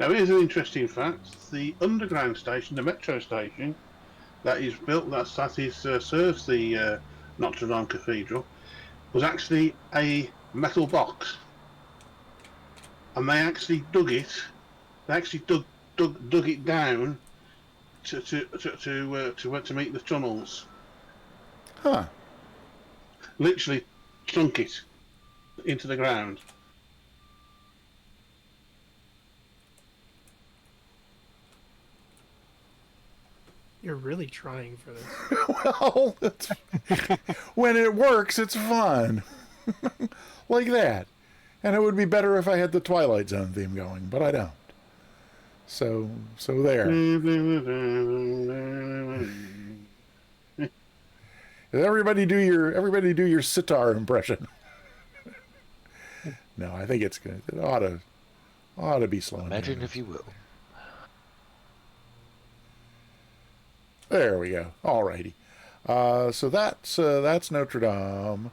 Now, here's an interesting fact: the underground station, the metro station, that is built, serves the Notre Dame Cathedral, was actually a metal box, and they actually dug it. They actually dug it down to meet the tunnels. Huh. Literally sunk it into the ground. You're really trying for this. Well, when it works, it's fun. Like that. And it would be better if I had the Twilight Zone theme going, but I don't. So there. Everybody do your sitar impression. No, I think it's good. It ought to be slowing down. Imagine if you will. There we go. Alrighty. So that's Notre Dame,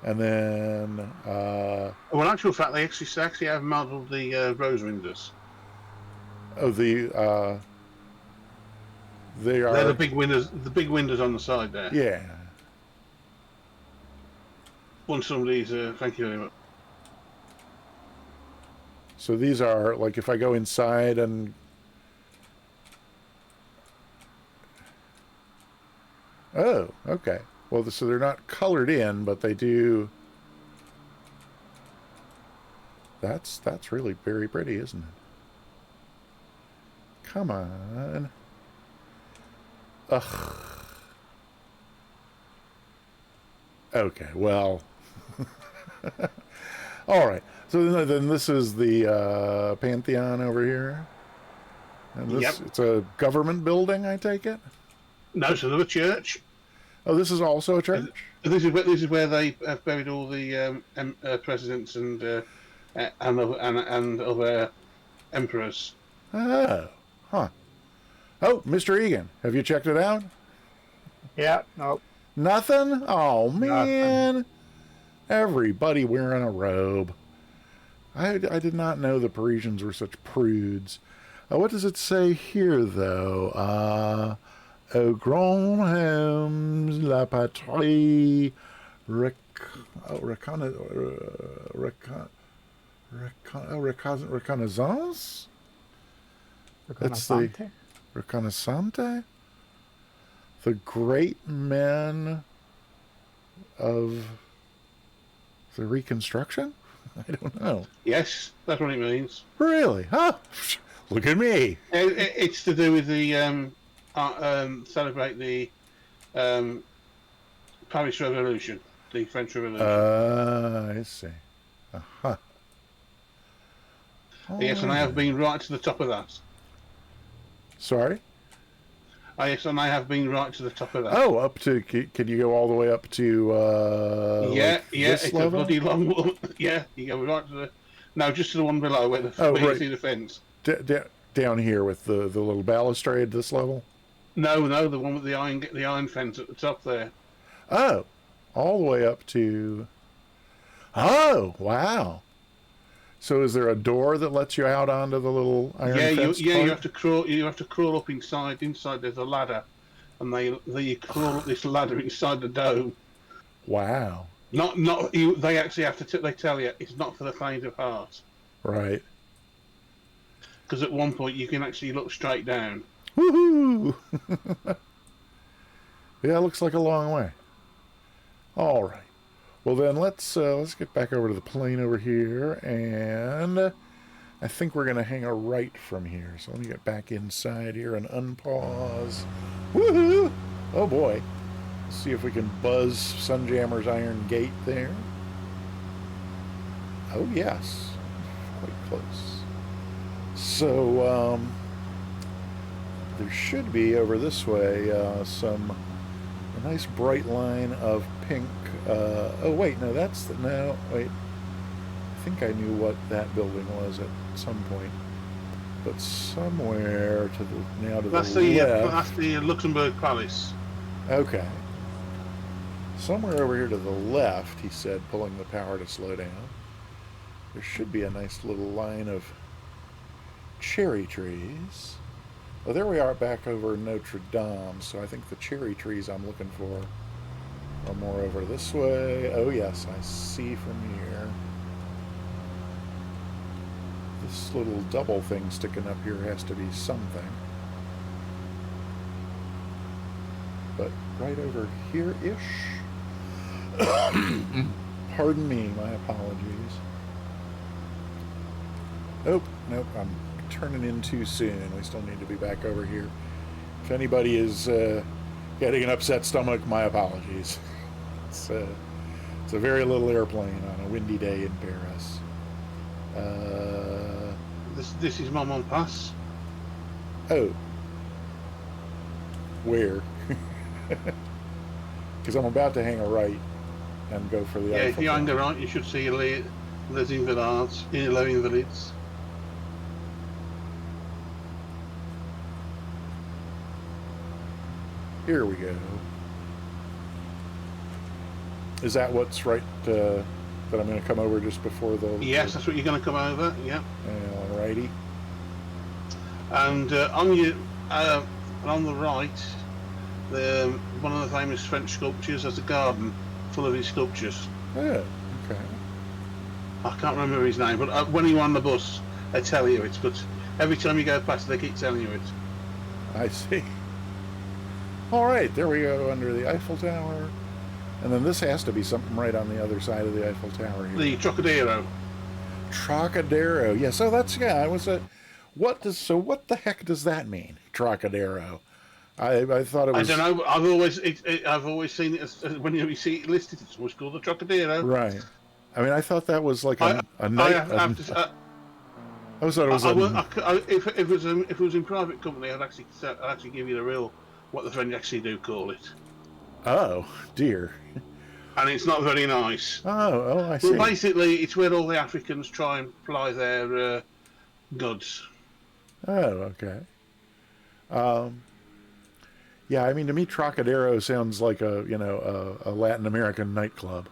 and then Well, in actual fact, they actually have modelled the rose windows. oh they are They're the big windows. The big windows on the side there. yeah. One some of these. Thank you very much. So these are like if I go inside and oh, okay. Well, so they're not colored in, but they do. That's really very pretty, isn't it? Come on. Ugh. Okay, well. All right. So then this is the Pantheon over here. And this, Yep. It's a government building, I take it? No, so they're a church. Oh, this is also a church? This is where they have buried all the presidents and other emperors. Oh, huh. Oh, Mr. Egan, have you checked it out? Yeah, nope. Nothing? Oh, man. Nothing. Everybody wearing a robe. I did not know the Parisians were such prudes. What does it say here, though? Au grand homme, la patrie, reconnaissance? That's the Reconnaissance? reconnaissante? The great men of the Reconstruction? I don't know. Yes, that's what it means. Really? Huh? Look at me. It's to do with the celebrate the Paris Revolution, the French Revolution. I see. Uh-huh. Yes, and I have been right to the top of that. Sorry? Yes, and I have been right to the top of that. Oh, up to, could you go all the way up to, yeah, this it's level? a bloody long one. Yeah, you go right to the... No, just to the one below where, Oh, where you right. see the fence. Down here with the little balustrade, this level? No, the one with the iron fence at the top there. Oh, all the way up to... Oh, wow. So is there a door that lets you out onto the little iron fence? You have to crawl. You have to crawl up inside. Inside there's a ladder, and you crawl up this ladder inside the dome. Wow. Not you. They actually have to. They tell you it's not for the faint of heart. Right. Because at one point you can actually look straight down. Woohoo! Yeah, it looks like a long way. All right. Well then, let's get back over to the plane over here, and I think we're gonna hang a right from here. So let me get back inside here and unpause. Woohoo! Oh boy. Let's see if we can buzz Sunjammer's Iron Gate there. Oh yes, quite close. So there should be over this way a nice bright line of pink. Oh wait, no, no. Wait, I think I knew what that building was at some point, but somewhere to the left. That's the Luxembourg Palace. Okay. Somewhere over here to the left, he said, pulling the power to slow down. There should be a nice little line of cherry trees. Oh, there we are back over Notre Dame, so I think the cherry trees I'm looking for are more over this way. Oh yes, I see from here. This little double thing sticking up here has to be something. But right over here-ish. Pardon me, my apologies. Nope, I'm turning in too soon. We still need to be back over here. If anybody is getting an upset stomach, my apologies. It's a very little airplane on a windy day in Paris. This is Maman Pass. Oh. Where? Because I'm about to hang a right and go for the Eiffel if you Tower. hang a right, you should see Les Invalides. Here we go. Is that what's right that I'm going to come over just before the... Yes, that's what you're going to come over, yeah. Alrighty. And on the right, one of the famous French sculptures has a garden full of his sculptures. Yeah, okay. I can't remember his name, but when you're on the bus, they tell you it. But every time you go past, they keep telling you it. I see. All right, there we go under the Eiffel Tower. And then this has to be something right on the other side of the Eiffel Tower here. The Trocadero. Trocadero. Yeah, so that's, yeah, it was a... what the heck does that mean, Trocadero? I thought it was... I don't know. I've always seen it as when you see it listed, it's always called the Trocadero. Right. I mean, I thought that was like a night... I thought it was if it was in private company, I'd actually give you the real, what the French actually do call it. Oh, dear. And it's not very nice. Oh, I see. Well, basically, it's where all the Africans try and ply their goods. Oh, okay. Yeah, I mean, to me, Trocadero sounds like a Latin American nightclub.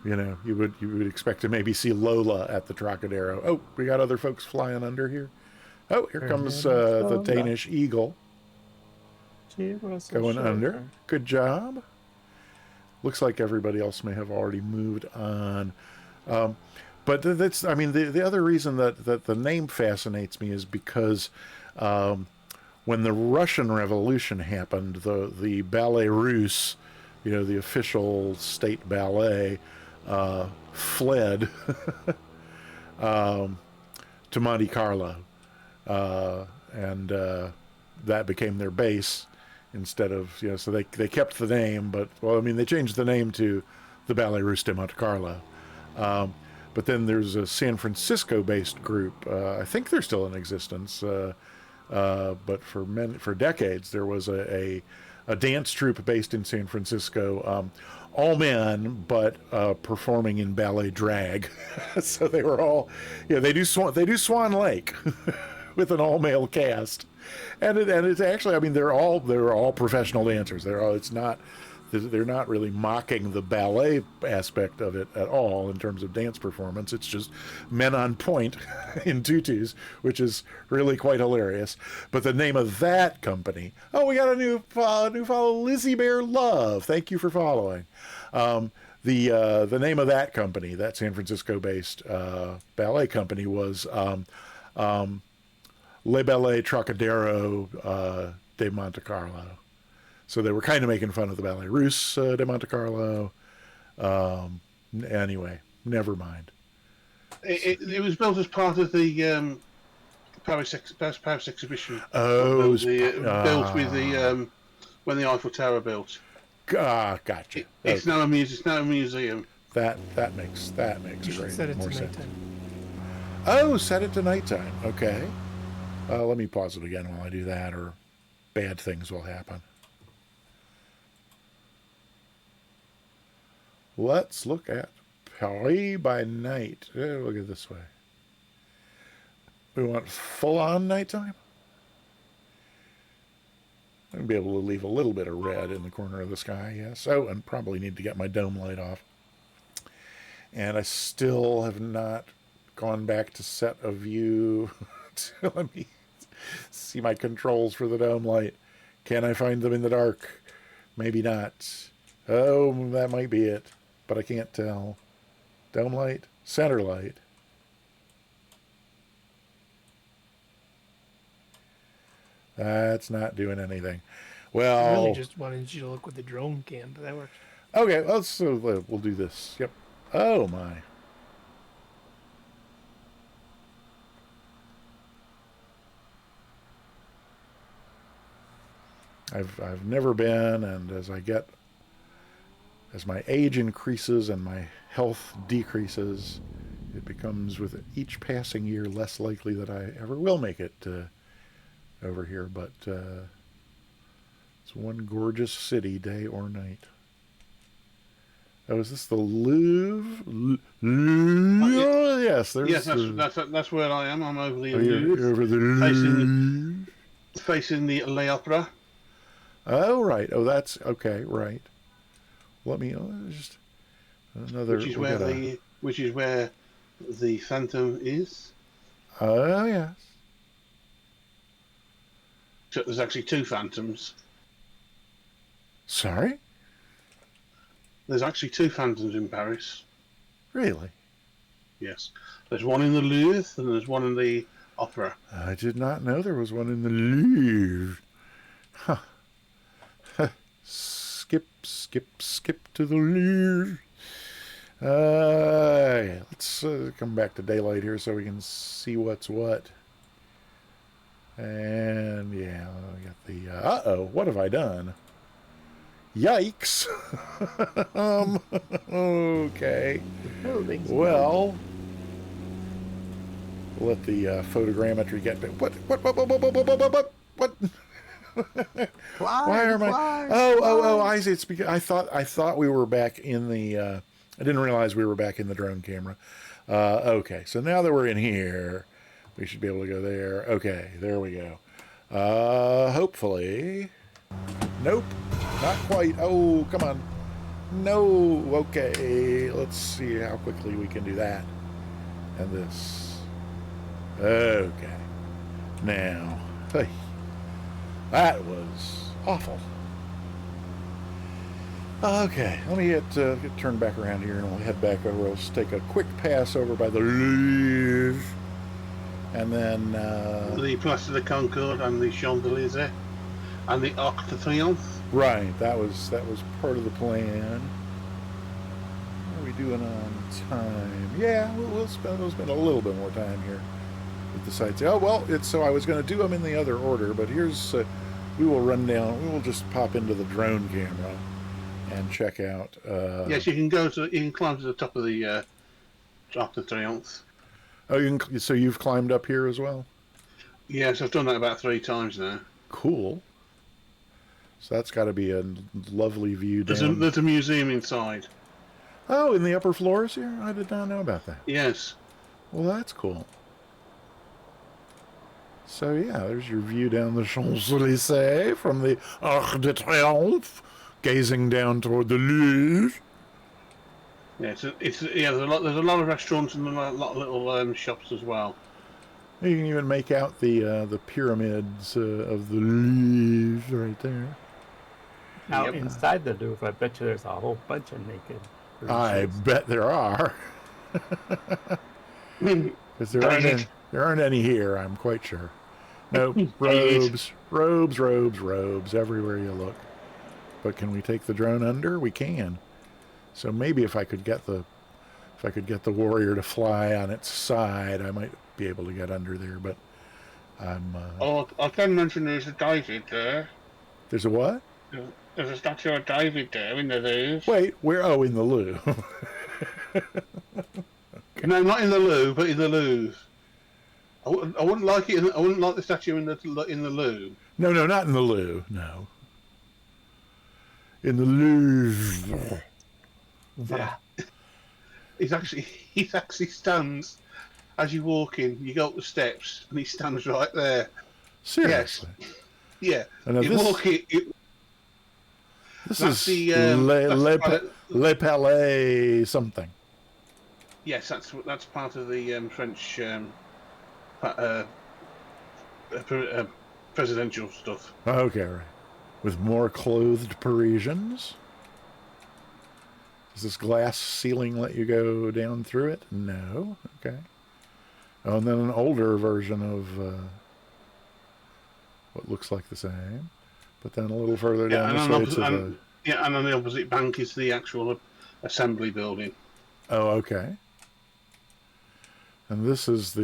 You know, you would expect to maybe see Lola at the Trocadero. Oh, we got other folks flying under here. Oh, here comes the Danish Eagle going under. Good job. Looks like everybody else may have already moved on. But that's, I mean, the other reason that the name fascinates me is because when the Russian Revolution happened, the Ballet Russe, the official state ballet, fled to Monte Carlo, and that became their base instead of, so they kept the name, but, well, I mean, they changed the name to the Ballet Russe de Monte Carlo. But then there's a San Francisco-based group. I think they're still in existence, but for decades there was a dance troupe based in San Francisco, all men, but performing in ballet drag. So they were all, they do Swan Lake with an all-male cast, and it's actually, I mean, they're all professional dancers. They're not really mocking the ballet aspect of it at all in terms of dance performance. It's just men on point in tutus, which is really quite hilarious. But the name of that company, we got a new follow, Lizzie Bear Love. Thank you for following. The name of that company, that San Francisco-based ballet company, was Le Ballet Trocadero de Monte Carlo. So they were kind of making fun of the Ballet Russe de Monte Carlo. Anyway, never mind. It was built as part of the Paris exhibition. Oh, built with the when the Eiffel Tower built. Gotcha. It's now a museum. That makes You should great set it more to sense. nighttime. Oh, set it to nighttime. Okay. Let me pause it again while I do that, or bad things will happen. Let's look at Paris by night. Look at it this way. We want full-on nighttime. I'm going to be able to leave a little bit of red in the corner of the sky, yes. Oh, and probably need to get my dome light off. And I still have not gone back to set a view. Let me see my controls for the dome light. Can I find them in the dark? Maybe not. Oh, that might be it, but I can't tell. Dome light, center light. That's not doing anything. I Well, really just wanted you to look with the drone cam, but that works. okay, we'll do this. Yep. Oh my. I've never been, and as my age increases and my health decreases, it becomes with each passing year less likely that I ever will make it over here. But it's one gorgeous city, day or night. Oh, is this the Louvre? Louvre? Yes, there's. Yes, that's where I am. I'm over the you're Louvre, over the Louvre. facing the Les Opera. Oh, right. Oh, that's okay. Right. Let me just another. Which is where the Phantom is. Oh, yes. So there's actually two Phantoms. Sorry? There's actually two Phantoms in Paris. Really? Yes. There's one in the Louvre and there's one in the Opera. I did not know there was one in the Louvre. Huh. Skip to the Louvre. Yeah, let's come back to daylight here so we can see what's what. And yeah, I got the. Uh-oh, what have I done? Yikes. Okay. Well, we'll let the photogrammetry get. What? Why are my? Oh! I see. It's because I thought we were back in the. I didn't realize we were back in the drone camera. Okay, so now that we're in here, we should be able to go there. Okay, there we go. Hopefully. Nope, not quite. Oh, come on. No. Okay, let's see how quickly we can do that. And this. Okay. Now. Hey. That was awful. Okay, let me get turned back around here and we'll head back over. Let's take a quick pass over by the Louvre. And then... the Place de la Concorde and the Champs-Élysées and the Arc de Triomphe. Right, that was part of the plan. What are we doing on time? Yeah, we'll spend a little bit more time here with the sites. Oh, well, so I was going to do them in the other order, but here's... we will just pop into the drone camera and check out. Yes, you can climb to the top of the Arc de Triomphe. Oh, so you've climbed up here as well? Yes, I've done that about 3 times now. Cool. So that's got to be a lovely view down. There's a museum inside. Oh, in the upper floors here? I did not know about that. Yes. Well, that's cool. So yeah, there's your view down the Champs-Élysées from the Arc de Triomphe, gazing down toward the Louvre. Yeah, there's a lot of restaurants and a lot of little shops as well. You can even make out the pyramids of the Louvre right there. Now inside the Louvre, I bet you there's a whole bunch of naked I bet there are. Because there aren't any here, I'm quite sure. No, robes everywhere you look. But can we take the drone under? We can. So maybe if I could get the warrior to fly on its side, I might be able to get under there. But I'm. I can mention there's a David there. There's a what? There's a statue of David there in the Louvre. Wait, where? Oh, in the Louvre. No, not in the Louvre, but in the Louvre. I wouldn't like it. I wouldn't like the statue in the Louvre. No, not in the Louvre. No. In the Louvre. Yeah. He actually stands as you walk in. You go up the steps, and he stands right there. Seriously. Yes. Yeah. And you walk in. This is Le Palais something. Yes, that's part of the French presidential stuff. Okay, right. With more clothed Parisians. Does this glass ceiling let you go down through it? No. Okay. Oh, and then an older version of what looks like the same. But then a little further down this way, and on the opposite bank is the actual assembly building. Oh, okay. And this has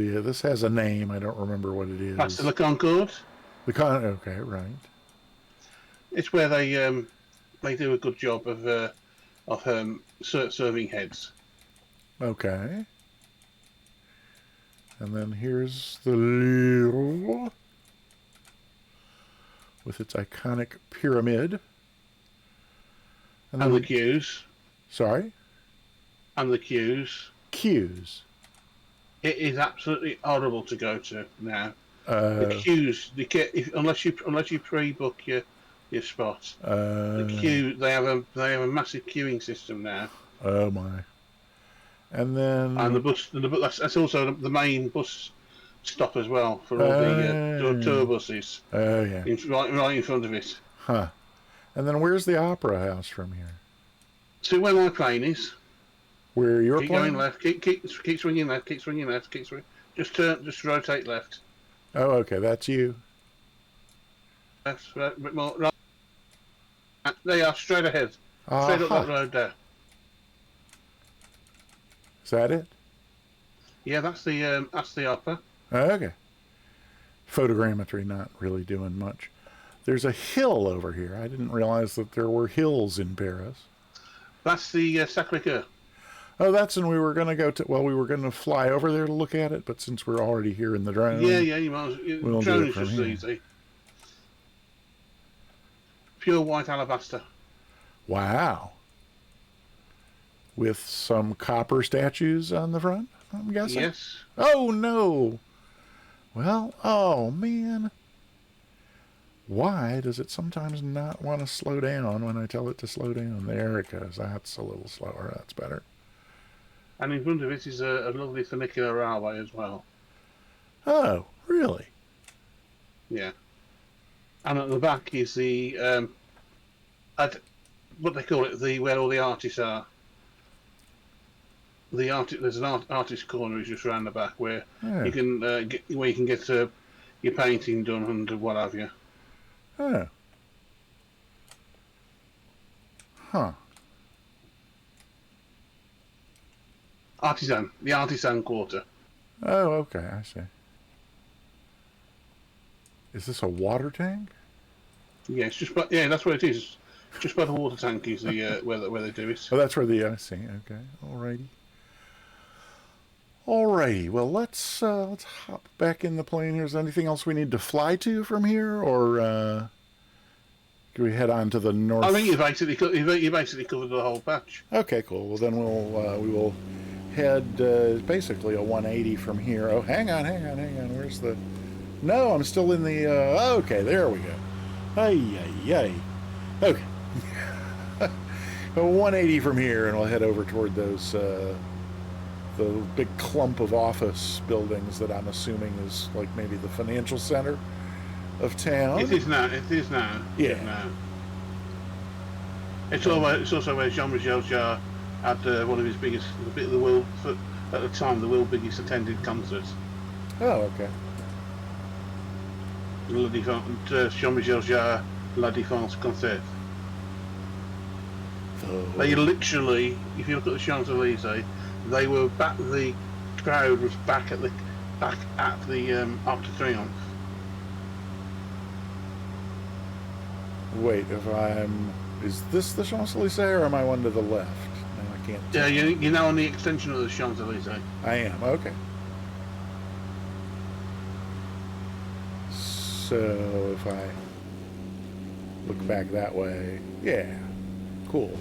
a name. I don't remember what it is. That's the Concorde. Okay, right. It's where they do a good job of serving heads. Okay. And then here's the Louvre with its iconic pyramid. And the queues. Sorry? And the queues. Queues. It is absolutely horrible to go to now. The queues, unless you pre-book your spot. The queue, they have a massive queuing system now. Oh my! And then the bus. That's also the main bus stop as well for all the tour buses. Oh yeah. Right in front of it. Huh. And then where's the opera house from here? So where my plane is. Where you're keep playing? Going left. Keep swinging left. Keep swinging left. Keep swing. Just rotate left. Oh, okay. That's you. Left. Right. More right. There you are. Straight ahead. Straight up that road there. Is that it? Yeah, that's the opera. Okay. Photogrammetry not really doing much. There's a hill over here. I didn't realize that there were hills in Paris. That's the Sacre-Cœur. Oh, that's when we were going to go to. Well, we were going to fly over there to look at it, but since we're already here in the drone, you might. We'll drone do it is from just here. easy. Pure white alabaster. Wow. With some copper statues on the front, I'm guessing. Yes. Oh no. Well, oh man. Why does it sometimes not want to slow down when I tell it to slow down? There it goes. That's a little slower. That's better. And in front of it is a lovely funicular railway as well. Oh, really? Yeah. And at the back is the what they call it, where all the artists are. There's an artist corner is just around the back where you can get your painting done and what have you. Oh. Huh. The artisan quarter. Oh, okay, I see. Is this a water tank? Yeah, that's what it is. Just by the water tank is the where they do it. Oh, that's where I see. Okay, alrighty. Well, let's hop back in the plane here. Is there anything else we need to fly to from here, or can we head on to the north? I think you basically covered the whole patch. Okay, cool. Well, then we will head basically a 180 from here. Oh, hang on. Where's the? No, I'm still in the. Okay, there we go. Ay. Okay. A 180 from here, and we'll head over toward those the big clump of office buildings that I'm assuming is like maybe the financial center of town. It is now. Yeah. It's also where Jean-Michel Jarre had one of his biggest, at the time, the world's biggest attended concerts. Oh, okay. Jean-Michel Jarre, La Défense Concert. They literally, if you look at the Champs-Elysees, they were back. The crowd was back at the Arc de Triomphe. Wait, is this the Champs-Elysees or am I one to the left? No, I can't. Yeah, you're now on the extension of the Champs-Elysees. I am, okay. So if I look back that way, yeah, cool.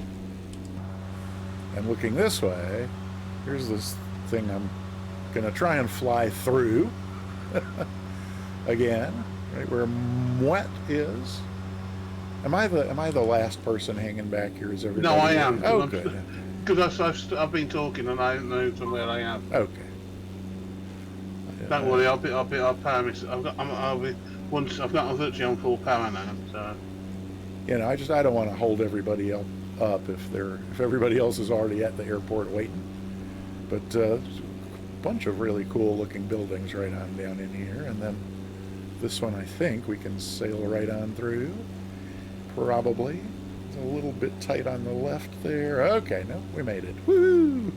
And looking this way, here's this thing I'm gonna try and fly through again, right where Moet is. Am I the last person hanging back here? Is everybody? No, I am. Oh, good. Because I've been talking and I know from where I am. Okay. Don't worry, I'll power miss. I'll be once. I'm virtually on full power now. So. You know, I don't want to hold everybody up if everybody else is already at the airport waiting. But there's a bunch of really cool looking buildings right on down in here, and then this one I think we can sail right on through. Probably. It's a little bit tight on the left there. Okay, no, we made it. Woo!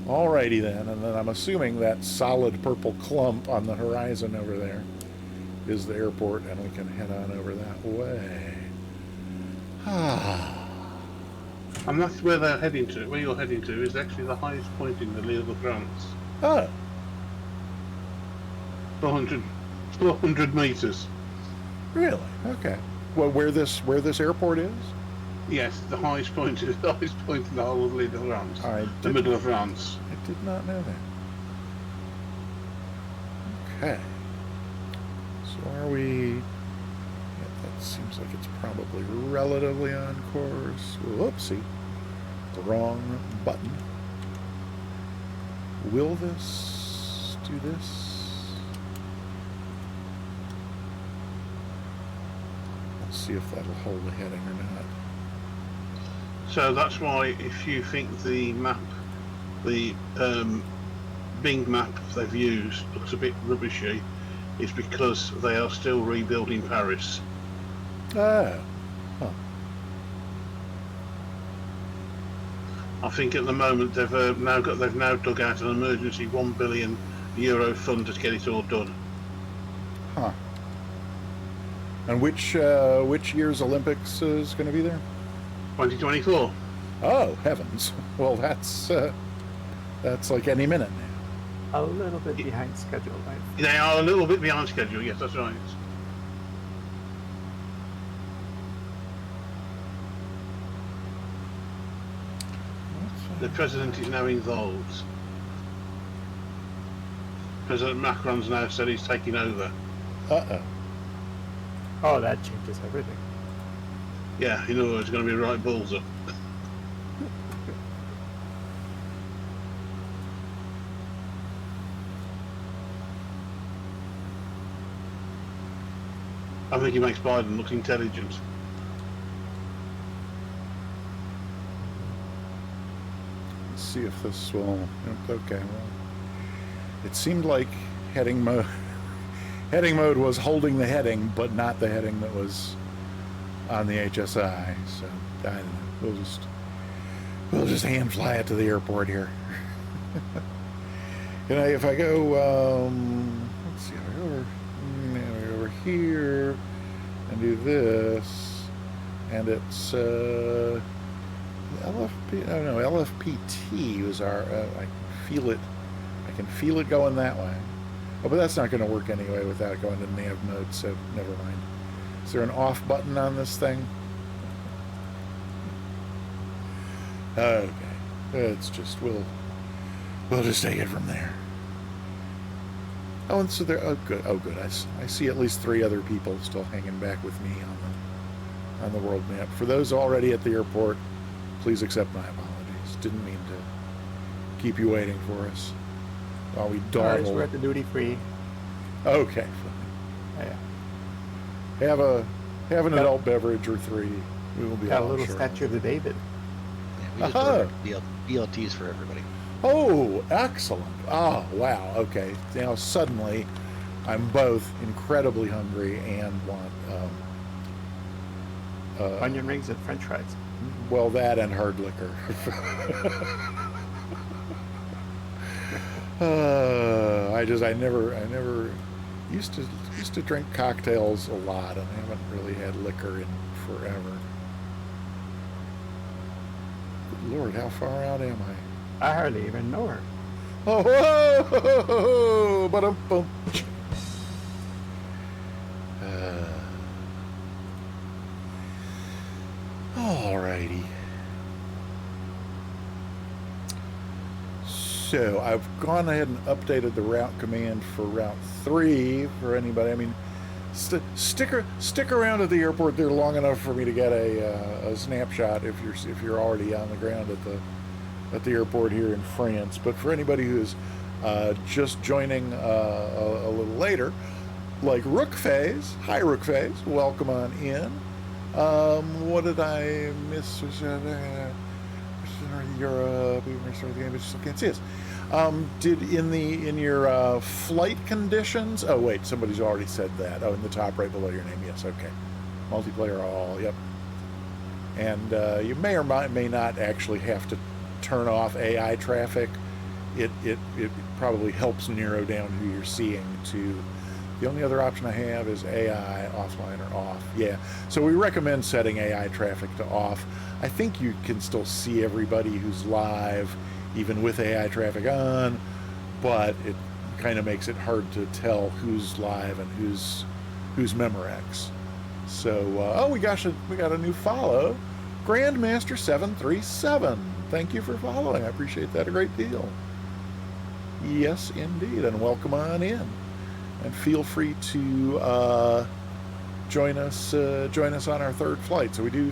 Alrighty then, and then I'm assuming that solid purple clump on the horizon over there is the airport, and we can head on over that way. And that's where they're heading to. Where you're heading to is actually the highest point in the L'Île de France. Oh. 400 meters. Really? Okay. Well, where this airport is? Yes, the highest point is the highest point in the whole of L'Île de France. The middle of France. I did not know that. Okay. So are we? Yeah, that seems like it's probably relatively on course. Whoopsie. The wrong button. Will this do this? Let's see if that'll hold the heading or not. So that's why if you think the map, the Bing map they've used looks a bit rubbishy, is because they are still rebuilding Paris. Ah. Huh. I think at the moment they've now dug out an emergency €1 billion fund to get it all done. Huh. And which year's Olympics is going to be there? 2024. Oh heavens! Well, that's like any minute now. A little bit behind schedule, right? They are a little bit behind schedule. Yes, that's right. The president is now involved. President Macron's now said he's taking over. Uh-oh. Oh, that changes everything. Yeah, in other words, it's going to be right balls up. I think he makes Biden look intelligent. Let's see if this will. Okay, well, it seemed like heading mode was holding the heading, but not the heading that was on the HSI. So I don't know. We'll just hand fly it to the airport here. You know, if I go, let's see, I go over here and do this, and it's LFP. Oh no, LFPT was our. I can feel it going that way. Oh, but that's not going to work anyway without going to nav mode. So never mind. Is there an off button on this thing? Okay, it's just we'll just take it from there. Oh, and so there. Oh, good. Oh, good. I see at least 3 other people still hanging back with me on the world map. For those already at the airport, please accept my apologies. Didn't mean to keep you waiting for us while we dawdle. We're at the duty free. Okay. Yeah. Have an adult beverage or 3. We will be Got a all little sure. statue of the David. We just Uh-huh. deliver BLTs for everybody. Oh, excellent. Oh, wow. Okay. Now suddenly I'm both incredibly hungry and want, Onion rings and French fries. well, that and hard liquor. I never used to drink cocktails a lot, and I haven't really had liquor in forever. Good Lord, how far out am I? I hardly even know her. Oh, whoa, ho, ho, ho, ba-dum-bum. Alrighty. So I've gone ahead and updated the route command for Route 3 for anybody. I mean, stick around at the airport there long enough for me to get a snapshot if you're already on the ground at the airport here in France. But for anybody who's just joining a little later, like Rookface, hi Rookface, welcome on in. What did I miss? Europe, can't see us. Did in your flight conditions? Oh wait, somebody's already said that. Oh, in the top right below your name. Yes, okay. Multiplayer all. Yep. And you may or may not actually have to turn off AI traffic. It probably helps narrow down who you're seeing to. The only other option I have is AI offline or off. Yeah, so we recommend setting AI traffic to off. I think you can still see everybody who's live, even with AI traffic on, but it kind of makes it hard to tell who's live and who's Memorex. So, we got a new follow, Grandmaster 737. Thank you for following. I appreciate that a great deal. Yes, indeed, and welcome on in. And feel free to join us on our third flight. So we do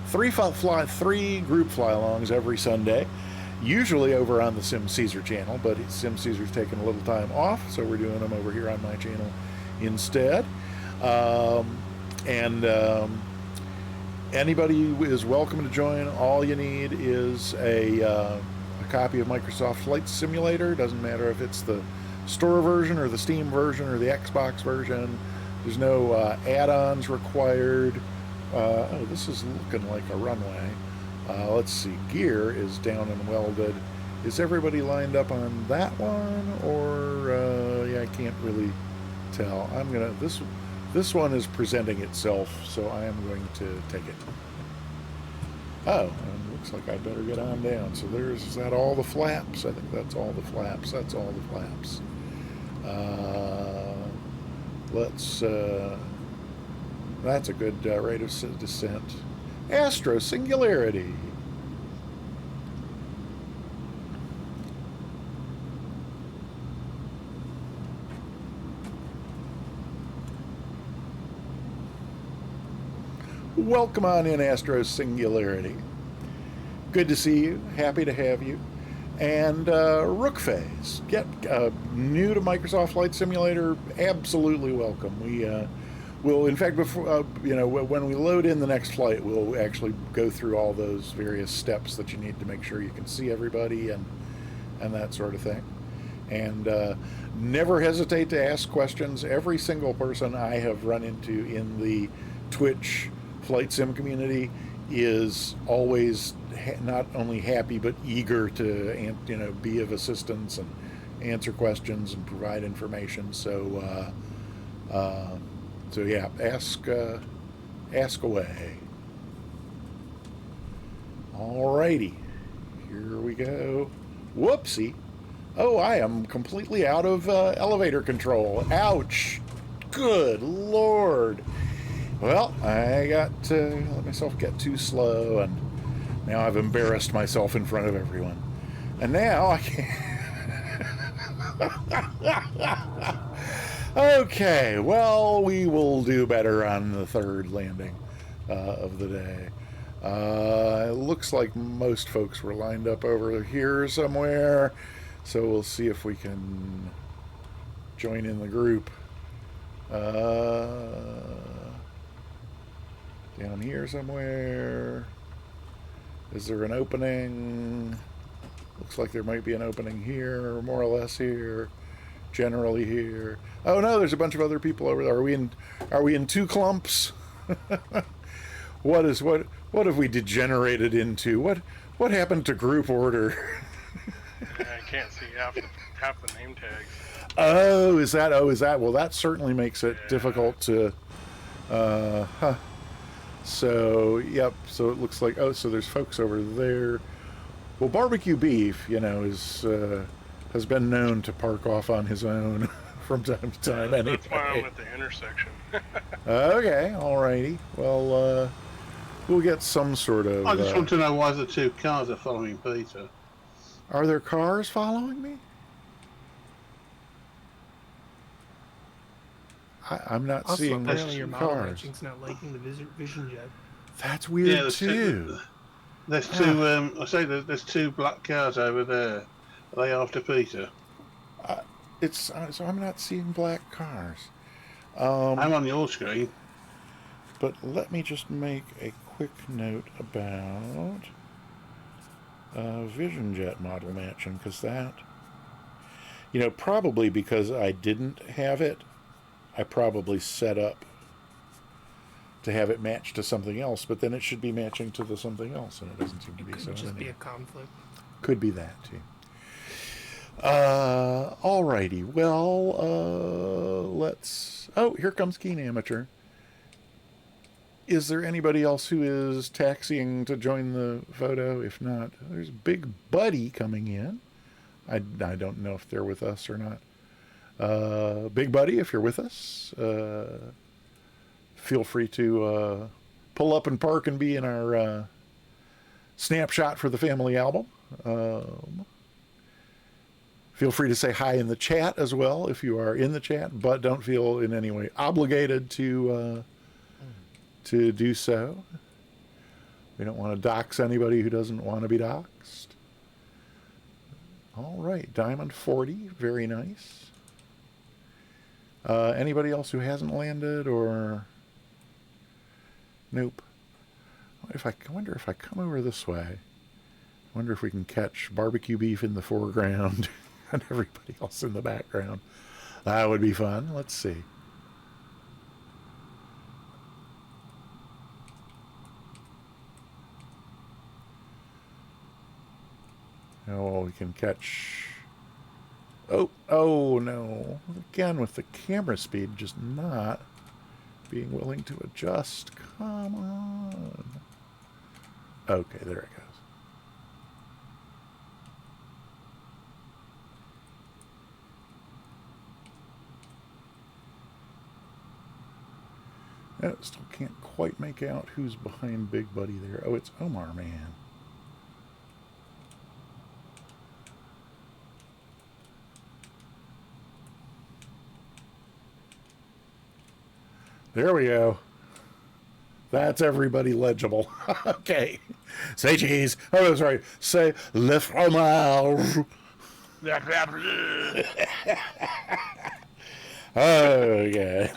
three group fly-alongs every Sunday, usually over on the SimCaesar channel, but SimCaesar's taking a little time off, so we're doing them over here on my channel instead. Anybody is welcome to join. All you need is a copy of Microsoft Flight Simulator. Doesn't matter if it's the store version or the Steam version or the Xbox version. There's no add-ons required. Oh, this is looking like a runway. Let's see, gear is down and welded. Is everybody lined up on that one, or yeah, I can't really tell. This one is presenting itself, so I am going to take it. Oh, and looks like I better get on down. So is that all the flaps? I think that's all the flaps. That's all the flaps. That's a good rate of descent. Astro Singularity. Welcome on in, Astro Singularity. Good to see you. Happy to have you. And Rookface, new to Microsoft Flight Simulator, absolutely welcome. We will, in fact, before when we load in the next flight, we'll actually go through all those various steps that you need to make sure you can see everybody and that sort of thing. And never hesitate to ask questions. Every single person I have run into in the Twitch Flight Sim community is always not only happy but eager to be of assistance and answer questions and provide information. So yeah, ask away. Alrighty, here we go. Whoopsie! Oh, I am completely out of elevator control. Ouch! Good Lord! Well, I got to let myself get too slow, and now I've embarrassed myself in front of everyone. And now I can't. Okay, well, we will do better on the third landing of the day. It looks like most folks were lined up over here somewhere, so we'll see if we can join in the group. Down here somewhere. Is there an opening? Looks like there might be an opening here, more or less here, generally here. Oh no, there's a bunch of other people over there. Are we in two clumps? What have we degenerated into? What happened to group order? I can't see half the name tags. Oh, is that? Well, that certainly makes it difficult to. So, yep. So it looks like, so there's folks over there. Well, barbecue beef, has been known to park off on his own from time to time. Anyway. That's why I'm at the intersection. Okay, alrighty. Well, we'll get some sort of. I just want to know why the two cars are following Peter. Are there cars following me? I'm not Also, seeing apparently your model cars. matching's not liking the vision jet. That's weird too. There's two. I say there's two black cars over there. Are they after Peter? So I'm not seeing black cars. I'm on your screen. But let me just make a quick note about Vision Jet model matching, because that, probably because I didn't have it, I probably set up to have it match to something else, but then it should be matching to the something else, and it doesn't seem to be. Could So just be anyway. a conflict. Could be that too. Alrighty. Well, let's. Oh, here comes Keen Amateur. Is there anybody else who is taxiing to join the photo? If not, there's Big Buddy coming in. I don't know if they're with us or not. Big Buddy, if you're with us, feel free to pull up and park and be in our snapshot for the family album. Feel free to say hi in the chat as well if you are in the chat, but don't feel in any way obligated to do so. We don't want to dox anybody who doesn't want to be doxed. All right, Diamond 40, very nice. Anybody else who hasn't landed or? Nope. I wonder if I come over this way. I wonder if we can catch barbecue beef in the foreground and everybody else in the background. That would be fun. Let's see. Oh, we can catch. Oh no. Again, with the camera speed just not being willing to adjust. Come on. Okay, there it goes. No, still can't quite make out who's behind Big Buddy there. Oh, it's Omar Man. There we go. That's everybody legible. Okay. Say cheese. Oh, sorry. Say le fromage. Okay.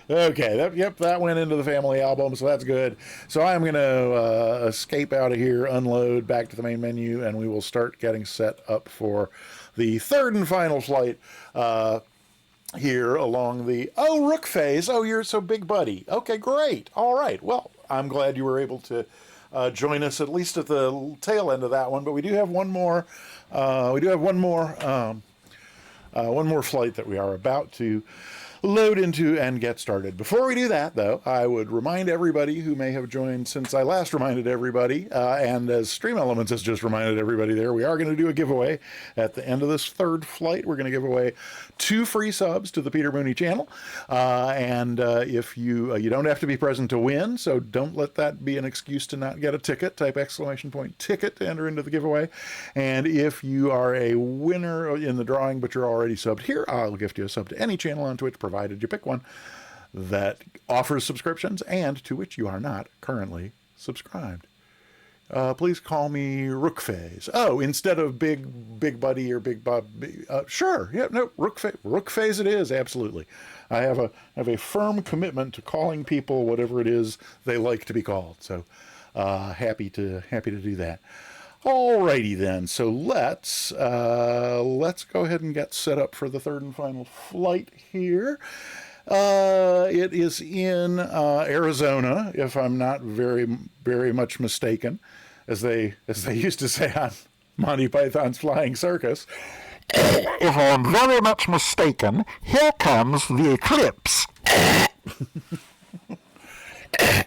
Okay, that went into the family album, so that's good. So I'm going to escape out of here, unload, back to the main menu, and we will start getting set up for the third and final flight here along the... Oh, Rook phase. Oh, you're so Big Buddy. Okay, great. All right. Well, I'm glad you were able to join us at least at the tail end of that one, but we do have one more. One more flight that we are about to load into and get started. Before we do that, though, I would remind everybody who may have joined since I last reminded everybody, and as Stream Elements has just reminded everybody there, we are going to do a giveaway at the end of this third flight. We're going to give away 2 free subs to the Peter Mooney channel, and if you don't have to be present to win, so don't let that be an excuse to not get a ticket. Type !ticket to enter into the giveaway, and if you are a winner in the drawing but you're already subbed here, I'll gift you a sub to any channel on Twitch, provided you pick one that offers subscriptions and to which you are not currently subscribed. Please call me Rookface. Oh, instead of Big Buddy or Big Bob. Sure. Yeah, no, Rookface it is, absolutely. I have a firm commitment to calling people whatever it is they like to be called. So happy to do that. Alrighty then, so let's go ahead and get set up for the third and final flight here. It is in Arizona, if I'm not very much mistaken, as they used to say on Monty Python's Flying Circus. If I'm very much mistaken, here comes the eclipse.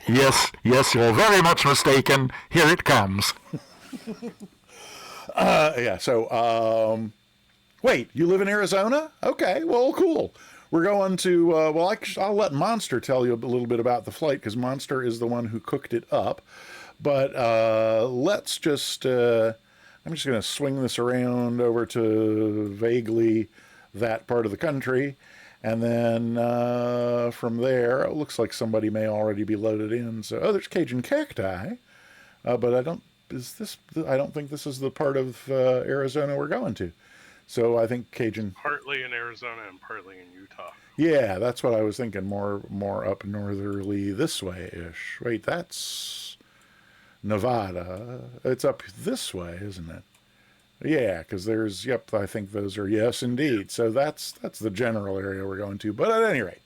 Yes, you're very much mistaken. Here it comes. Wait, you live in Arizona? Okay, well, cool. We're going to, I'll let Monster tell you a little bit about the flight, because Monster is the one who cooked it up. But let's just, I'm just going to swing this around over to vaguely that part of the country. And then from there, it looks like somebody may already be loaded in. So, there's Cajun Cacti. But I don't think this is the part of Arizona we're going to. So I think Cajun. Partly in Arizona and partly in Utah. Yeah, that's what I was thinking. More up northerly this way-ish. Wait, that's Nevada. It's up this way, isn't it? Yeah, because there's, I think those are, yes, indeed. So that's the general area we're going to. But at any rate,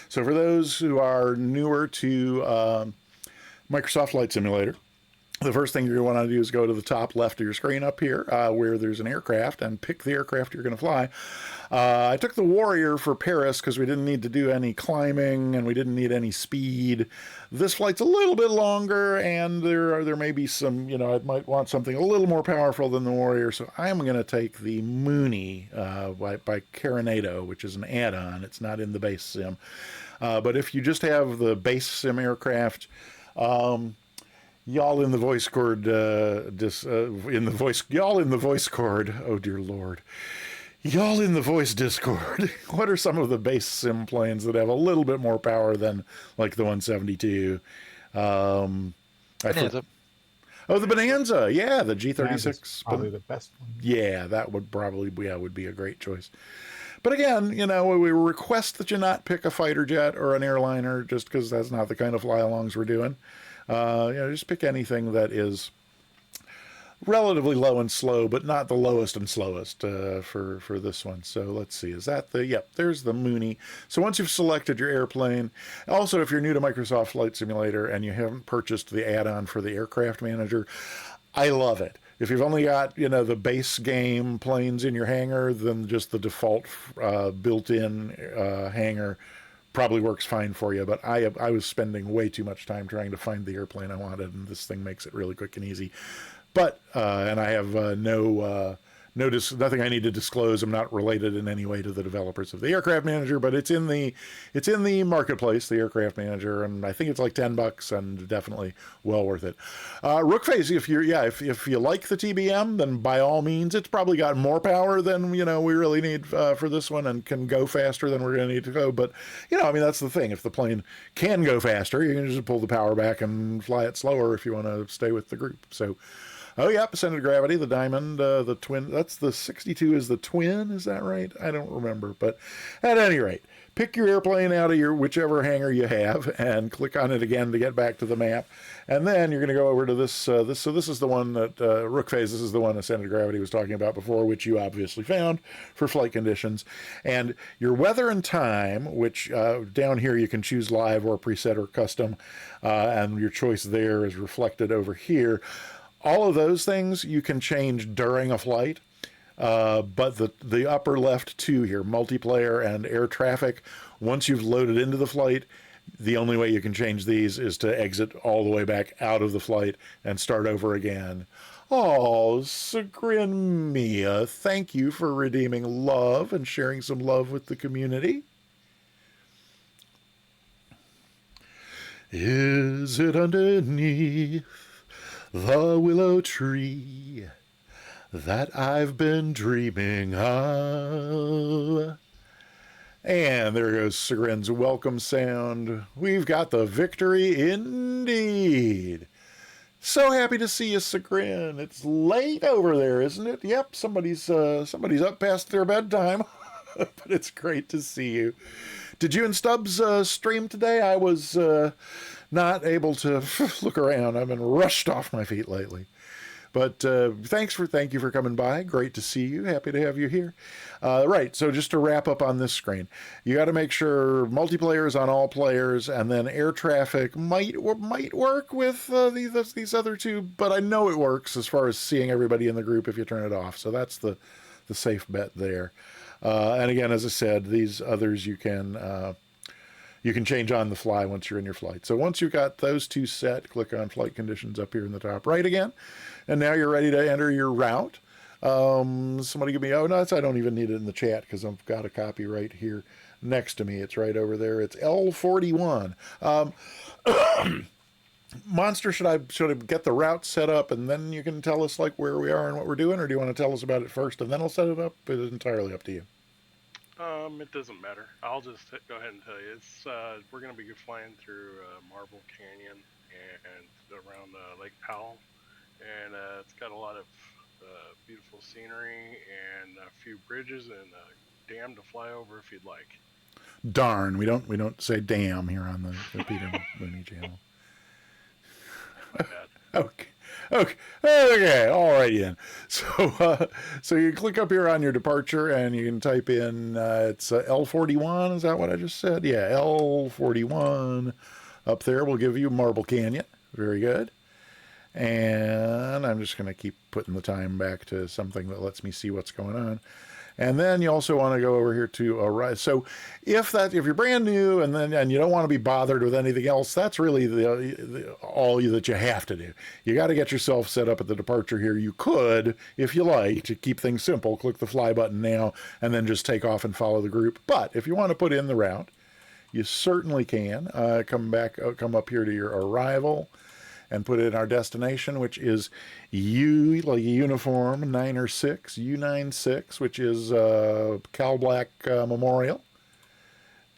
so for those who are newer to Microsoft Flight Simulator, the first thing you're going to want to do is go to the top left of your screen up here where there's an aircraft and pick the aircraft you're going to fly. I took the Warrior for Paris because we didn't need to do any climbing and we didn't need any speed. This flight's a little bit longer and there may be some, I might want something a little more powerful than the Warrior. So I'm going to take the Mooney by Carinado, which is an add-on. It's not in the base sim. But if you just have the base sim aircraft, y'all in the voice cord, y'all in the voice cord, oh dear Lord. Y'all in the voice Discord, what are some of the base sim planes that have a little bit more power than like the 172? Bonanza. The Bonanza, yeah, the G36. Probably the best one. Yeah, that would probably would be a great choice. But again, we request that you not pick a fighter jet or an airliner just because that's not the kind of fly-alongs we're doing. Just pick anything that is relatively low and slow, but not the lowest and slowest for this one. So let's see. Is that there's the Mooney. So once you've selected your airplane, also if you're new to Microsoft Flight Simulator and you haven't purchased the add-on for the aircraft manager, I love it. If you've only got, the base game planes in your hangar, then just the default built-in hangar probably works fine for you. But I was spending way too much time trying to find the airplane I wanted, and this thing makes it really quick and easy. But and I have nothing I need to disclose. I'm not related in any way to the developers of the aircraft manager, but it's in the marketplace, the aircraft manager, and I think it's like $10 and definitely well worth it. Rookface, if you like the TBM, then by all means, it's probably got more power than we really need for this one, and can go faster than we're going to need to go. But that's the thing. If the plane can go faster, you can just pull the power back and fly it slower if you want to stay with the group. So. Oh, yeah, center of gravity, the Diamond, the twin. That's the 62 is the twin, is that right? I don't remember. But at any rate, pick your airplane out of your whichever hangar you have and click on it again to get back to the map. And then you're going to go over to this. So this is the one that Rookface, this is the one that center of gravity was talking about before, which you obviously found for flight conditions. And your weather and time, which down here you can choose live or preset or custom. And your choice there is reflected over here. All of those things you can change during a flight, but the upper left two here, multiplayer and air traffic, once you've loaded into the flight, the only way you can change these is to exit all the way back out of the flight and start over again. Oh, Sagrin Mia, thank you for redeeming love and sharing some love with the community. Is it underneath the willow tree that I've been dreaming of? And there goes Sagrin's welcome sound. We've got the victory indeed. So happy to see you, Sagrin. It's late over there, isn't it? Yep, somebody's up past their bedtime. But it's great to see you. Did you and Stubbs stream today? I was not able to look around. I've been rushed off my feet lately. But thank you for coming by. Great to see you. Happy to have you here. Right, so just to wrap up on this screen, you got to make sure multiplayer is on all players, and then air traffic might work with these other two, but I know it works as far as seeing everybody in the group if you turn it off. So that's the safe bet there. And again, as I said, these others you can change on the fly once you're in your flight. So once you've got those two set, click on flight conditions up here in the top right again. And now you're ready to enter your route. Somebody give me, oh, no, I don't even need it in the chat because I've got a copy right here next to me. It's right over there. It's L41. Monster, should I get the route set up and then you can tell us like where we are and what we're doing, or do you want to tell us about it first and then I'll set it up? It's entirely up to you. It doesn't matter. I'll just go ahead and tell you. It's we're gonna be flying through Marble Canyon and around Lake Powell, and it's got a lot of beautiful scenery and a few bridges and a dam to fly over if you'd like. Darn, we don't say damn here on the Peter Mooney channel. My bad. Okay, all right then. So you click up here on your departure and you can type in, it's L41, is that what I just said? Yeah, L41. Up there will give you Marble Canyon. Very good. And I'm just going to keep putting the time back to something that lets me see what's going on. And then you also want to go over here to arrive. So if you're brand new and you don't want to be bothered with anything else, that's really all that you have to do. You got to get yourself set up at the departure here. You could, if you like, to keep things simple, click the fly button now and then just take off and follow the group. But if you want to put in the route, you certainly can. Come up here to your arrival and put in our destination, which is U, like a uniform, 9 or 6, U96, which is Cal Black Memorial.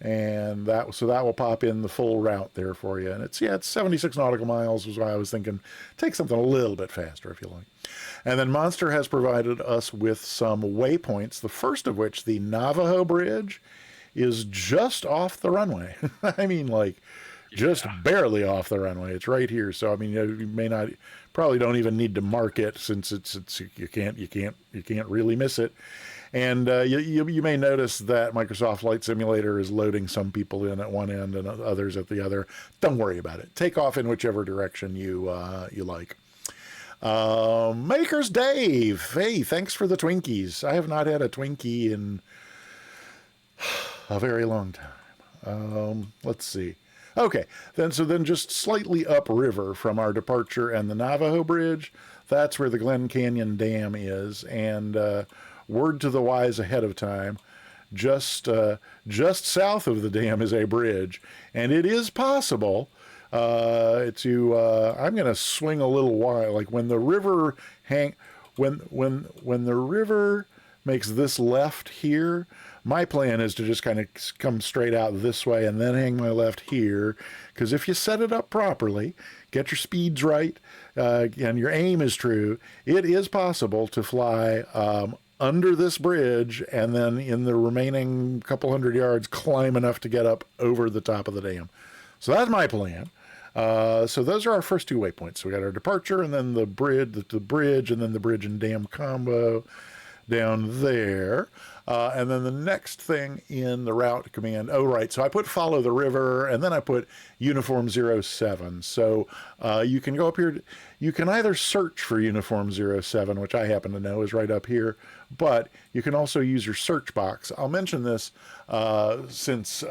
And that will pop in the full route there for you. And it's 76 nautical miles was why I was thinking, take something a little bit faster if you like. And then Monster has provided us with some waypoints, the first of which, the Navajo Bridge, is just off the runway. I mean, like, just barely off the runway. It's right here. So I mean, you probably don't even need to mark it since you can't really miss it. And you may notice that Microsoft Flight Simulator is loading some people in at one end and others at the other. Don't worry about it. Take off in whichever direction you like. Maker's Dave. Hey, thanks for the Twinkies. I have not had a Twinkie in a very long time. Let's see. Okay, then just slightly upriver from our departure and the Navajo Bridge, that's where the Glen Canyon Dam is. And word to the wise ahead of time, just south of the dam is a bridge, and it is possible I'm going to swing a little wide, like when the river when the river makes this left here. My plan is to just kind of come straight out this way and then hang my left here, because if you set it up properly, get your speeds right, and your aim is true, it is possible to fly under this bridge and then in the remaining couple hundred yards climb enough to get up over the top of the dam. So that's my plan. So those are our first two waypoints. So we got our departure and then the bridge and then the bridge and dam combo down there. And then the next thing in the route command, so I put follow the river and then I put uniform 07. So you can go up here, you can either search for uniform 07, which I happen to know is right up here, but you can also use your search box. I'll mention this since...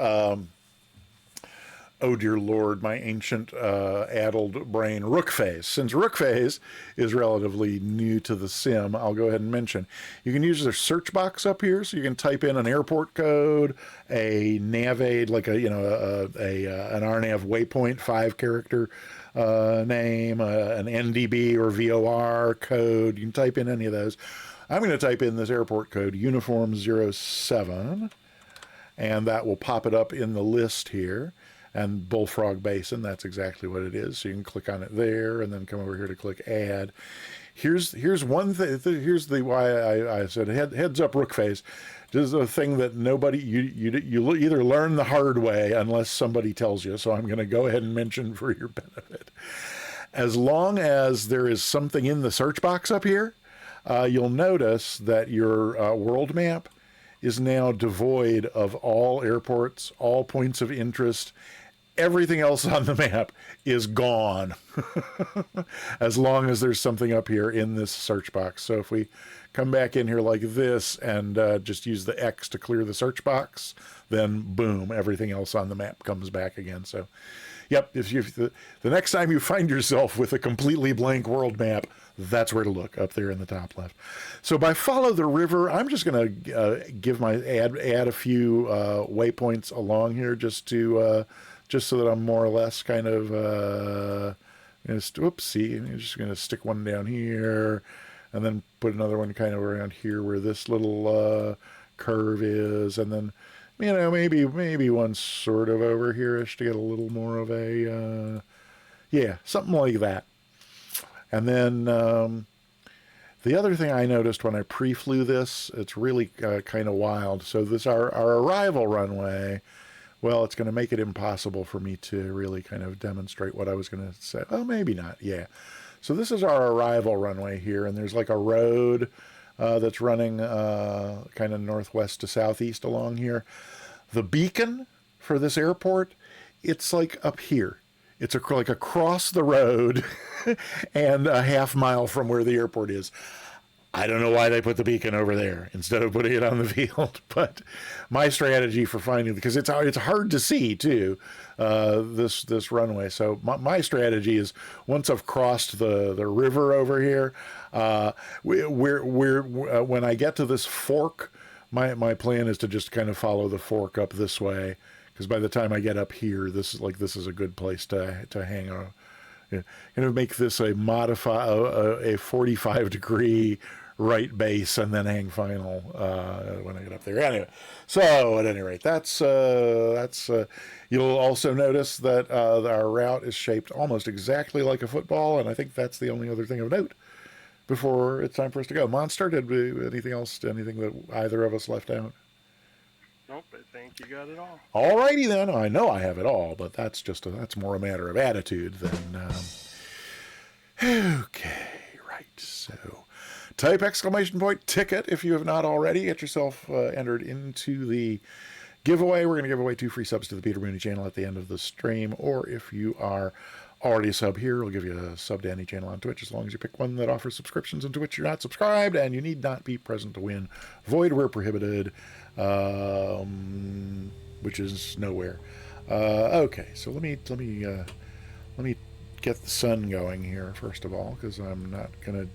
oh dear Lord, my ancient addled brain, Rook Phase. Since Rook Phase is relatively new to the sim, I'll go ahead and mention. You can use their search box up here, so you can type in an airport code, a navade, like an RNAV waypoint 5-character name, an NDB or VOR code. You can type in any of those. I'm going to type in this airport code, uniform 07, and that will pop it up in the list here. And Bullfrog Basin, that's exactly what it is. So you can click on it there and then come over here to click add. Here's one thing. Here's the why I said heads up Rookface. This is a thing that nobody you either learn the hard way unless somebody tells you. So I'm going to go ahead and mention for your benefit. As long as there is something in the search box up here, you'll notice that your world map is now devoid of all airports, all points of interest. Everything else on the map is gone as long as there's something up here in this search box. So if we come back in here like this and just use the X to clear the search box, then boom, everything else on the map comes back again. So yep, if the next time you find yourself with a completely blank world map, that's where to look, up there in the top left. So by follow the river, I'm just going to add a few waypoints along here just so that I'm more or less kind of whoopsie. I'm just going to stick one down here, and then put another one kind of around here where this little curve is, and then maybe one sort of over here-ish to get a little more of a something like that. And then the other thing I noticed when I pre-flew this, it's really kind of wild. So this our arrival runway. Well, it's going to make it impossible for me to really kind of demonstrate what I was going to say. Oh, maybe not. Yeah. So this is our arrival runway here, and there's like a road that's running kind of northwest to southeast along here. The beacon for this airport, it's like up here. It's like across the road and a half mile from where the airport is. I don't know why they put the beacon over there instead of putting it on the field, but my strategy for finding, because it's hard to see too, this runway. So my strategy is once I've crossed the river over here, when I get to this fork, my plan is to just kind of follow the fork up this way, because by the time I get up here, this is a good place to hang on. Going to make this a 45-degree right base and then hang final when I get up there. Anyway, so at any rate, that's you'll also notice that our route is shaped almost exactly like a football, and I think that's the only other thing of note before it's time for us to go. Monster, did anything that either of us left out? Nope, I think you got it all. Alrighty then. I know I have it all, but that's more a matter of attitude than. Okay, right. So, type !ticket if you have not already. Get yourself entered into the giveaway. We're going to give away 2 free subs to the Peter Mooney channel at the end of the stream, or if you are already a sub here, we'll give you a sub to any channel on Twitch as long as you pick one that offers subscriptions, and to which you're not subscribed, and you need not be present to win. Void where prohibited. Which is nowhere. Okay, so let me get the sun going here first of all, because I'm not gonna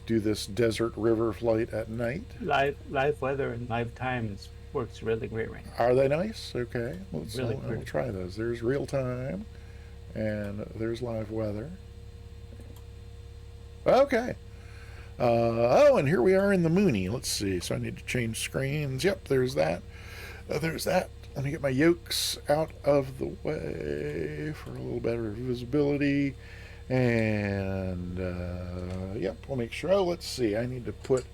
do this desert river flight at night. Live weather and live times works really great right now. Are they nice? Okay, we'll Really try those. There's real time, and there's live weather. Okay. And here we are in the Mooney. Let's see. So I need to change screens. Yep, there's that. There's that. Let me get my yokes out of the way for a little better visibility. And, yep, we'll make sure. Oh, let's see. I need to put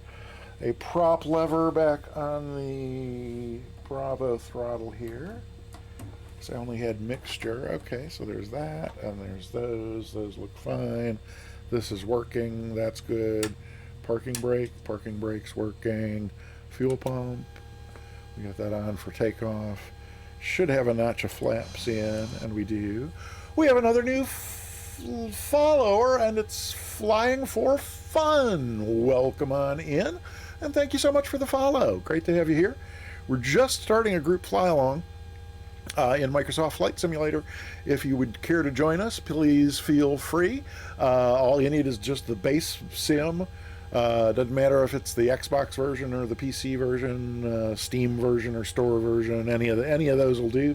a prop lever back on the Bravo throttle here. So I only had mixture. Okay, so there's that. And there's those. Those look fine. This is working. That's good. Parking brake's working. Fuel pump, we got that on for takeoff. Should have a notch of flaps in, and we do. We have another new follower, and it's Flying for Fun. Welcome on in, and thank you so much for the follow. Great to have you here. We're just starting a group fly-along in Microsoft Flight Simulator. If you would care to join us, please feel free. All you need is just the base sim. Doesn't matter if it's the Xbox version or the PC version, Steam version or store version. Any of those will do.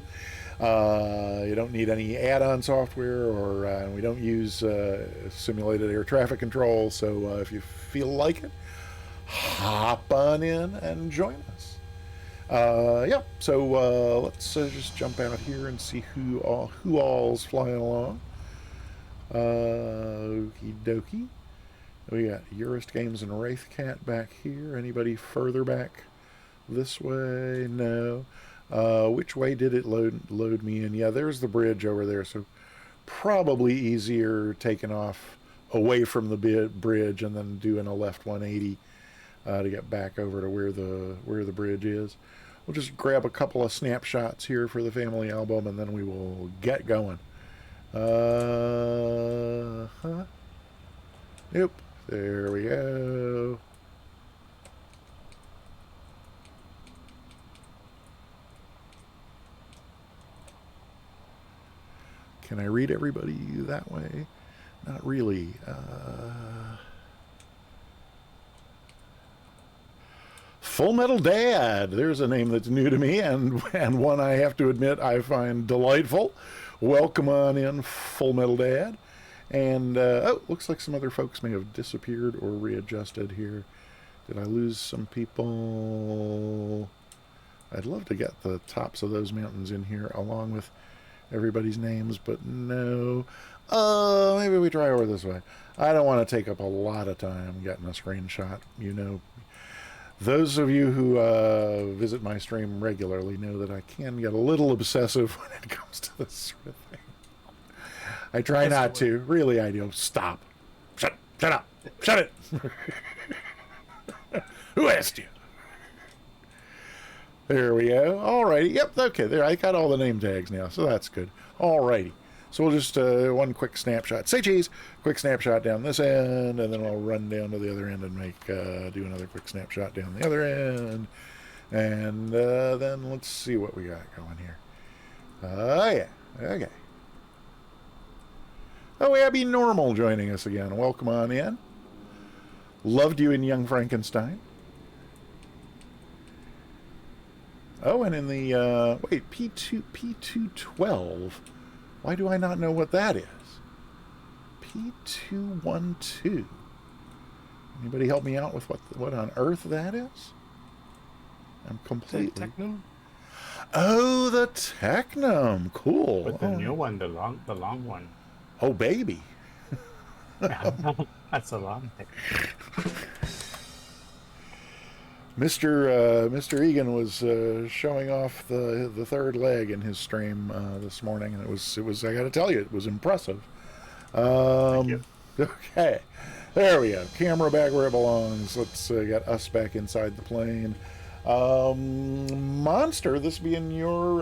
You don't need any add-on software, or we don't use simulated air traffic control. So if you feel like it, hop on in and join us. Yeah, so let's just jump out here and see who all's flying along. Okie dokie. We got Eurist Games and Wraithcat back here. Anybody further back this way? No. Which way did it load me in? Yeah, there's the bridge over there, so probably easier taking off away from the bridge and then doing a left 180 to get back over to where the bridge is. We'll just grab a couple of snapshots here for the family album, and then we will get going. Yep, there we go. Can I read everybody that way? Not really. Full Metal Dad. There's a name that's new to me, and one I have to admit I find delightful. Welcome on in, Full Metal Dad. And, oh, looks like some other folks may have disappeared or readjusted here. Did I lose some people? I'd love to get the tops of those mountains in here along with everybody's names, but no. Maybe we try over this way. I don't want to take up a lot of time getting a screenshot. You know, those of you who visit my stream regularly know that I can get a little obsessive when it comes to this sort of thing. I try not to. Really, I do. Stop. Shut up. Shut it. Who asked you? There we go. Alrighty. Yep, okay. There, I got all the name tags now, so that's good. Alrighty. So we'll just, one quick snapshot. Say cheese. Quick snapshot down this end, and then I'll run down to the other end and make, do another quick snapshot down the other end. And then let's see what we got going here. Yeah. Okay. Oh, Abby Normal joining us again. Welcome on in. Loved you in Young Frankenstein. Oh, and in the, wait, P212. Why do I not know what that is? P212. Anybody help me out with what on earth that is? I'm completely... Technum? Oh, the Technum. Cool. But the new one, the long one. Oh, baby. That's a long thing. Mr. Egan was showing off the third leg in his stream this morning, and it was I got to tell you, it was impressive. Thank you. Okay, there we go. Camera back where it belongs. Let's get us back inside the plane. Monster, this being your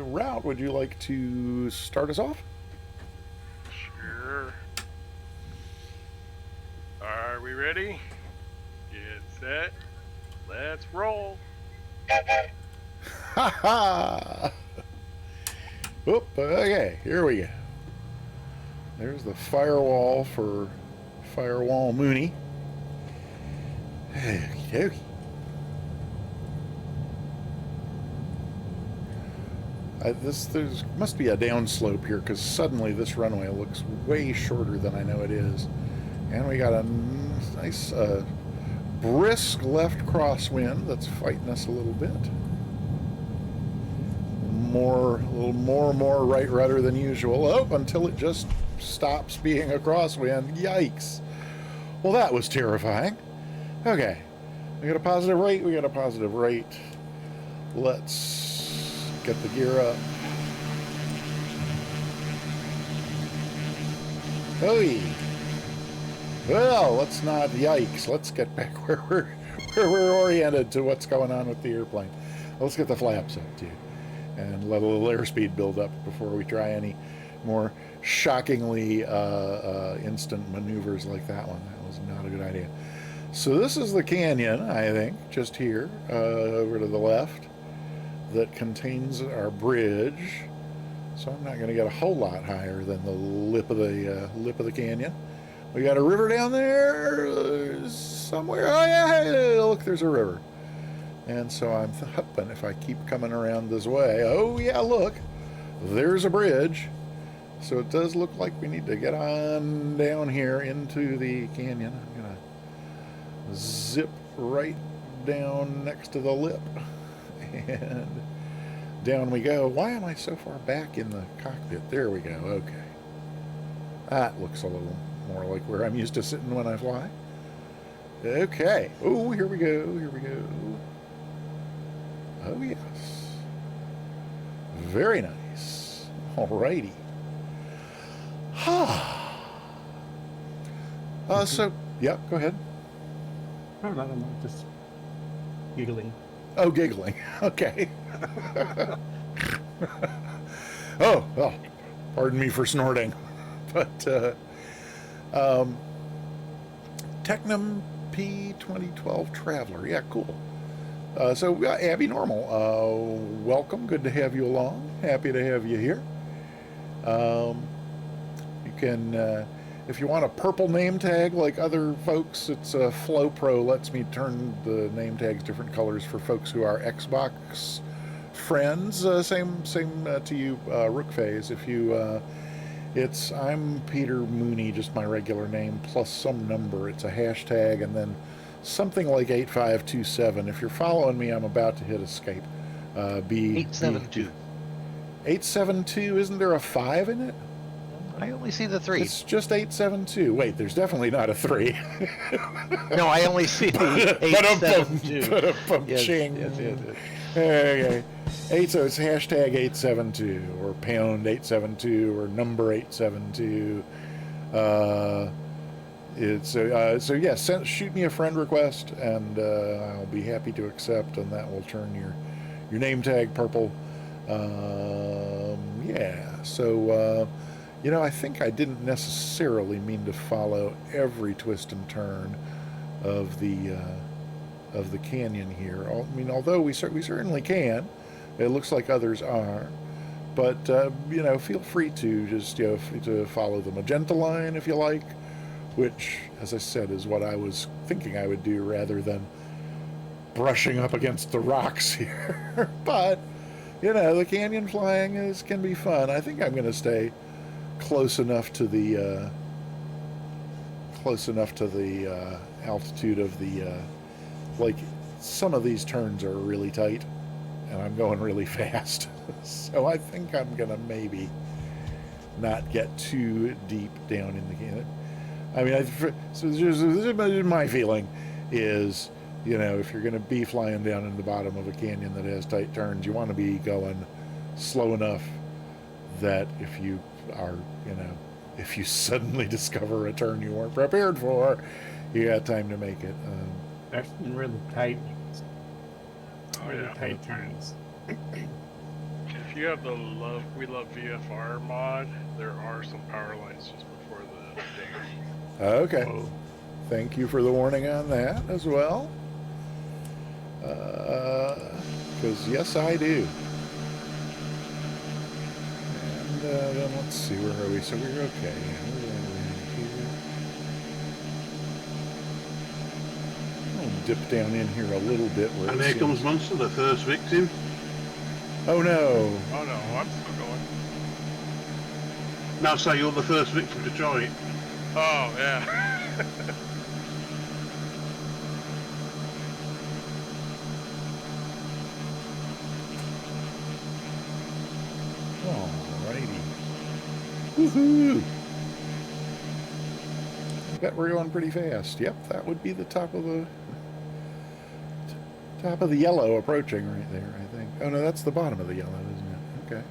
route, would you like to start us off? Sure. Are we ready? Get set. Let's roll. Ha ha! Oop, okay, here we go. There's the firewall for Firewall Mooney. Okie dokie. There must be a downslope here, because suddenly this runway looks way shorter than I know it is. And we got a nice brisk left crosswind that's fighting us a little bit. A little more right rudder than usual. Oh, until it just stops being a crosswind. Yikes. Well, that was terrifying. Okay. We got a positive rate. Let's get the gear up. Hey. Well, let's not yikes. Let's get back where we're oriented to what's going on with the airplane. Let's get the flaps up too, and let a little airspeed build up before we try any more shockingly instant maneuvers like that one. That was not a good idea. So this is the canyon, I think, just here over to the left, that contains our bridge. So I'm not going to get a whole lot higher than the lip of the canyon. We got a river down there somewhere. Oh yeah, look, there's a river. And so I'm hoping if I keep coming around this way, oh yeah, look, there's a bridge. So it does look like we need to get on down here into the canyon. I'm gonna zip right down next to the lip And down we go. Why am I so far back in the cockpit? There we go. Okay. That looks a little more like where I'm used to sitting when I fly. Okay. Oh, here we go. Here we go. Oh, yes. Very nice. Alrighty. So, yeah, go ahead. No, just giggling. Oh, giggling. Okay. Oh, well, pardon me for snorting. But, Technum P2012 Traveler. Yeah, cool. So, Abby Normal, welcome. Good to have you along. Happy to have you here. You can, if you want a purple name tag like other folks, it's Flow Pro lets me turn the name tags different colors for folks who are Xbox friends. Same to you, Rookface. If you, I'm Peter Mooney, just my regular name, plus some number. It's a hashtag and then something like 8527. If you're following me, I'm about to hit escape. 872. 872, isn't there a 5 in it? I only see the 3. It's just 872. Wait, there's definitely not a 3. No, I only see the 872. Yes. Okay. So it's hashtag 872 or pound 872 or number 872. So yeah, shoot me a friend request and I'll be happy to accept, and that will turn your name tag purple. Yeah. So I think I didn't necessarily mean to follow every twist and turn of the canyon here. I mean, although we certainly can. It looks like others are. But, feel free to just, to follow the magenta line if you like, which, as I said, is what I was thinking I would do rather than brushing up against the rocks here. But, the canyon flying can be fun. I think I'm going to stay close enough to the altitude of the, some of these turns are really tight. And I'm going really fast. So I think I'm going to maybe not get too deep down in the canyon. I mean, my feeling is, if you're going to be flying down in the bottom of a canyon that has tight turns, you want to be going slow enough that if you are, if you suddenly discover a turn you weren't prepared for, you got time to make it. That's been really tight. Yeah. Tight turns. If you have the We Love VFR mod, there are some power lines just before the dam. Okay. Oh. Thank you for the warning on that as well. Because yes, I do. And then let's see, where are we? So we're okay. Dip down in here a little bit. And here comes Munster, the first victim. Oh no! Oh no, I'm still going. Now say you're the first victim to try it. Oh yeah. Alrighty. Woohoo! I bet we're going pretty fast. Yep, that would be the top of the yellow approaching right there, I think. Oh no, that's the bottom of the yellow, isn't it? Okay,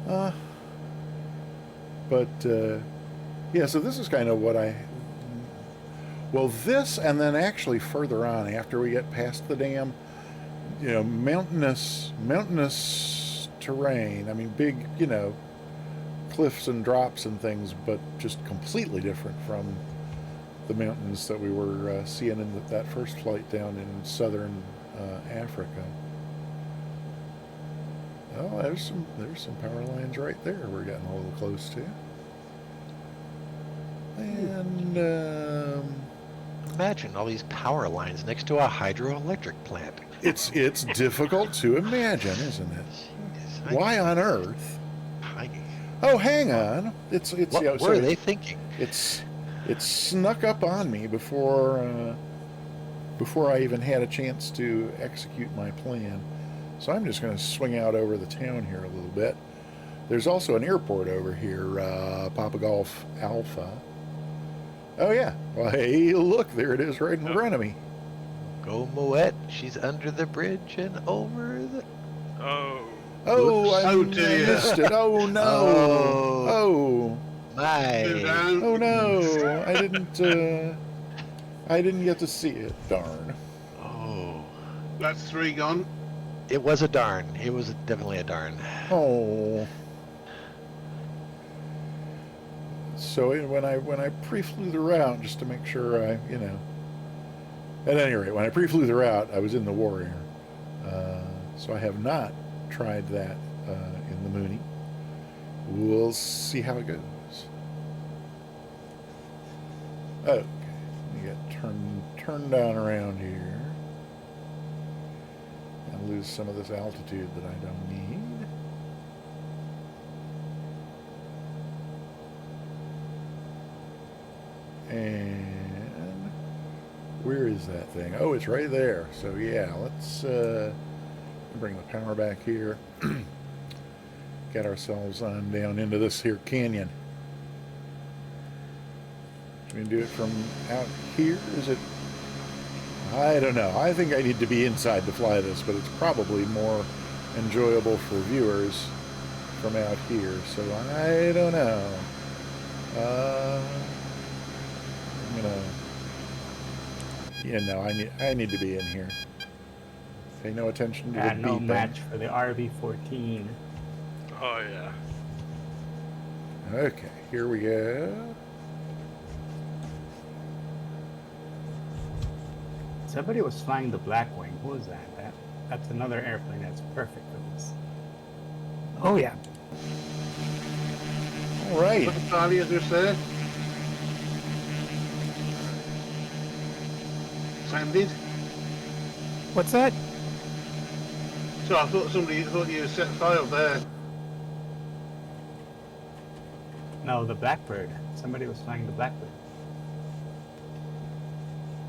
well, fine. Yeah, so this is kind of what this, and then actually further on, after we get past the dam, mountainous terrain. I mean, big, cliffs and drops and things, but just completely different from the mountains that we were seeing in that first flight down in southern Africa. Oh, there's some power lines right there we're getting a little close to. And imagine all these power lines next to a hydroelectric plant. It's difficult to imagine, isn't it? Why on earth? Oh, hang on. What were they thinking? It snuck up on me before before I even had a chance to execute my plan. So I'm just going to swing out over the town here a little bit. There's also an airport over here, Papa Golf Alpha. Oh yeah, well hey, look, there it is right in front of me. Go Moet. She's under the bridge and over the... Oh. Oh, I Oh, dear. missed it. Oh no. Oh. My. Oh no. I didn't get to see it. Darn. Oh. That's 3 gone. It was a darn. It was definitely a darn. Oh. So when I pre-flew the route, just to make sure at any rate, when I pre-flew the route, I was in the Warrior. So I have not tried that in the Mooney. We'll see how it goes. Okay, we get turned down around here. I'll lose some of this altitude that I don't need. And where is that thing? Oh, it's right there. So yeah, let's bring the power back here. Get ourselves on down into this here canyon. We can do it from out here. Is it? I don't know. I think I need to be inside to fly this, but it's probably more enjoyable for viewers from out here. So I don't know. I'm gonna. I need to be in here. Pay no attention to the No beeping. match for the RV-14. Oh yeah. Okay, here we go. Somebody was flying the Blackwing. Who was that? That's another airplane that's perfect for this. Oh yeah. All right. What Charlie just there? Sanded. What's that? So I thought you set fire there. No, the Blackbird. Somebody was flying the Blackbird.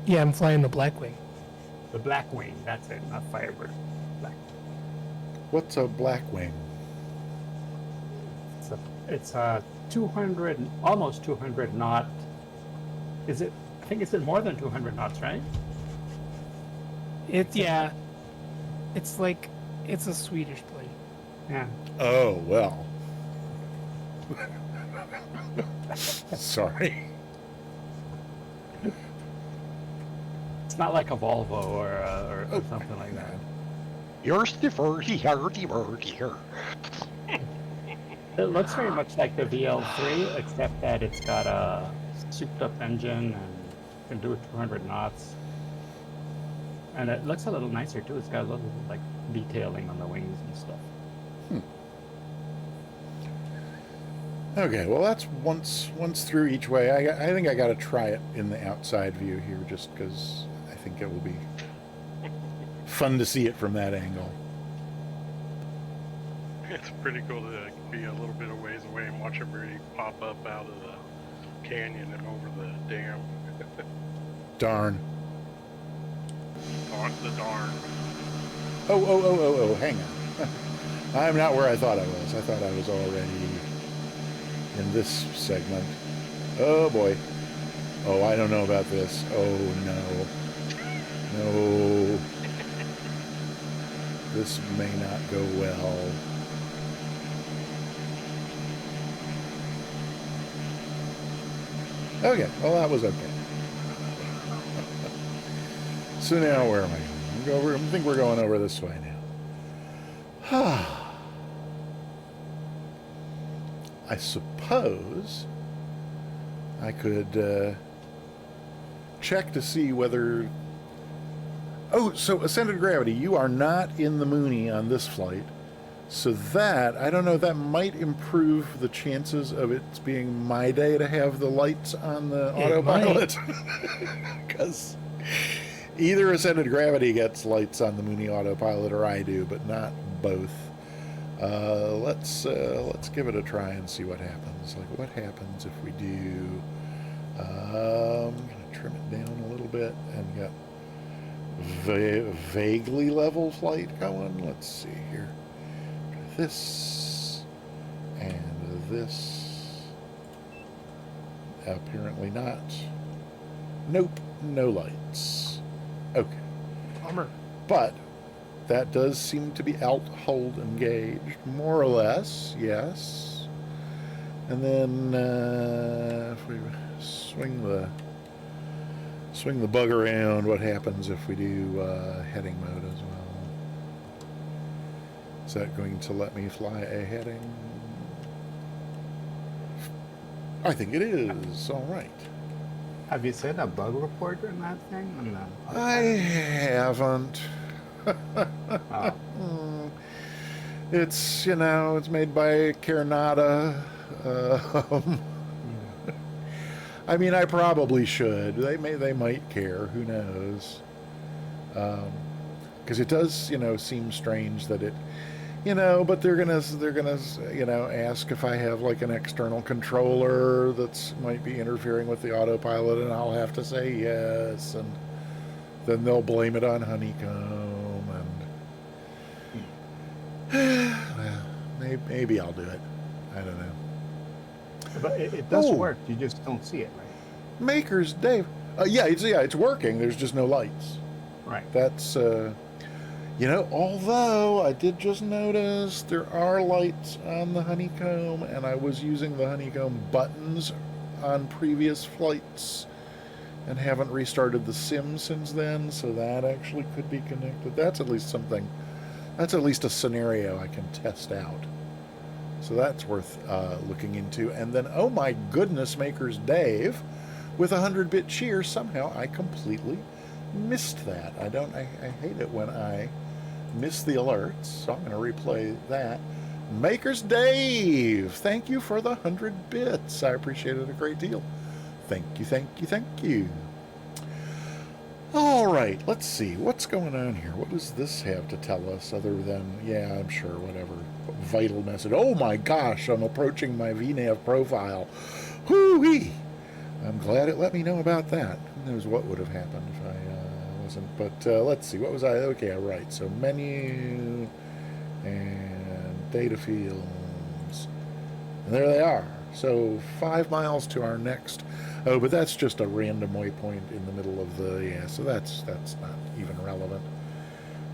Yeah, I'm flying the Blackwing. The Blackwing, that's it, not Firebird. Black. What's a Blackwing? It's a 200, almost 200 knot. I think it's more than 200 knots, right? It's a Swedish plane. Yeah. Oh, well. Sorry. It's not like a Volvo or something like that. You're stiffer here. It looks very much like the VL3, except that it's got a souped-up engine and can do 200 knots. And it looks a little nicer too. It's got a little like detailing on the wings and stuff. Okay, well that's once through each way. I think I got to try it in the outside view here, just because I think it will be fun to see it from that angle. It's pretty cool to be a little bit of ways away and watch everybody pop up out of the canyon and over the dam. Darn. The darn. Oh, hang on. I'm not where I thought I was. I thought I was already in this segment. Oh boy. Oh, I don't know about this. Oh no. No. This may not go well. Okay, well that was okay. So now where am I going? I think we're going over this way now. I suppose I could check to see whether... Oh, so Ascended Gravity, you are not in the Mooney on this flight. So that, I don't know, that might improve the chances of it being my day to have the lights on the autopilot. Because either Ascended Gravity gets lights on the Mooney autopilot or I do, but not both. Let's give it a try and see what happens. Like, what happens if we do... I'm going to trim it down a little bit and get vaguely level flight going. Let's see here. This and this. Apparently not. Nope, no lights. Okay. Bummer. But that does seem to be hold engaged, more or less, yes. And then if we swing the bug around, what happens if we do heading mode as well? Is that going to let me fly a heading? I think it is. All right. Have you seen a bug report in that thing? On the I haven't. Oh. It's, it's made by Carnata. I mean, I probably should. They might care. Who knows? Because it does, seem strange that it, but they're gonna, ask if I have like an external controller that's might be interfering with the autopilot, and I'll have to say yes, and then they'll blame it on Honeycomb, and well, maybe I'll do it. I don't know. But it does work. You just don't see it, right? Maker's Day. Yeah, it's working. There's just no lights. Right. That's although I did just notice there are lights on the Honeycomb, and I was using the Honeycomb buttons on previous flights and haven't restarted the sim since then, so that actually could be connected. That's at least something. That's at least a scenario I can test out. So that's worth looking into. And then, oh my goodness, Maker's Dave, with 100-bit cheer, somehow I completely missed that. I hate it when I miss the alerts, so I'm going to replay that. Maker's Dave, thank you for the 100 bits. I appreciate it a great deal. Thank you, thank you, thank you. All right, let's see. What's going on here? What does this have to tell us other than, yeah, I'm sure, whatever. Vital message. Oh my gosh, I'm approaching my VNAV profile. Whoo-wee! I'm glad it let me know about that. Who knows what would have happened if I wasn't. But let's see. What was I? Okay, right. So menu and data fields. And there they are. So 5 miles to our next. Oh, but that's just a random waypoint in the middle of the, yeah, so that's not even relevant.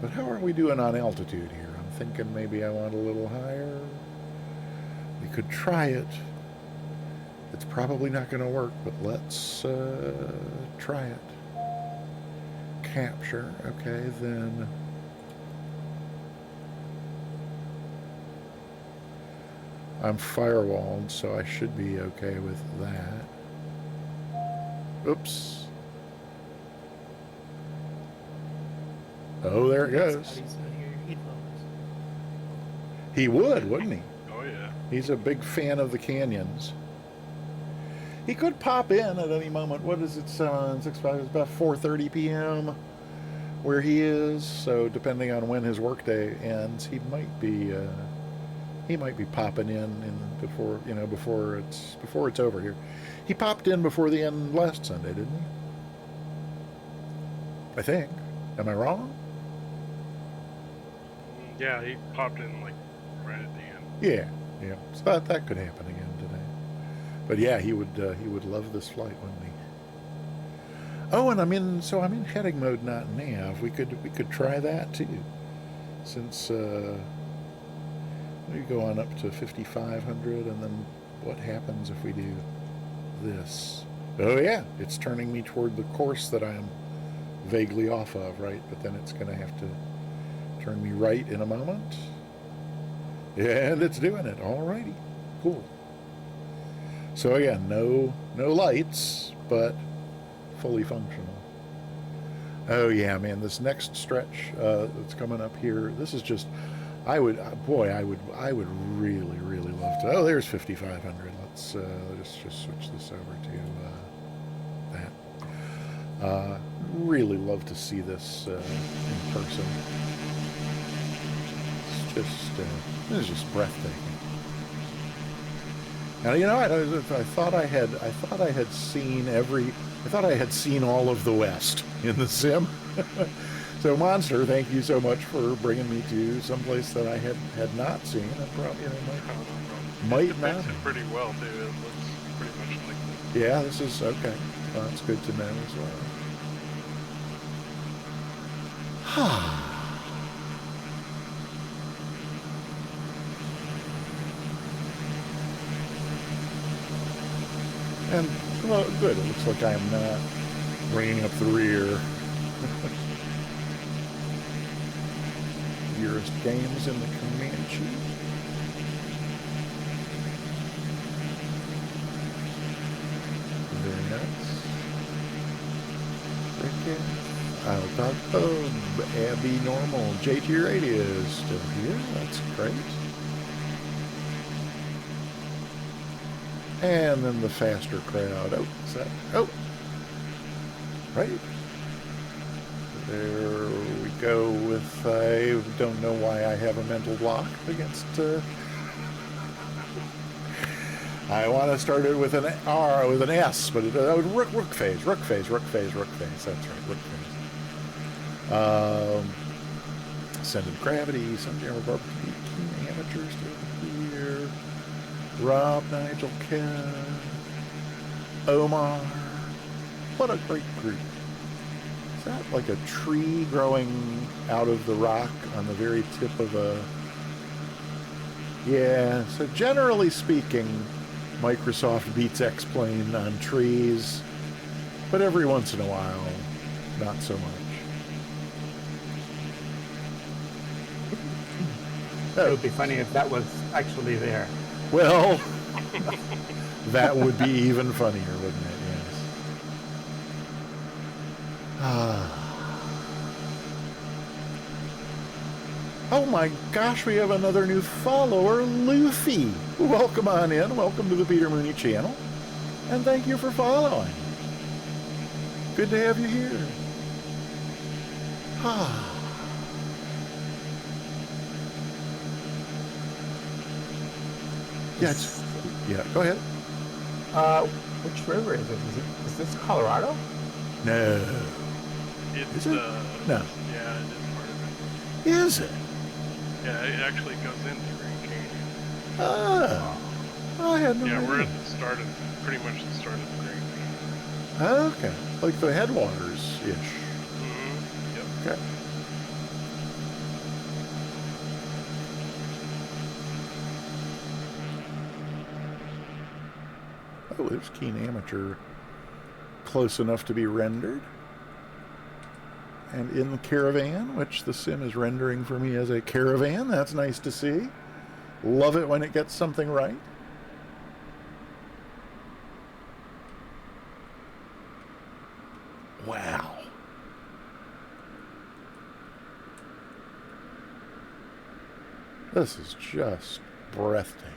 But how are we doing on altitude here? I'm thinking maybe I want a little higher. We could try it. It's probably not going to work, but let's try it. Capture, okay, then. I'm firewalled, so I should be okay with that. Oops. Oh, there it goes. He would, wouldn't he? Oh, yeah. He's a big fan of the canyons. He could pop in at any moment. What is it? 7:05. It's about 4:30 p.m. where he is. So depending on when his workday ends, he might be popping in before it's over here. He popped in before the end last Sunday, didn't he? I think. Am I wrong? Yeah, he popped in like right at the end. Yeah. So that could happen again today. But yeah, he would love this flight, wouldn't he? Oh, and I'm in heading mode, not nav. We could try that too. Since we go on up to 5,500, and then what happens if we do this? Oh yeah, it's turning me toward the course that I am vaguely off of, right? But then it's going to have to turn me right in a moment. And it's doing it. Alrighty, cool. So again, no lights, but fully functional. Oh yeah, man, this next stretch that's coming up here, this is just, I would really, really love to. Oh, there's 5,500. Let's just switch this over to that. Really love to see this in person. It's just breathtaking. And I thought I had seen all of the West in the sim. So, Monster, thank you so much for bringing me to someplace that I had not seen, and probably might It not. depicts it pretty well too. It looks pretty much like this. Yeah, this is okay. Well, that's good to know as well. And, well, good. It looks like I'm not bringing up the rear. Nearest games in the Comanche. Very nice. Cricket. I'll talk Abby Normal. JT Radio is still here. That's great. And then the faster crowd. Oh, is that? Oh. Right. There we go with, I don't know why I have a mental block against, I want to start it with an R, with an S, but rook phase. That's right, rook phase. Ascended Gravity, Sunjammer Barbecue, Keen Amateurs still here. Rob, Nigel, Ken, Omar. What a great group. Is that like a tree growing out of the rock on the very tip of a... Yeah, so generally speaking, Microsoft beats X-Plane on trees, but every once in a while, not so much. It would be funny if that was actually there. Well, that would be even funnier, wouldn't it? Yes. Oh my gosh, we have another new follower, Luffy. Welcome on in. Welcome to the Peter Mooney channel. And thank you for following. Good to have you here. Yeah, go ahead. Which river is it? Is this Colorado? No. It's, Is it? No. Yeah, it is part of it. Is it? Yeah, it actually goes into Grand Canyon. I had no idea. Yeah, we're at the start of, pretty much the start of the Grand Canyon. Okay. Like the headwaters-ish. Mm-hmm. Yep. Okay. Oh, there's Keen Amateur close enough to be rendered. And in the caravan, which the sim is rendering for me as a caravan. That's nice to see. Love it when it gets something right. Wow. This is just breathtaking.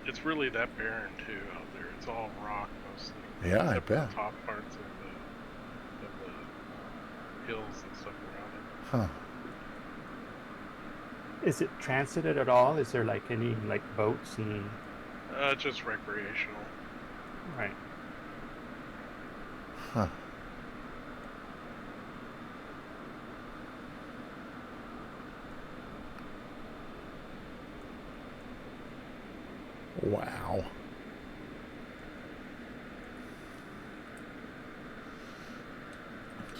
It's really that barren too out there. It's all rock mostly. Yeah, I Except for bet. the top parts of the hills and stuff around it. Huh. Is it transited at all? Is there like any like boats and? Just recreational. Right. Huh. Wow.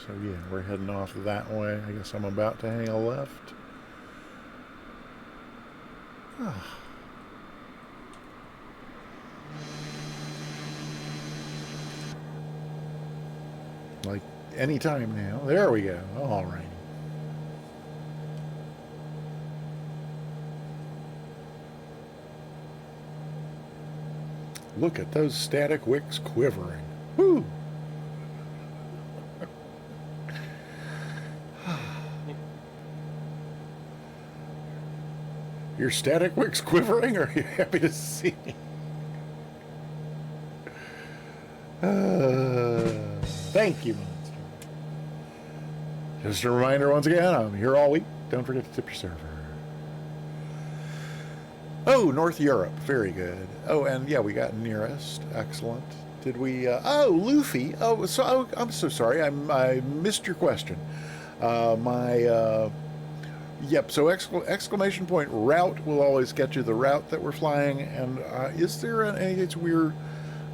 So yeah, we're heading off that way. I guess I'm about to hang a left. Like any time now. There we go. All right. Look at those static wicks quivering. Woo! Your static wicks quivering? Or are you happy to see me? Thank you, Monster. Just a reminder once again, I'm here all week. Don't forget to tip your server. Oh, North Europe. Very good. Oh, and yeah, we got nearest. Excellent. Did we? Luffy. I'm so sorry. I missed your question. Yep. So exclamation point route will always get you the route that we're flying. And is there an? It's weird.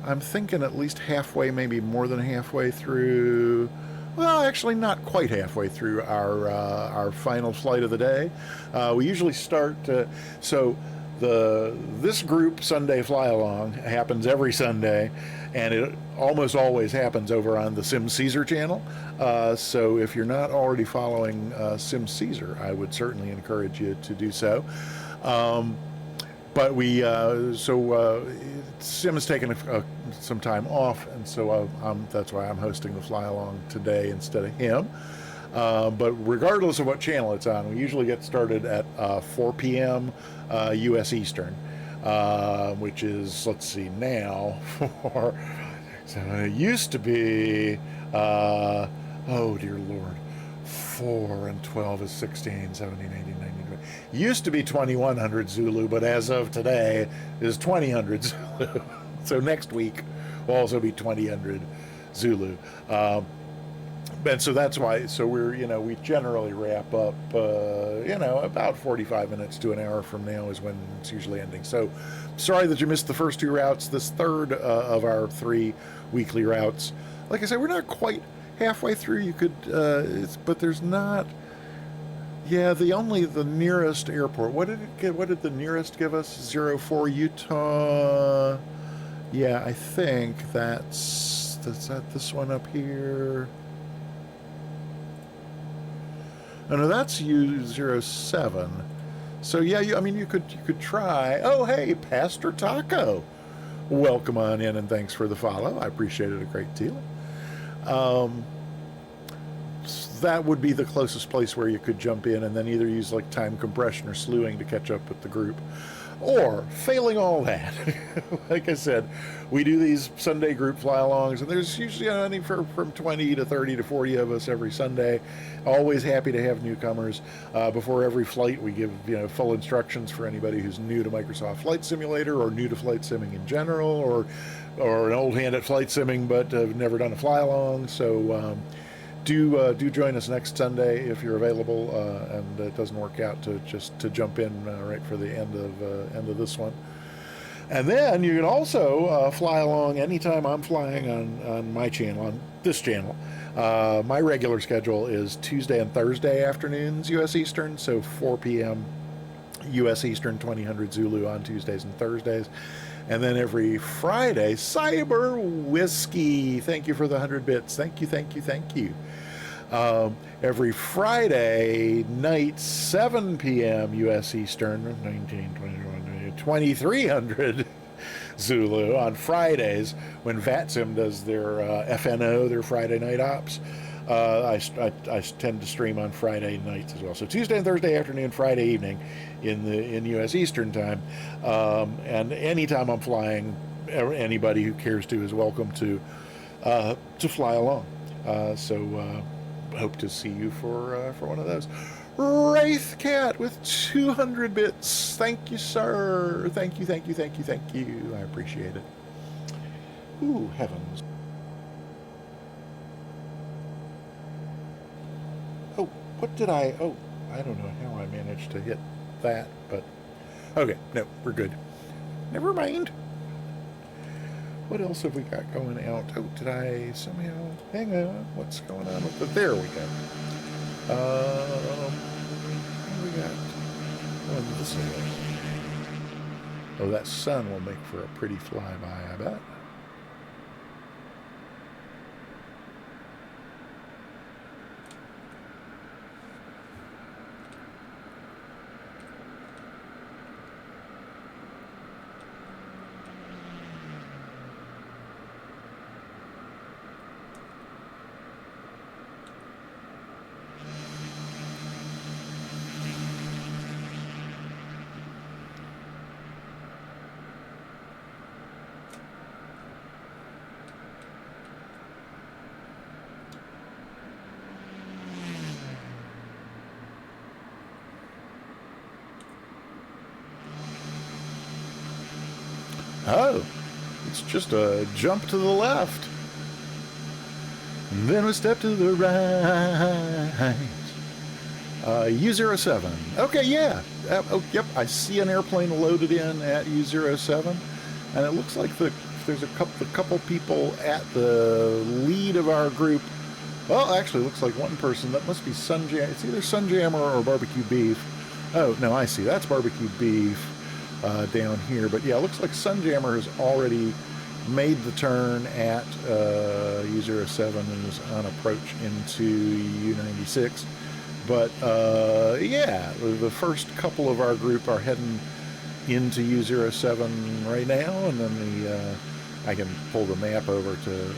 I'm thinking at least halfway, maybe more than halfway through. Well, actually, not quite halfway through our final flight of the day. We usually start. This group Sunday fly along happens every Sunday, and it almost always happens over on the SimCaesar channel. So if you're not already following SimCaesar, I would certainly encourage you to do so. But Sim has taken some time off, and so that's why I'm hosting the fly along today instead of him. But regardless of what channel it's on, we usually get started at 4 p.m. U.S. Eastern, which is, let's see, now so it used to be, oh dear Lord, 4 and 12 is 16, 17, 18, 19, 20. Used to be 2100 Zulu, but as of today is 2000 Zulu. So next week will also be 2000 Zulu. And so that's why, we generally wrap up, about 45 minutes to an hour from now is when it's usually ending. So sorry that you missed the first two routes. This third of our 3 weekly routes, like I said, we're not quite halfway through. You could, but there's not, the nearest airport. What did the nearest give us? 04 Utah. Yeah, I think that's that this one up here. Oh, no, that's U07. So yeah, you could try. Oh, hey, Pastor Taco, welcome on in and thanks for the follow. I appreciate it a great deal. That would be the closest place where you could jump in and then either use like time compression or slewing to catch up with the group. Or, failing all that, like I said, we do these Sunday group fly-alongs, and there's usually anywhere from 20 to 30 to 40 of us every Sunday. Always happy to have newcomers. Before every flight, we give full instructions for anybody who's new to Microsoft Flight Simulator or new to flight simming in general, or an old hand at flight simming but have never done a fly-along. So do join us next Sunday if you're available, and it doesn't work out to jump in right for the end of this one. And then you can also fly along anytime I'm flying on my channel, on this channel. My regular schedule is Tuesday and Thursday afternoons U.S. Eastern, so 4 p.m. U.S. Eastern, 2000 Zulu on Tuesdays and Thursdays. And then every Friday, Cyber Whiskey. Thank you for the 100 bits. Thank you. Every Friday night, 7 p.m. U.S. Eastern, 2300 Zulu on Fridays when VATSIM does their FNO, their Friday night ops. I tend to stream on Friday nights as well. So Tuesday and Thursday afternoon, Friday evening in U.S. Eastern time. And anytime I'm flying, anybody who cares to is welcome to fly along. So hope to see you for one of those. Wraith Cat with 200 bits. Thank you, sir. Thank you. I appreciate it. Ooh, heavens. Oh, what did I... Oh, I don't know how I managed to hit that, but... Okay, no, we're good. Never mind. What else have we got going out? Oh, did I somehow... Hang on. What's going on with the... There we go. What do we got? Oh, this way. Oh, that sun will make for a pretty flyby, I bet. Oh, it's just a jump to the left. And then we step to the right. U07. Okay, yeah. Oh, yep, I see an airplane loaded in at U07. And it looks like there's a couple people at the lead of our group. Well, actually, it looks like one person. That must be Sunjam. It's either Sunjammer or Barbecue Beef. Oh, no, I see. That's Barbecue Beef down here. But yeah, it looks like Sunjammer has already made the turn at U07 and is on approach into U96. But yeah, the first couple of our group are heading into U07 right now, and then I can pull the map over to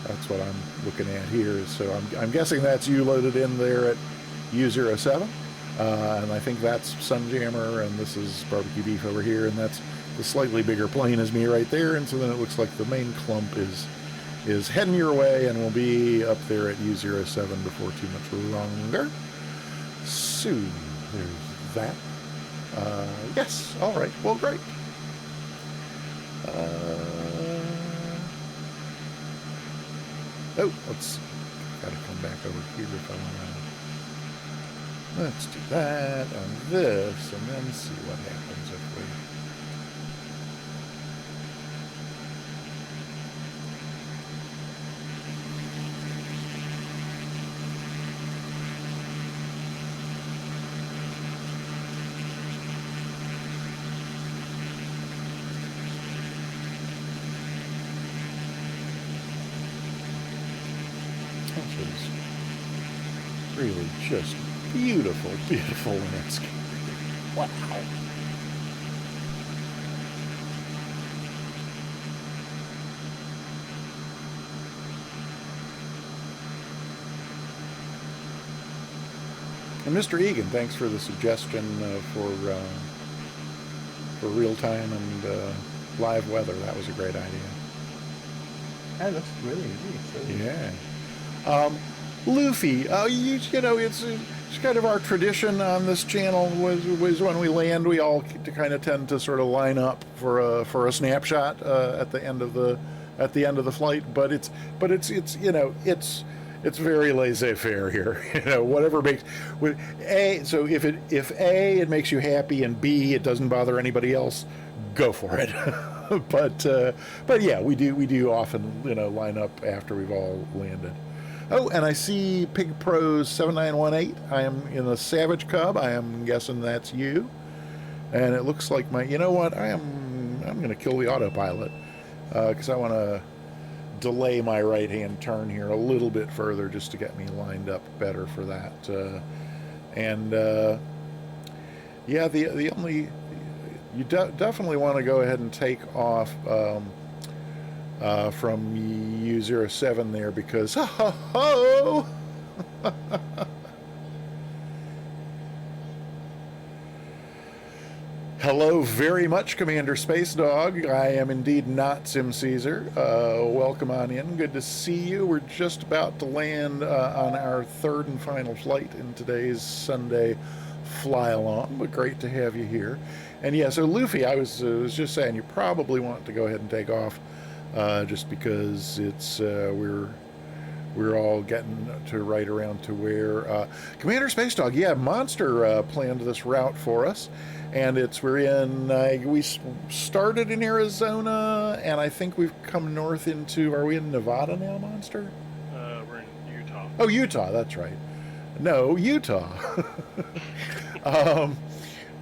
that's what I'm looking at here. So I'm guessing that's you loaded in there at U07, and I think that's Sunjammer, and this is Barbecue Beef over here, and that's the slightly bigger plane is me right there. And so then it looks like the main clump is heading your way, and we'll be up there at U07 before too much longer. So there's that. Yes, all right, well, great. Oh, gotta come back over here if I want to. Let's do that on this, and then see what happens if we. This is really just beautiful, beautiful landscape. Wow. And Mr. Egan, thanks for the suggestion for real-time and live weather. That was a great idea. That looks really neat. Yeah. Luffy, you know, it's kind of our tradition on this channel was when we land, we all kind of tend to sort of line up for a snapshot at the end of the flight. But it's you know, it's very laissez-faire here. You know, whatever makes so if it makes you happy, and B, it doesn't bother anybody else, go for it. but yeah, we do often, you know, line up after we've all landed. Oh, and I see Pig Pros 7918. I am in the Savage Cub. I am guessing that's you. And it looks like you know what? I'm going to kill the autopilot because I want to delay my right-hand turn here a little bit further just to get me lined up better for that. Yeah, the only you definitely want to go ahead and take off. From U07 there because ho. Hello very much, Commander Space Dog. I am indeed not SimCaesar. Welcome on in. Good to see you. We're just about to land on our third and final flight in today's Sunday fly along, but great to have you here. And yeah, so Luffy, I was just saying you probably want to go ahead and take off. Just because it's we're all getting to right around to where Commander Space Dog, yeah, Monster planned this route for us, and we started in Arizona, and I think we've come north into. Are we in Nevada now, Monster? We're in Utah. Oh, Utah, that's right. No, Utah.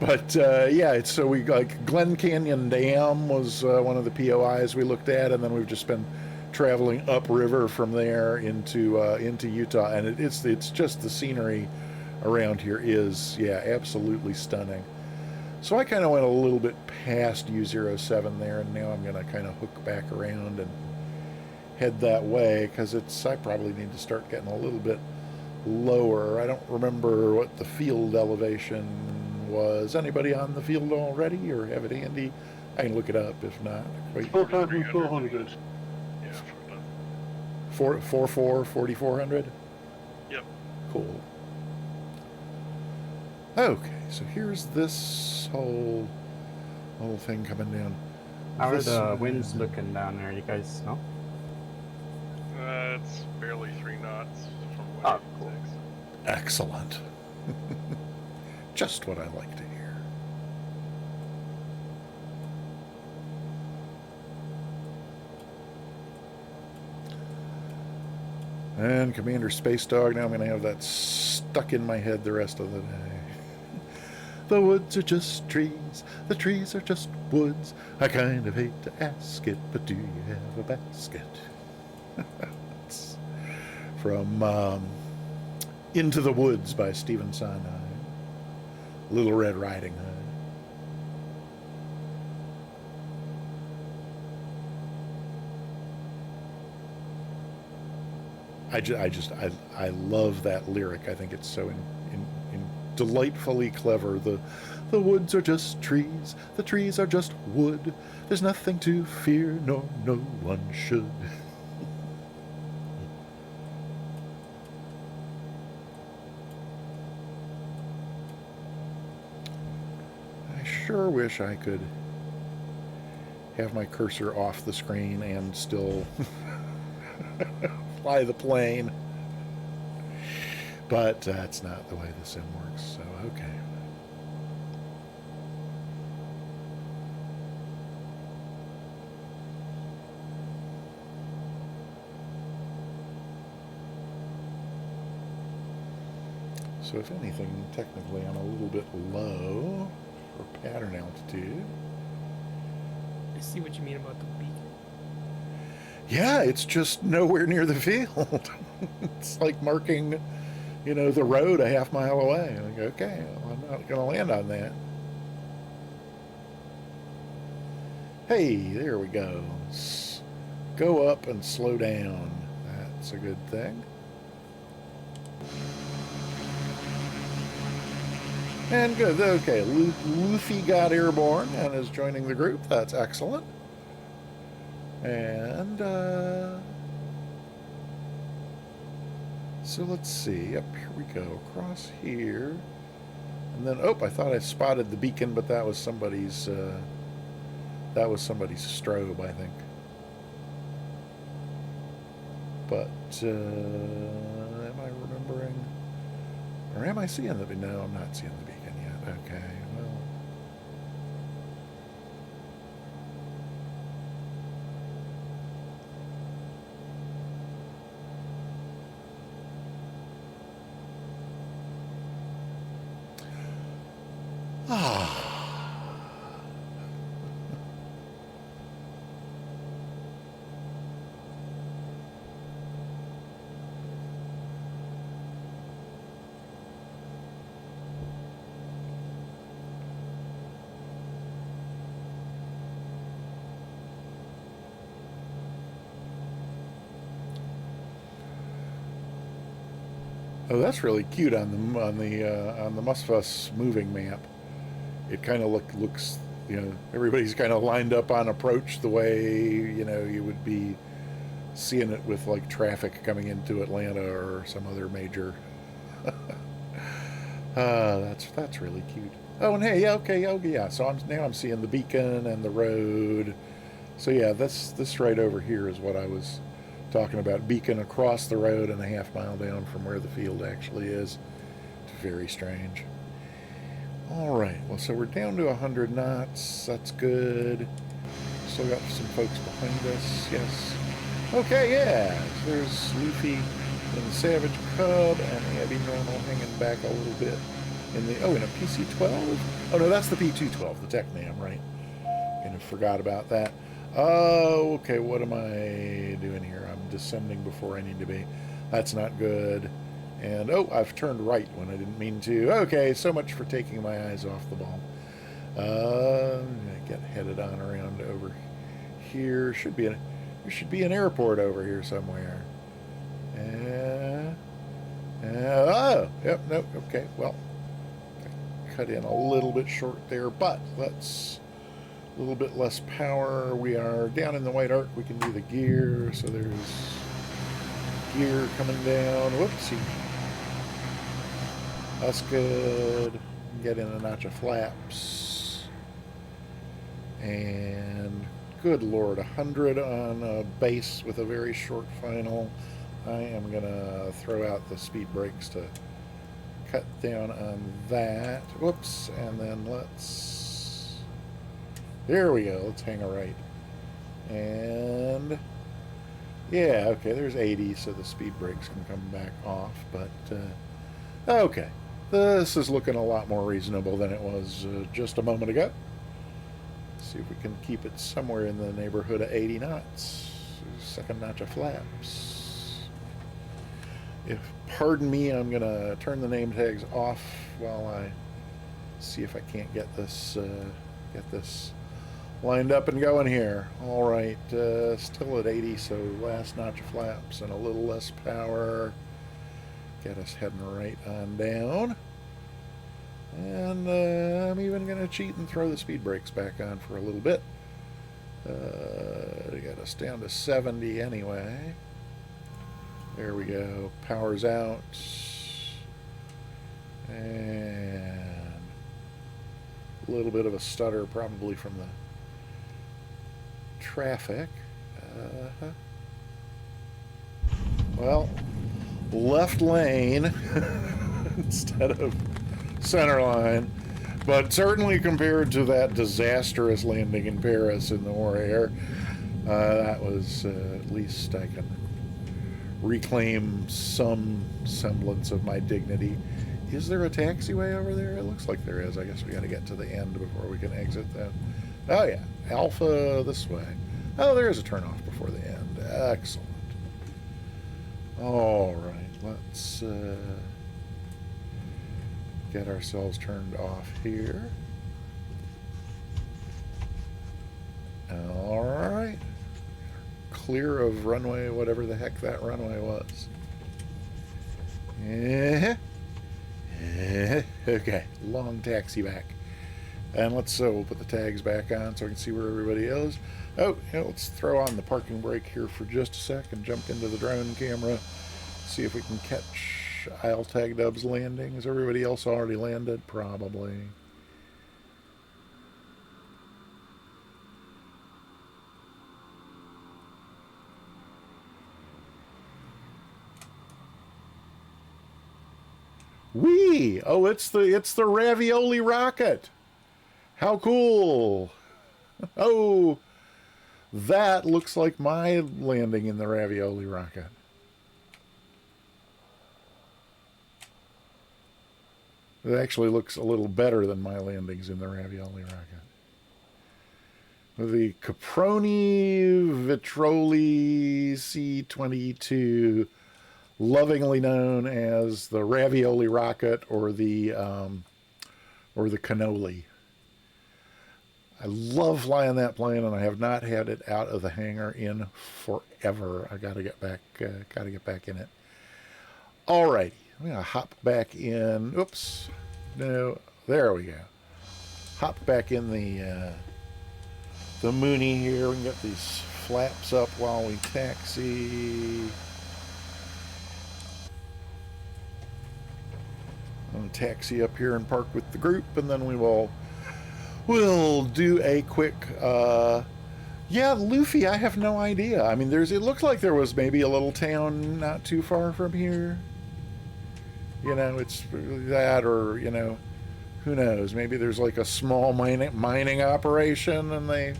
But yeah, so we like Glen Canyon Dam was one of the POIs we looked at, and then we've just been traveling upriver from there into Utah, and it's just the scenery around here is absolutely stunning. So I kind of went a little bit past U07 there, and now I'm going to kind of hook back around and head that way because I probably need to start getting a little bit lower. I don't remember what the field elevation was. Anybody on the field already or have it handy? I can look it up if not. 4,400. Yeah, 4,400? Yep. Cool. Okay, so here's this whole thing coming down. How are This the one. winds looking down there? You guys know? It's barely 3 knots from Oh, 186. cool. Excellent. Just what I like to hear. And Commander Space Dog, now I'm going to have that stuck in my head the rest of the day. The woods are just trees, the trees are just woods. I kind of hate to ask it, but do you have a basket? It's from Into the Woods by Stephen Sondheim. Little Red Riding Hood. I love that lyric. I think it's so delightfully clever. The woods are just trees. The trees are just wood. There's nothing to fear, nor no one should. I sure wish I could have my cursor off the screen and still fly the plane. But that's not the way the sim works, so okay. So if anything, technically I'm a little bit low for pattern altitude. I see what you mean about the beacon. Yeah, it's just nowhere near the field. It's like marking, you know, the road a half mile away. Like, okay, well, I'm not going to land on that. Hey, there we go. Go up and slow down. That's a good thing. And good. Okay, Luffy got airborne and is joining the group. That's excellent. And so let's see. Up here we go. Across here. And then, oh, I thought I spotted the beacon, but that was somebody's strobe, I think. But am I remembering? Or am I seeing the beacon? No, I'm not seeing the beacon yet. Okay, well. Oh, that's really cute on the Musfuss moving map. It kind of looks, you know, everybody's kind of lined up on approach the way, you know, you would be seeing it with like traffic coming into Atlanta or some other major. That's really cute. Oh, and hey, yeah, okay, oh yeah. So now I'm seeing the beacon and the road. So yeah, this right over here is what I was talking about. Beacon across the road and a half mile down from where the field actually is. It's very strange. All right, well, so we're down to 100 knots. That's good. Still got some folks behind us. Yes. Okay, yeah. So there's Luffy and the Savage Cub and Abby Normal hanging back a little bit in a PC-12? Oh, no, that's the P-212, the Tech-Nam, right? Kind of forgot about that. Oh, okay, what am I doing here? I'm descending before I need to be. That's not good. And, oh, I've turned right when I didn't mean to. Okay, so much for taking my eyes off the ball. Get headed on around over here. There should be an airport over here somewhere. Oh, yep, nope, okay, well, I cut in a little bit short there, but let's... A little bit less power. We are down in the White Arc. We can do the gear. So there's gear coming down. Whoopsie. That's good. Get in a notch of flaps. And good Lord, 100 on a base with a very short final. I am going to throw out the speed brakes to cut down on that. Whoops. And then let's... There we go. Let's hang a right. And... Yeah, okay, there's 80, so the speed brakes can come back off. But, okay. This is looking a lot more reasonable than it was just a moment ago. See if we can keep it somewhere in the neighborhood of 80 knots. Second notch of flaps. Pardon me, I'm going to turn the name tags off while I see if I can't get this lined up and going here. All right, still at 80, so last notch of flaps and a little less power. Get us heading right on down. And I'm even going to cheat and throw the speed brakes back on for a little bit. Get us down to 70 anyway. There we go. Power's out. And a little bit of a stutter probably from the traffic. Well, left lane instead of center line, but certainly compared to that disastrous landing in Paris in the N.Eur, that was at least I can reclaim some semblance of my dignity. Is there a taxiway over there? It looks like there is. I guess we got to get to the end before we can exit that. Oh yeah, Alpha this way. Oh, there is a turnoff before the end. Excellent. All right, let's get ourselves turned off here. All right. Clear of runway, whatever the heck that runway was. Okay, long taxi back. And we'll put the tags back on so I can see where everybody is. Oh, yeah, let's throw on the parking brake here for just a sec and jump into the drone camera. See if we can catch I'll tag Dub's landing. Is everybody else already landed? Probably. Whee! Oh, it's the ravioli rocket. How cool! Oh, that looks like my landing in the ravioli rocket. It actually looks a little better than my landings in the ravioli rocket. The Caproni Vitroli C-22, lovingly known as the ravioli rocket or the cannoli. I love flying that plane, and I have not had it out of the hangar in forever. I got to get back. Got to get back in it. All righty. I'm going to hop back in. Oops. No. There we go. Hop back in the Mooney here. We can get these flaps up while we taxi. I'm going to taxi up here and park with the group, and then we'll do a quick... yeah, Luffy, I have no idea. I mean, it looks like there was maybe a little town not too far from here. You know, it's that, or, you know, who knows? Maybe there's like a small mining operation, and they,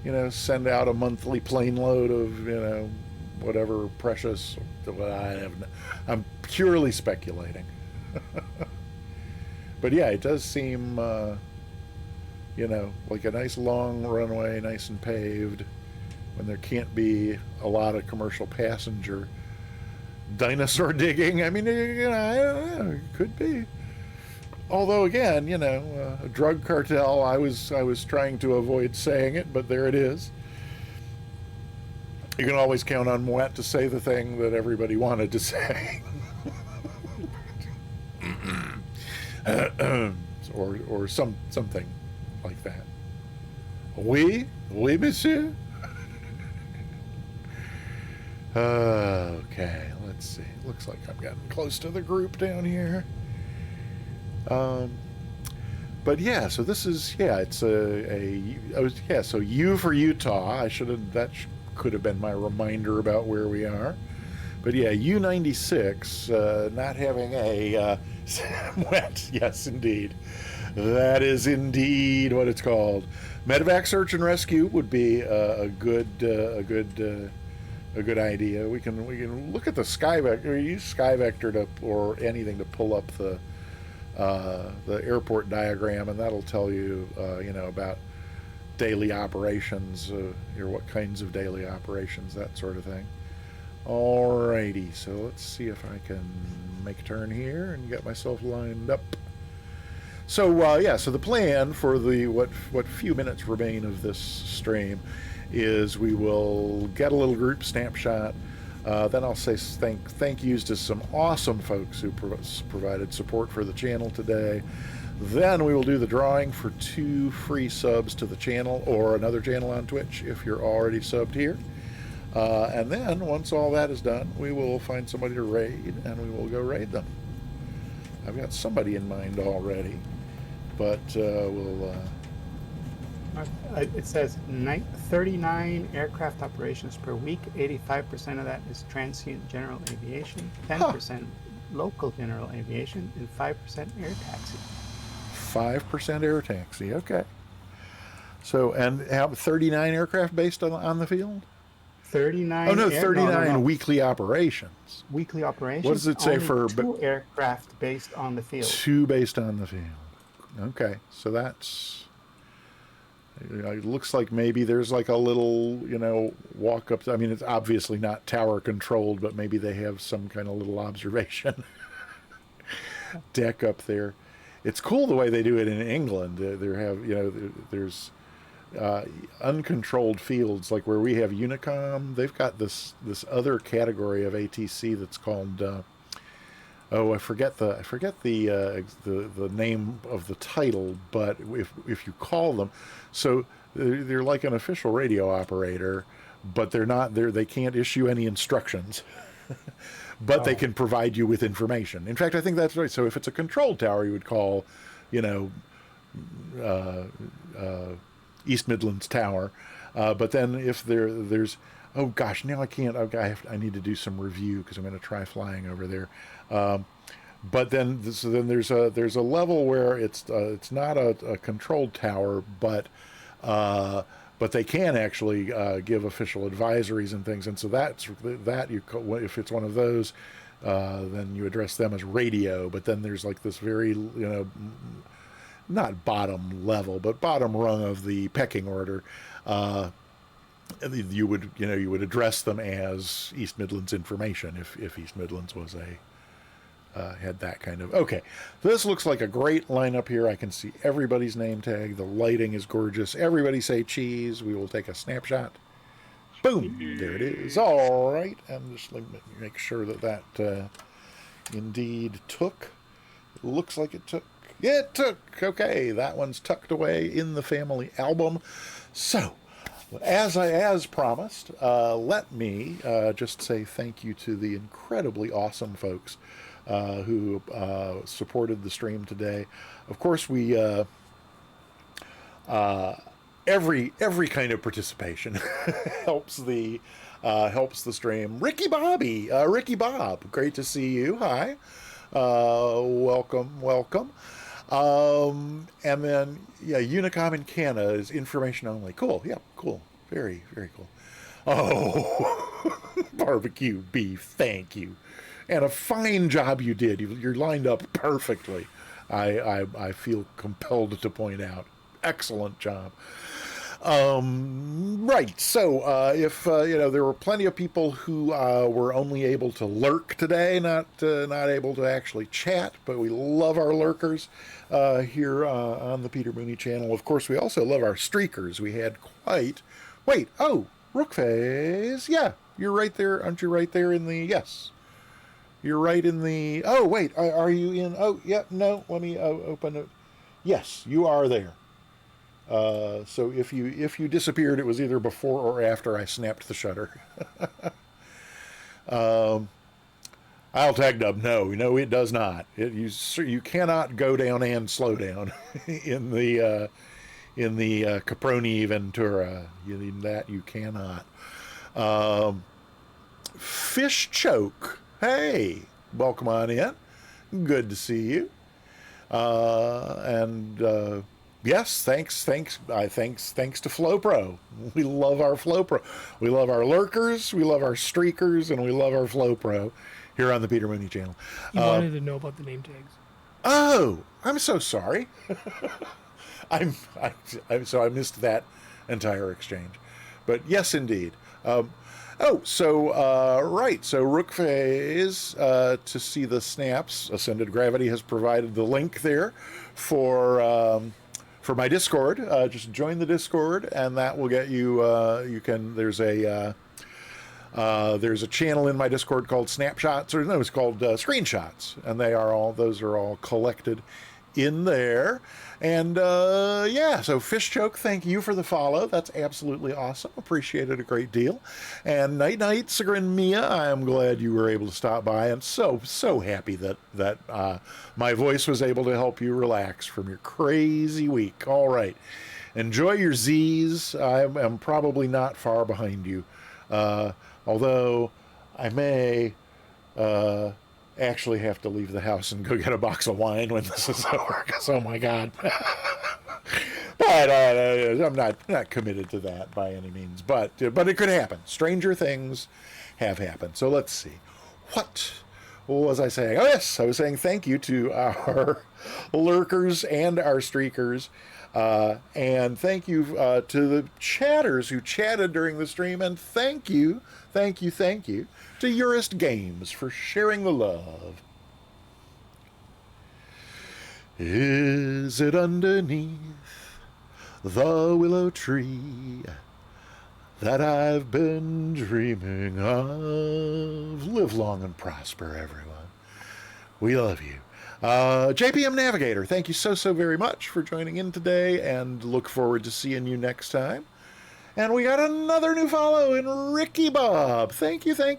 you know, send out a monthly plane load of, you know, whatever precious. I'm purely speculating. But yeah, it does seem, you know, like a nice long runway, nice and paved, when there can't be a lot of commercial passenger dinosaur digging. I mean, you know, I don't know, it could be. Although again, you know, a drug cartel, I was trying to avoid saying it, but there it is. You can always count on Moet to say the thing that everybody wanted to say. or something like that. Oui, monsieur. Okay, let's see. Looks like I'm getting close to the group down here. But yeah, so this is, it's so U for Utah. Could have been my reminder about where we are. But yeah, U-96, not having a wet. Yes, indeed. That is indeed what it's called. Medevac search and rescue would be a good idea. We can look at the sky vector, use sky vector or anything to pull up the airport diagram, and that'll tell you about daily operations, what kinds of daily operations, that sort of thing. Alrighty, so let's see if I can make a turn here and get myself lined up. So so the plan for the what few minutes remain of this stream is we will get a little group snapshot. Then I'll say thank yous to some awesome folks who provided support for the channel today. Then we will do the drawing for 2 free subs to the channel or another channel on Twitch if you're already subbed here. And then once all that is done, we will find somebody to raid and we will go raid them. I've got somebody in mind already, but we'll... It says 39 aircraft operations per week. 85% of that is transient general aviation, 10% local general aviation, and 5% air taxi. 5% air taxi, okay. So, and have 39 aircraft based on the field? 39. Oh no, 39 weekly operations. Weekly operations. What does it say only for 2 aircraft based on the field? 2 based on the field. Okay, so that's. It looks like maybe there's like a little, walk up. I mean, it's obviously not tower controlled, but maybe they have some kind of little observation deck up there. It's cool the way they do it in England. There's uncontrolled fields like where we have Unicom. They've got this other category of ATC that's called. I forget the name of the title, but if you call them, so they're like an official radio operator, but they're not. They can't issue any instructions, but they can provide you with information. In fact, I think that's right. So if it's a control tower, you would call, East Midlands Tower, but then if there's oh gosh, now I can't. I need to do some review because I'm going to try flying over there. But then there's a level where it's not a controlled tower, but they can actually give official advisories and things, and so if it's one of those, then you address them as radio. But then there's like this very not bottom level, but bottom rung of the pecking order. You would address them as East Midlands information if East Midlands was had that kind of. Okay, this looks like a great lineup here. I can see everybody's name tag. The lighting is gorgeous. Everybody say cheese. We will take a snapshot. Boom, there it is. All right, and just make sure that indeed took. It looks like it took. Yeah, it took. Okay, that one's tucked away in the family album. So, as promised, let me just say thank you to the incredibly awesome folks who supported the stream today. Of course, we every kind of participation helps the stream. Ricky Bob, great to see you. Hi, welcome. And then Unicom in Canada is information only. Cool. Yeah, cool. Very, very cool. Oh, barbecue beef. Thank you. And a fine job you did. You're lined up perfectly. I feel compelled to point out. Excellent job. Right. So if there were plenty of people who were only able to lurk today, not able to actually chat, but we love our lurkers here on the Peter Mooney channel. Of course, we also love our streakers. We had Rookface. Yeah, you're right there. Aren't you right there in the yes? You're right in the. Oh wait, are you in? Oh yeah, no. Let me open it. Yes, you are there. So if you disappeared, it was either before or after I snapped the shutter. I'll tag dub. No, it does not. You cannot go down and slow down in the Caproni Ventura. You cannot. Fish Choke. Hey, welcome on in. Good to see you. Yes, thanks to FlowPro. We love our FlowPro. We love our lurkers, we love our streakers, and we love our FlowPro here on the Peter Mooney channel. You wanted to know about the name tags. Oh, I'm so sorry. So I missed that entire exchange. But yes, indeed. So Rookphase, to see the snaps, Ascended Gravity has provided the link there for my Discord. Just join the Discord, and that will get you. There's a channel in my Discord called Snapshots, or no, it's called Screenshots, and those are all collected in there. And so Fish Choke, thank you for the follow. That's absolutely awesome. Appreciate it a great deal. And Night Sigrin Mia, I am glad you were able to stop by, and so happy that my voice was able to help you relax from your crazy week. All right, enjoy your Z's. I am probably not far behind you, although I may actually have to leave the house and go get a box of wine when this is over, because oh my god. But I'm not committed to that by any means, but it could happen. Stranger things have happened. So let's see, what was I saying? Oh yes, I was saying thank you to our lurkers and our streakers, and thank you to the chatters who chatted during the stream, and thank you to Eurist Games for sharing the love. Is it underneath the willow tree that I've been dreaming of? Live long and prosper, everyone. We love you. JPM Navigator, thank you so very much for joining in today, and look forward to seeing you next time. And we got another new follow in Ricky Bob. Thank you so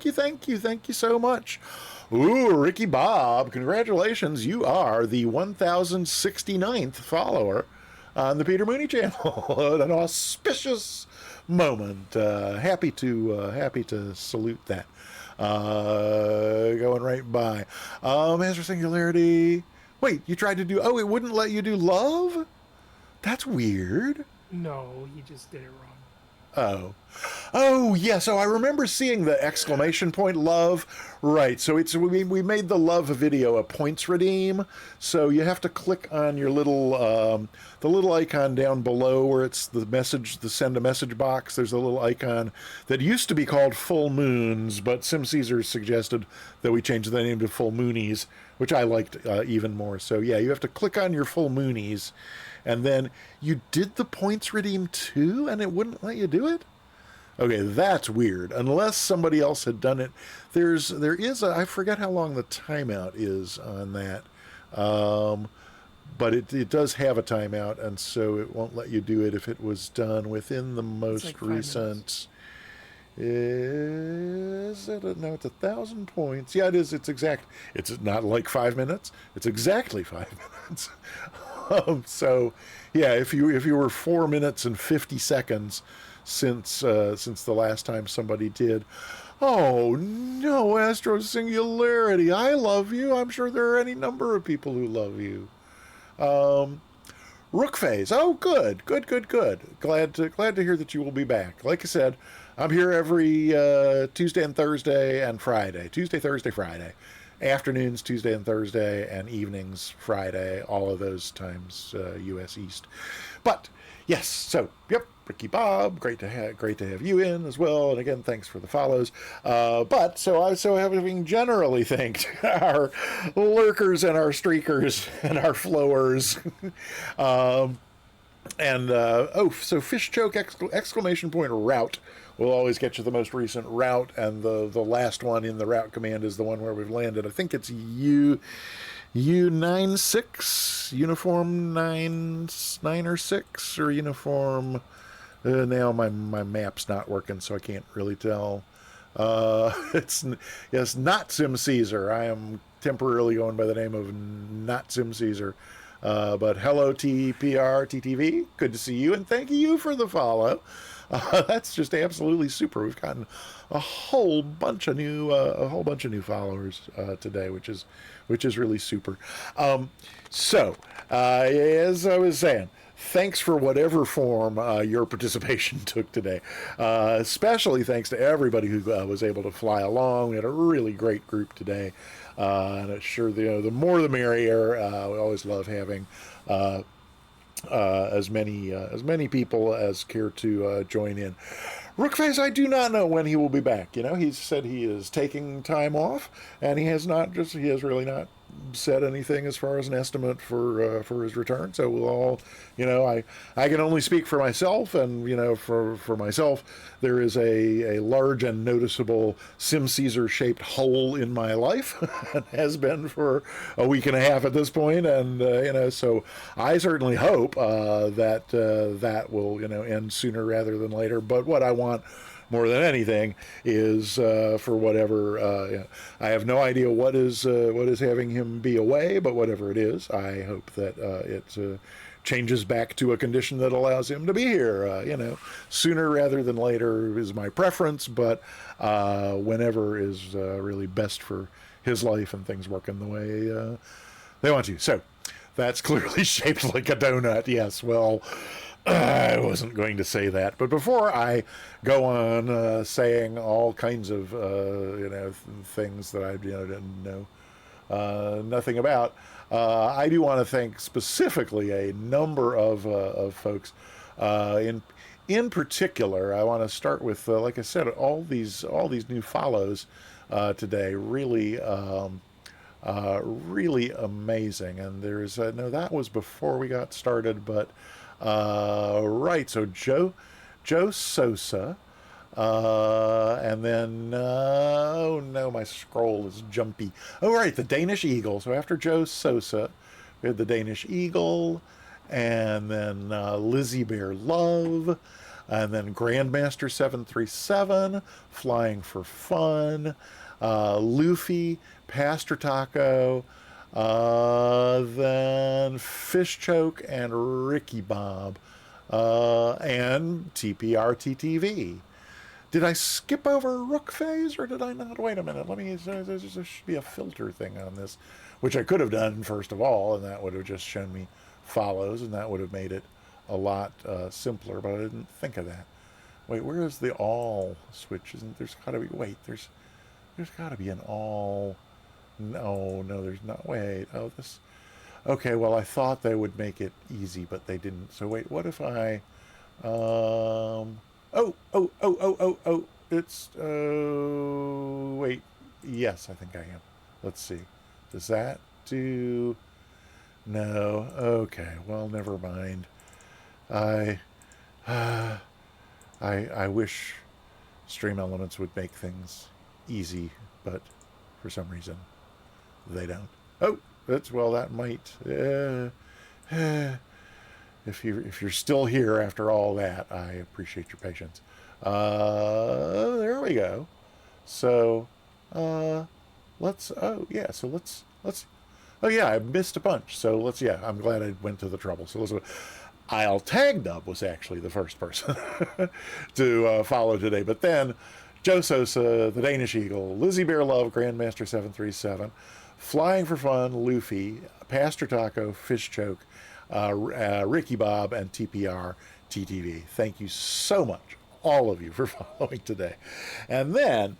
much. Ooh, Ricky Bob, congratulations. You are the 1069th follower on the Peter Mooney channel. An auspicious moment. Happy to salute that. Going right by. Master Singularity. Wait, you tried to do, it wouldn't let you do love? That's weird. No, he just did it wrong. Oh yeah, so I remember seeing the exclamation point love. Right, so we made the love video a points redeem, so you have to click on your little the little icon down below where it's the send a message box. There's a little icon that used to be called Full Moons, but SimCaesar's suggested that we change the name to Full Moonies, which I liked even more. So yeah, you have to click on your Full Moonies, and then you did the points redeem too, and it wouldn't let you do it? Okay, that's weird. Unless somebody else had done it. There is I forget how long the timeout is on that. But it does have a timeout, and so it won't let you do it if it was done within the most recent. Is it? No, it's 1,000 points. Yeah, it is. It's not like 5 minutes. It's exactly 5 minutes. So, yeah, if you were 4 minutes and 50 seconds since the last time somebody did. Oh no, Astro Singularity, I love you. I'm sure there are any number of people who love you. Rookphase. Oh, good. Glad to hear that you will be back. Like I said, I'm here every Tuesday and Thursday and Friday. Tuesday, Thursday, Friday. Afternoons, Tuesday and Thursday, and evenings, Friday. All of those times, U.S. East. But yes, so yep, Ricky Bob, great to have you in as well. And again, thanks for the follows. But so having generally thanked our lurkers and our streakers and our flowers. So Fish Choke exclamation point route will always get you the most recent route, and the last one in the route command is the one where we've landed. I think it's U96, uniform 9 or 6, or uniform. Now my map's not working, so I can't really tell. It's yes, not SimCaesar. I am temporarily going by the name of not SimCaesar. But hello, TPR, TTV. Good to see you, and thank you for the follow. That's just absolutely super. We've gotten a whole bunch of new followers today, which is really super. As I was saying, thanks for whatever form your participation took today. Especially thanks to everybody who was able to fly along. We had a really great group today, and it's sure the more the merrier. We always love having as many people as care to join in. Rookface, I do not know when he will be back. He said he is taking time off, and he has really not said anything as far as an estimate for his return. So we'll all, I can only speak for myself, and for myself, there is a large and noticeable SimCaesar shaped hole in my life, and has been for a week and a half at this point, and so I certainly hope that will end sooner rather than later. But what I want more than anything is for whatever I have no idea what is having him be away, but whatever it is, I hope that it changes back to a condition that allows him to be here. Sooner rather than later is my preference, but whenever is really best for his life and things working the way they want to. So that's clearly shaped like a donut. Yes, well, I wasn't going to say that, but before I go on saying all kinds of things that I didn't know nothing about, I do want to thank specifically a number of folks. In particular, I want to start with, like I said, all these new follows today. Really. Really amazing. And there's no, that was before we got started, but right, so Joe Sosa, and then oh no, my scroll is jumpy. Oh right, the Danish Eagle. So after Joe Sosa, we had the Danish Eagle, and then Lizzie Bear Love, and then Grandmaster 737, Flying for Fun, Luffy, Pastor Taco, then Fish Choke and Ricky Bob, and TPRTTV. Did I skip over Rook Phase, or did I not? Wait a minute. There should be a filter thing on this, which I could have done first of all, and that would have just shown me follows, and that would have made it a lot simpler, but I didn't think of that. Wait, where is the all switch? There's got to be, wait, there's got to be an all. No, there's not. Wait, oh, this. Okay, well, I thought they would make it easy, but they didn't. So wait, what if I, it's, wait, yes, I think I am. Let's see. Does that do, no, okay, well, never mind. I wish Stream Elements would make things easy, but for some reason they don't. Oh, that might, if you're still here after all that, I appreciate your patience. There we go. So let's oh yeah, I missed a bunch. So I'm glad I went to the trouble. So I'll Tag Dub was actually the first person to follow today, but then Joe Sosa, the Danish Eagle, Lizzie Bear Love, Grandmaster 737, Flying for Fun, Luffy, Pastor Taco, Fish Choke, Ricky Bob, and TPR TTV. Thank you so much, all of you, for following today. And then,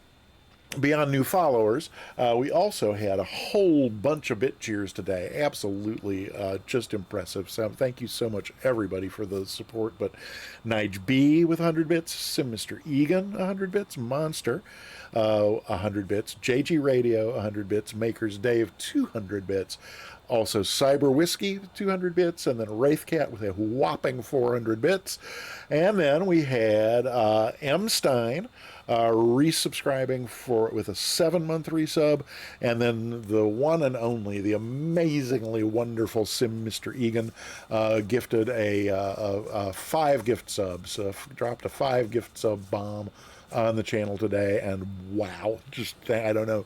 beyond new followers, we also had a whole bunch of bit cheers today. Absolutely just impressive. So thank you so much, everybody, for the support. But Nige B with 100 bits, Sim Mr. Egan 100 bits, Monster 100 bits, JG Radio 100 bits, Makers Dave 200 bits, also Cyber Whiskey 200 bits, and then Wraithcat with a whopping 400 bits. And then we had M. Stein resubscribing with a 7-month resub, and then the one and only, the amazingly wonderful Sim Mr. Egan gifted a 5 gift subs, dropped a 5 gift sub bomb on the channel today, and wow, I don't know,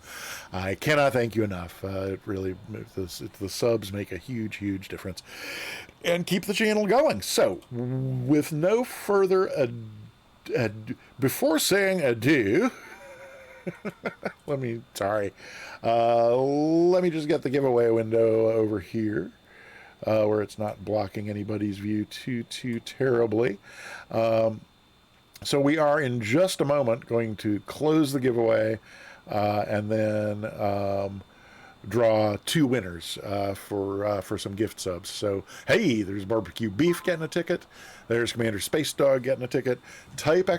I cannot thank you enough. It really, the subs make a huge difference and keep the channel going. So with no further before saying adieu, let me just get the giveaway window over here, where it's not blocking anybody's view too terribly. So we are in just a moment going to close the giveaway, and then draw 2 winners for some gift subs. So hey, there's Barbecue Beef getting a ticket. There's Commander Space Dog getting a ticket. Type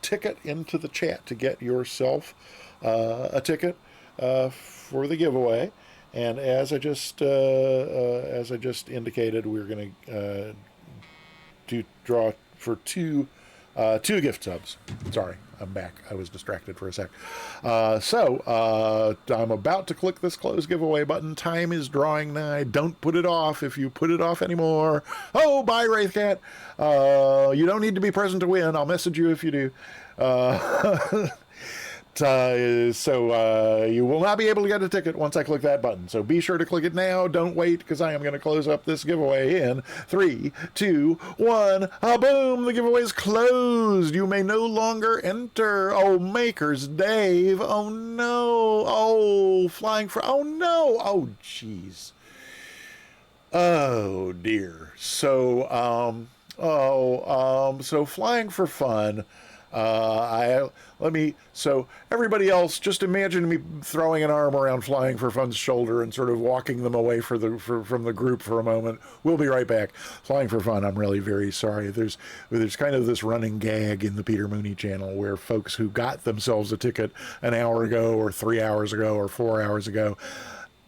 !ticket into the chat to get yourself a ticket for the giveaway. And as I just indicated, we're going to draw for two gift subs. Sorry, I'm back. I was distracted for a sec. So I'm about to click this close giveaway button. Time is drawing nigh. Don't put it off. If you put it off anymore, oh, bye, Wraithcat. You don't need to be present to win. I'll message you if you do. So you will not be able to get a ticket once I click that button. So be sure to click it now. Don't wait, because I am going to close up this giveaway in 3, 2, 1. Boom! The giveaway is closed. You may no longer enter. Oh, Maker's Dave. Oh, no. Oh, Flying for... Oh, no. Oh, jeez. Oh, dear. So, so Flying for Fun... so everybody else, just imagine me throwing an arm around Flying for Fun's shoulder and sort of walking them away from the group for a moment. We'll be right back. Flying for Fun, I'm really very sorry. There's kind of this running gag in the Peter Mooney channel where folks who got themselves a ticket an hour ago or 3 hours ago or 4 hours ago,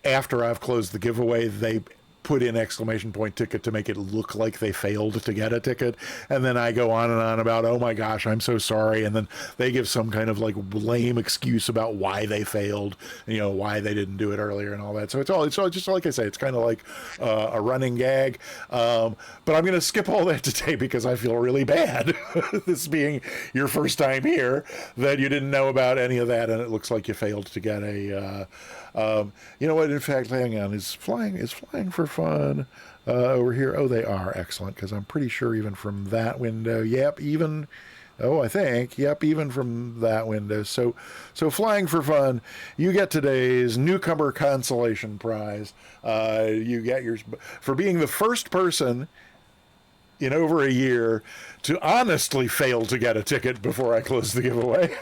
after I've closed the giveaway, they put in !ticket to make it look like they failed to get a ticket, and then I go on and on about, oh my gosh, I'm so sorry, and then they give some kind of like lame excuse about why they failed, why they didn't do it earlier and all that. So it's all just like I say, it's kind of like a running gag, but I'm going to skip all that today because I feel really bad this being your first time here, that you didn't know about any of that, and it looks like you failed to get a you know what, in fact, hang on, is Flying for Fun over here? Oh, they are. Excellent, because I'm pretty sure even from that window, even from that window. So Flying for Fun, you get today's newcomer consolation prize. You get yours for being the first person in over a year to honestly fail to get a ticket before I close the giveaway.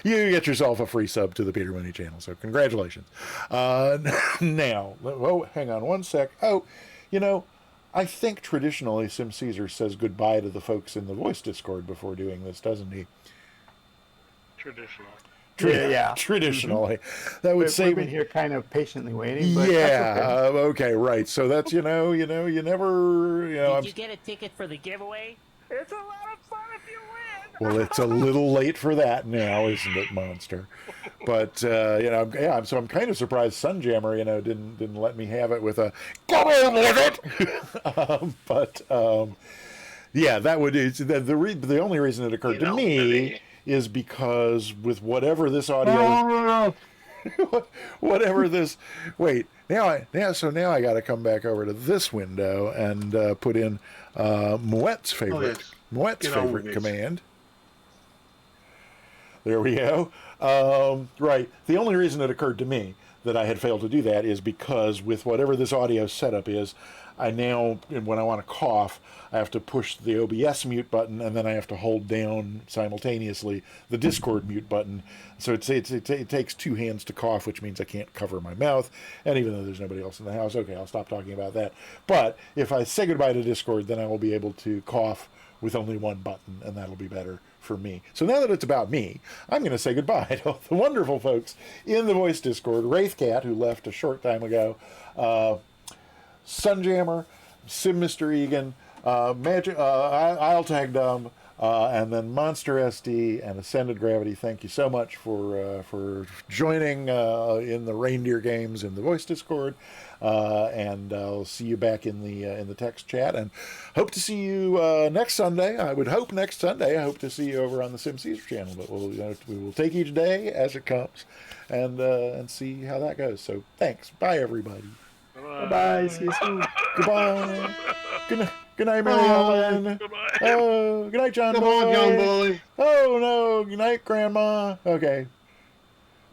You get yourself a free sub to the Peter Mooney channel, so congratulations. Now, hang on one sec. I think traditionally SimCaesar's says goodbye to the folks in the voice Discord before doing this, doesn't he? Traditional. Yeah. Traditionally. That would say we've been here kind of patiently waiting. But yeah. Okay, right. So that's, you never, Did you get a ticket for the giveaway? It's a lot of fun if you win. Well, it's a little late for that now, isn't it, Monster? But so I'm kind of surprised Sunjammer, didn't let me have it with a go on with it. Yeah, that would the only reason it occurred to me is because with whatever this audio, whatever this, now I got to come back over to this window and put in Moet's favorite command. There we go. Right. The only reason it occurred to me that I had failed to do that is because with whatever this audio setup is, I now, when I want to cough, I have to push the OBS mute button, and then I have to hold down simultaneously the Discord mute button. So it takes 2 hands to cough, which means I can't cover my mouth. And even though there's nobody else in the house, okay, I'll stop talking about that. But if I say goodbye to Discord, then I will be able to cough with only one button, and that'll be better for me. So now that it's about me, I'm going to say goodbye to the wonderful folks in the voice Discord, Wraithcat, who left a short time ago, Sunjammer, Sim Mr. Egan, Magic, I'll Tag Dumb, And then Monster SD and Ascended Gravity, thank you so much for joining in the reindeer games in the voice Discord. And I'll see you back in the text chat, and hope to see you next Sunday. I would hope next Sunday. I hope to see you over on the SimCaesar channel. But we will take each day as it comes, and see how that goes. So thanks. Bye everybody. Bye-bye. See you soon. Goodbye. Good night, Mary Ellen. Goodbye. Oh, good night, John Come Boy. on, John Boy. Oh no, good night, Grandma. Okay.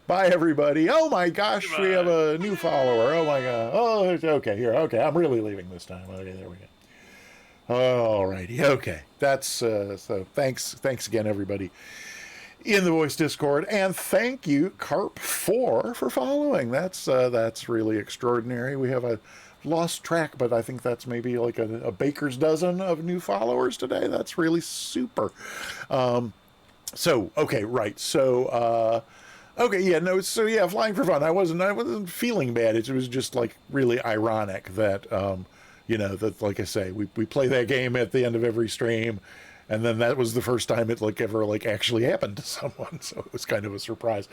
Bye, everybody. Oh my gosh, we have a new follower. Oh my god. Oh, okay, here. Okay, I'm really leaving this time. Okay, there we go. Alrighty. Okay, that's so. Thanks again, everybody in the voice Discord, and thank you, Carp4, for following. That's really extraordinary. We have a lost track, but I think that's maybe like a baker's dozen of new followers today. That's really super. So okay, right. So okay, yeah, no. So yeah, flying for fun. I wasn't feeling bad. It was just like really ironic that that, like I say, we play that game at the end of every stream. And then that was the first time it ever actually happened to someone, so it was kind of a surprise.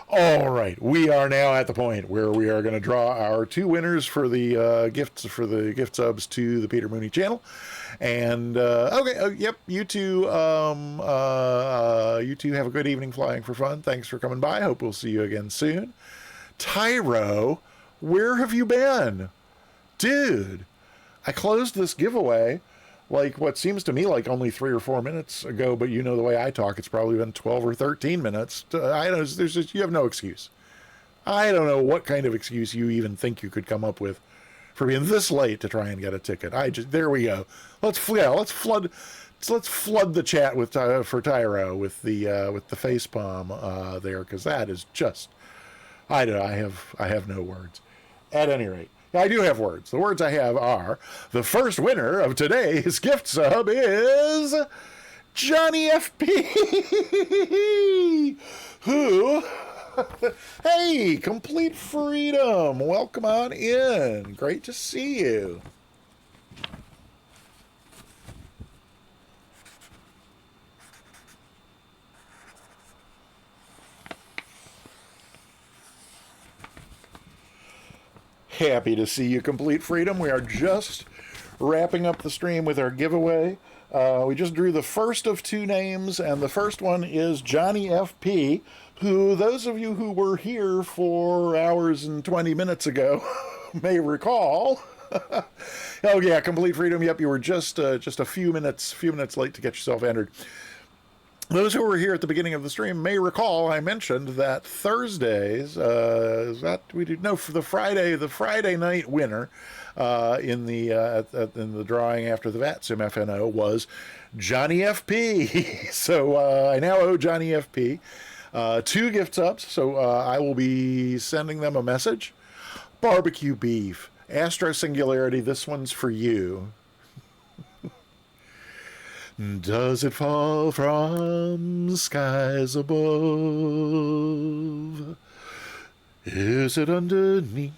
All right, we are now at the point where we are going to draw our 2 winners for the gift subs to the Peter Mooney channel. And okay, yep, you two have a good evening flying for fun. Thanks for coming by. Hope we'll see you again soon. Tyro, where have you been, dude? I closed this giveaway what seems to me like only 3 or 4 minutes ago, but the way I talk, it's probably been 12 or 13 minutes. I know you have no excuse. I don't know what kind of excuse you even think you could come up with for being this late to try and get a ticket. There we go. Let's flood the chat with for Tyro with the face palm there, because that is just I have no words. At any rate, I do have words. The words I have are, the first winner of today's gift sub is Johnny FP, who, hey, Complete Freedom, welcome on in. Great to see you. Happy to see you, Complete Freedom. We are just wrapping up the stream with our giveaway. We just drew the first of 2 names, and the first one is Johnny FP, who those of you who were here 4 hours and 20 minutes ago may recall. Oh yeah, Complete Freedom. Yep, you were just a few minutes late to get yourself entered. Those who were here at the beginning of the stream may recall I mentioned that Thursdays, for the Friday night winner in the drawing after the VATSIM FNO was Johnny FP. So I now owe Johnny FP 2 gift subs. So I will be sending them a message. Barbecue beef, Astro Singularity. This one's for you. Does it fall from skies above? Is it underneath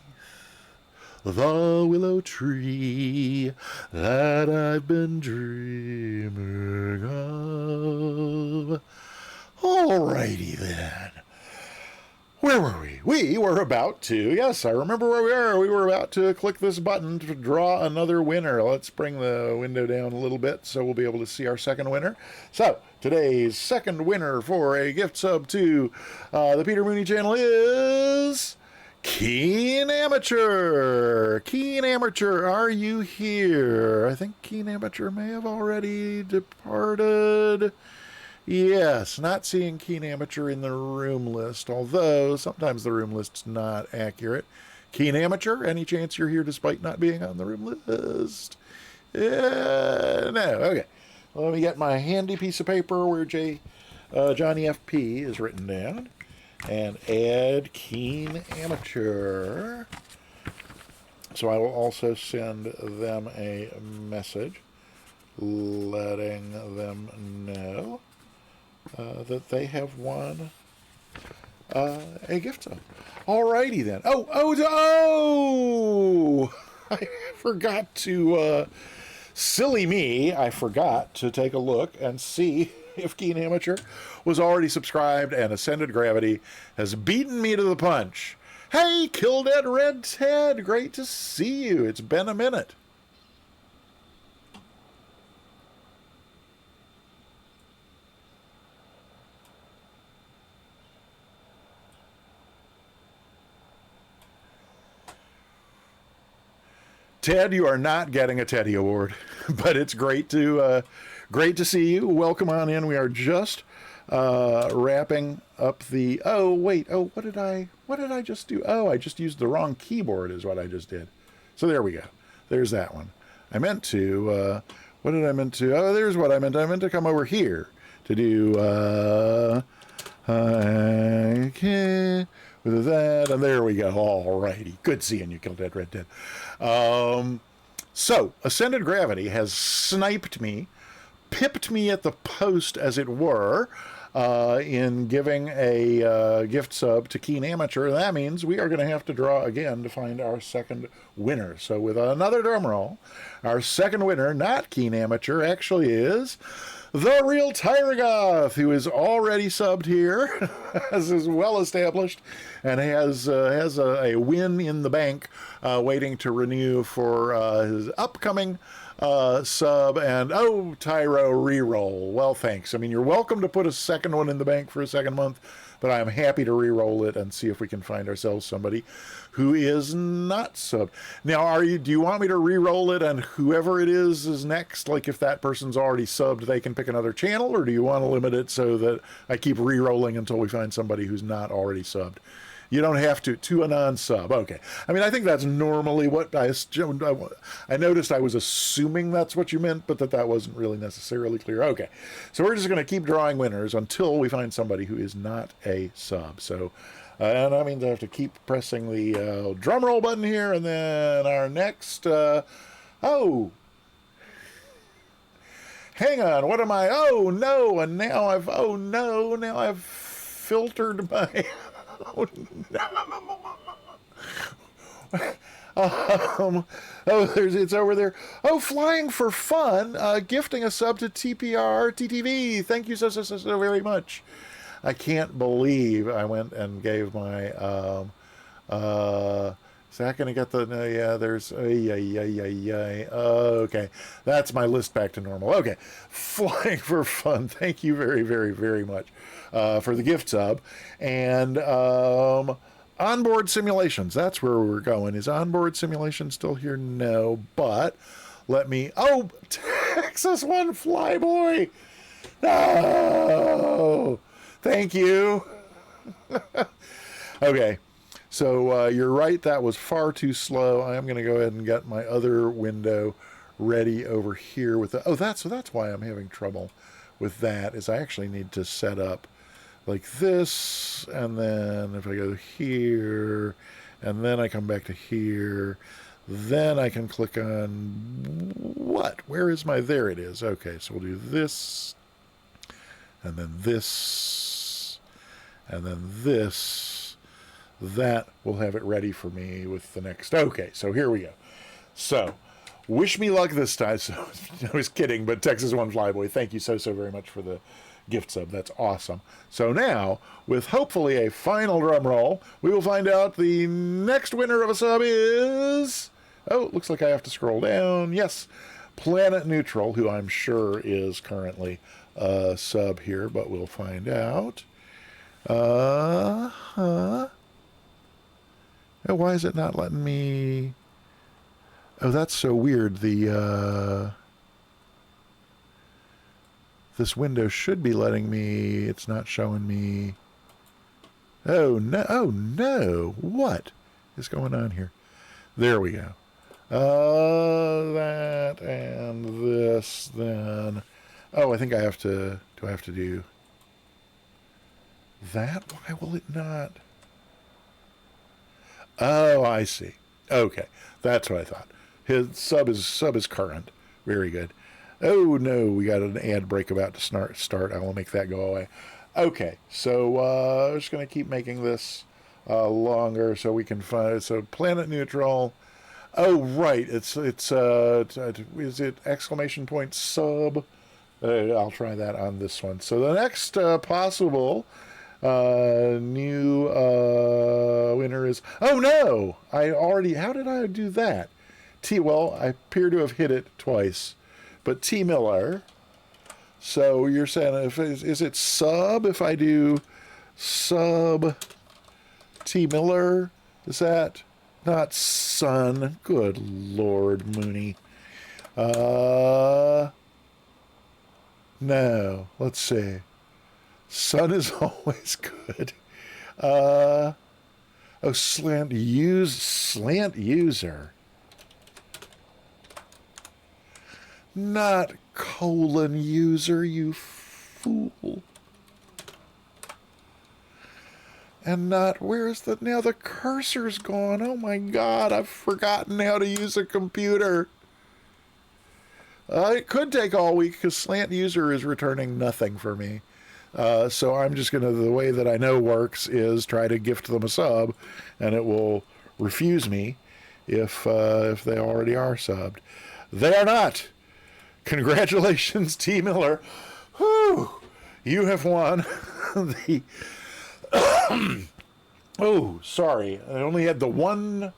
the willow tree that I've been dreaming of? Alrighty then. Where were we? We were about to, yes, I remember where we are. We were about to click this button to draw another winner. Let's bring the window down a little bit so we'll be able to see our second winner. So, today's second winner for a gift sub to the Peter Mooney channel is Keen Amateur. Keen Amateur, are you here? I think Keen Amateur may have already departed. Yes, not seeing Keen Amateur in the room list, although sometimes the room list's not accurate. Keen Amateur, any chance you're here despite not being on the room list? No, okay. Well, let me get my handy piece of paper where Johnny FP is written down and add Keen Amateur. So I will also send them a message letting them know that they have won a gift sub. Alrighty then. Oh! I forgot to Silly me, I forgot to take a look and see if Keen Amateur was already subscribed, and Ascended Gravity has beaten me to the punch. Hey, Kill Dead Red Ted, great to see you. It's been a minute. Ted, you are not getting a Teddy Award, but it's great to see you. Welcome on in. We are just wrapping up the. Oh wait. Oh, what did I just do? Oh, I just used the wrong keyboard. Is what I just did. So there we go. There's that one. I meant to. What did I meant to? Oh, there's what I meant. I meant to come over here to do. I can't. With that, and there we go. All righty. Good seeing you, Kill Dead Red Dead. So, Ascended Gravity has sniped me, pipped me at the post, as it were, in giving a gift sub to Keen Amateur. That means we are going to have to draw again to find our second winner. So, with another drum roll, our second winner, not Keen Amateur, actually is the Real Tyragoth, who is already subbed here, as is well established, and has a win in the bank, waiting to renew for his upcoming sub. And oh, Tyro reroll. Well, thanks. I mean, you're welcome to put a second one in the bank for a second month, but I'm happy to re-roll it and see if we can find ourselves somebody who is not subbed. Now, do you want me to re-roll it and whoever it is next? Like if that person's already subbed, they can pick another channel, or do you want to limit it so that I keep re-rolling until we find somebody who's not already subbed? You don't have to a non-sub. Okay. I mean, I think that's normally what I noticed. I was assuming that's what you meant, but that wasn't really necessarily clear. Okay. So we're just going to keep drawing winners until we find somebody who is not a sub. So, and I mean, I have to keep pressing the drum roll button here, and then our next, oh, hang on, what am I? Oh no, and now I've filtered my. Oh no. It's over there. Oh, Flying for Fun, gifting a sub to TPR TTV. Thank you so very much. I can't believe I went and gave my is that going to get the yeah, there's okay. That's my list back to normal. Okay. Flying for Fun. Thank you very, very, very much for the gift sub. And Onboard Simulations, that's where we're going. Is Onboard Simulation still here? No, but let me. Oh, Texas One Flyboy. No, thank you. Okay, so you're right. That was far too slow. I am going to go ahead and get my other window ready over here with the. Oh, that's why I'm having trouble with that. Is I actually need to set up like this, and then if I go here, and then I come back to here, then I can click on what? Where is my? There it is. Okay, so we'll do this, and then this, and then this. That will have it ready for me with the next. Okay, so here we go. So, wish me luck this time. So, I was kidding, but Texas One Flyboy, thank you so very much for the gift sub. That's awesome. So now, with hopefully a final drum roll, we will find out the next winner of a sub is. Oh, it looks like I have to scroll down. Yes, Planet Neutral, who I'm sure is currently a sub here, but we'll find out. Oh, why is it not letting me? Oh, that's so weird. The this window should be letting me. It's not showing me. Oh no! Oh no! What is going on here? There we go. That and this then. Oh, I think I have to. Do I have to do that? Why will it not? Oh, I see. Okay, that's what I thought. His sub is current. Very good. Oh no, we got an ad break about to start. I will make that go away. Okay, so I'm just going to keep making this longer so we can find. So Planet Neutral. Oh, right. It's is it exclamation point sub? I'll try that on this one. So the next possible new winner is, oh no, I already, how did I do that? Well, I appear to have hit it twice, but T Miller. So you're saying, is it sub if I do sub T Miller? Is that not son? Good Lord, Mooney. No, let's see. Sun is always good. Oh, slant user. Not colon user, you fool. And not, where's the, now the cursor's gone. Oh my God, I've forgotten how to use a computer. It could take all week because slant user is returning nothing for me. So I'm just going to, the way that I know works is try to gift them a sub, and it will refuse me if they already are subbed. They are not. Congratulations, T. Miller. Whew. You have won the... Oh, sorry. I only had the one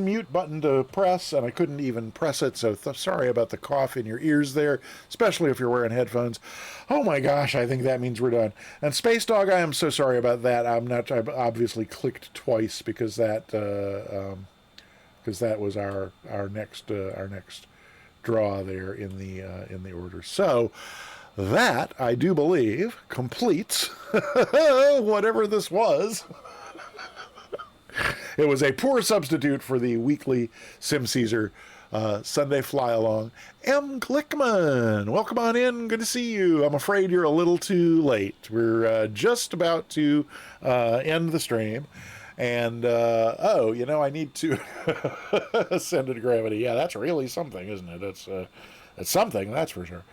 mute button to press, and I couldn't even press it, so sorry about the cough in your ears there, especially if you're wearing headphones. Oh my gosh, I think that means we're done. And Space Dog, I am so sorry about that. I obviously clicked twice because that was our next draw there in the order. So that, I do believe, completes whatever this was. It was a poor substitute for the weekly SimCaesar Sunday fly-along. M. Glickman, welcome on in. Good to see you. I'm afraid you're a little too late. We're just about to end the stream. And, I need to ascend into gravity. Yeah, that's really something, isn't it? It's something, that's for sure.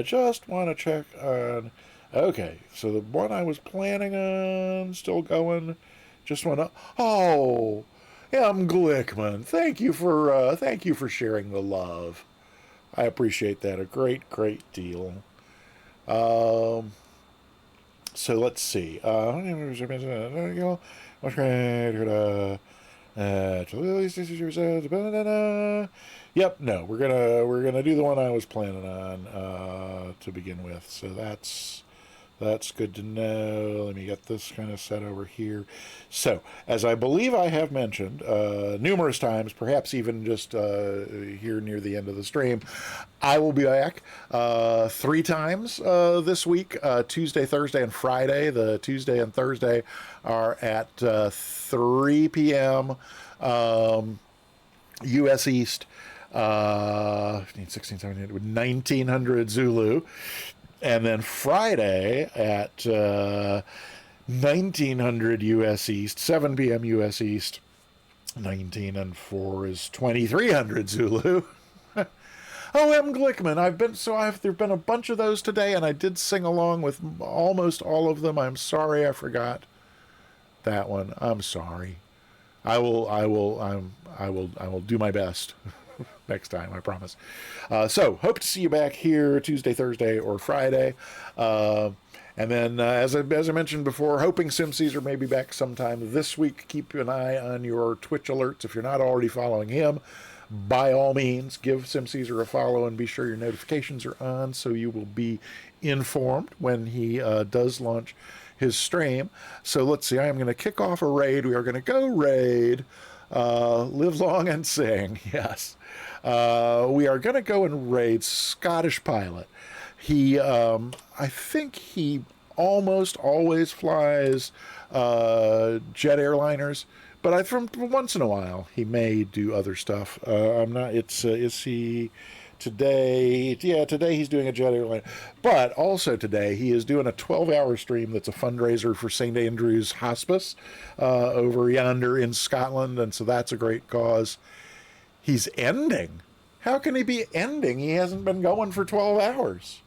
Just want to check on... Okay, so the one I was planning on, still going... Just want to, M. Glickman, thank you for sharing the love. I appreciate that a great deal. So let's see. Yep, no, we're gonna do the one I was planning on to begin with. So that's good to know. Let me get this kind of set over here. So, as I believe I have mentioned numerous times, perhaps even just here near the end of the stream, I will be back 3 times this week, Tuesday, Thursday, and Friday. The Tuesday and Thursday are at 3 p.m. U.S. East, 16, 17, 1900 Zulu. And then Friday at 1900 U.S. East, 7 p.m. U.S. East, 19 and 4 is 2300 Zulu. M. Glickman, there've been a bunch of those today, and I did sing along with almost all of them. I'm sorry I forgot that one. I'm sorry. I will do my best. Next time, I promise. So, hope to see you back here Tuesday, Thursday, or Friday. And then, as I mentioned before, hoping SimCaesar may be back sometime this week. Keep an eye on your Twitch alerts. If you're not already following him, by all means, give SimCaesar a follow and be sure your notifications are on so you will be informed when he does launch his stream. So, let's see. I am going to kick off a raid. We are going to go raid. Live long and sing. Yes. We are going to go and raid Scottish Pilot. He, I think he almost always flies jet airliners, but from once in a while he may do other stuff. I'm not. Is he today? Yeah, today he's doing a jet airliner, but also today he is doing a 12-hour stream that's a fundraiser for St. Andrew's Hospice over yonder in Scotland, and so that's a great cause. He's ending. How can he be ending? He hasn't been going for 12 hours.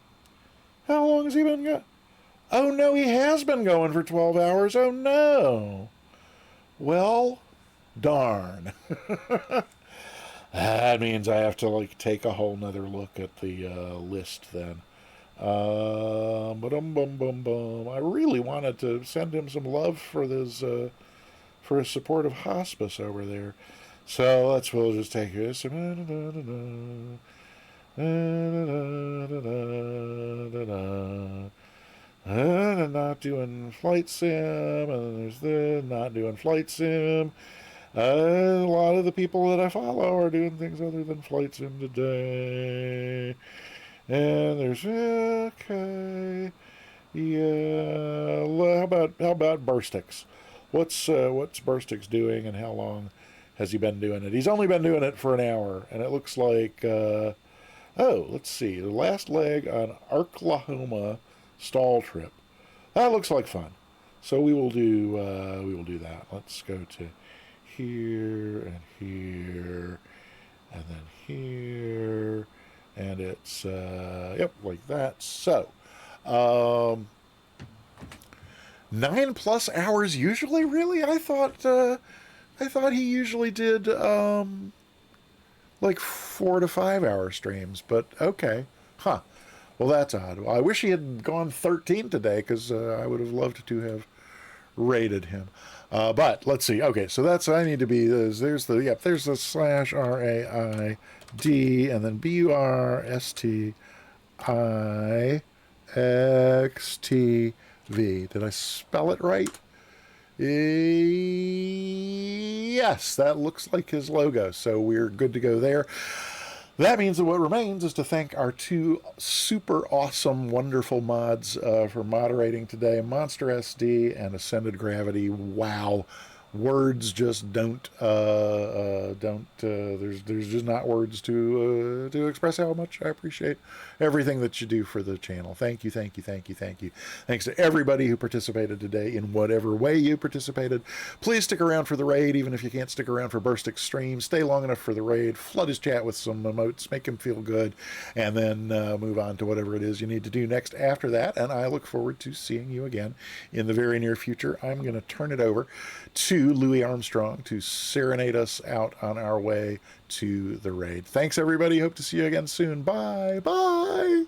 How long has he been going? Oh, no, he has been going for 12 hours. Oh, no. Well, Darn. That means I have to like take a whole nother look at the list then. Ba-dum-bum-bum-bum. I really wanted to send him some love for his support of hospice over there. So we'll just take this. Not doing flight sim, and there's the not doing flight sim. A lot of the people that I follow are doing things other than flight sim today. And there's okay, yeah. How about Burstix? What's Burstix doing, and how long has he been doing it? He's only been doing it for an hour, and it looks like let's see, the last leg on Oklahoma stall trip. That looks like fun. So we will do that. Let's go to here and here and then here, and it's like that. So 9+ hours usually. Really, I thought he usually did like 4 to 5 hour streams, but okay, huh. Well, that's odd. Well, I wish he had gone 13 today, because I would have loved to have rated him. But let's see. Okay, so I need to be, there's the /RAID, and then BURSTIXTV. Did I spell it right? Yes, that looks like his logo, so we're good to go there. That means that what remains is to thank our 2 super awesome, wonderful mods for moderating today, Monster SD and Ascended Gravity. Wow. Words just don't. There's just not words to express how much I appreciate everything that you do for the channel. Thank you, thank you, thank you, thank you. Thanks to everybody who participated today in whatever way you participated. Please stick around for the raid, even if you can't stick around for Burstix stream. Stay long enough for the raid. Flood his chat with some emotes, make him feel good, and then move on to whatever it is you need to do next after that. And I look forward to seeing you again in the very near future. I'm going to turn it over to Louis Armstrong to serenade us out on our way to the raid. Thanks, everybody. Hope to see you again soon. Bye. Bye.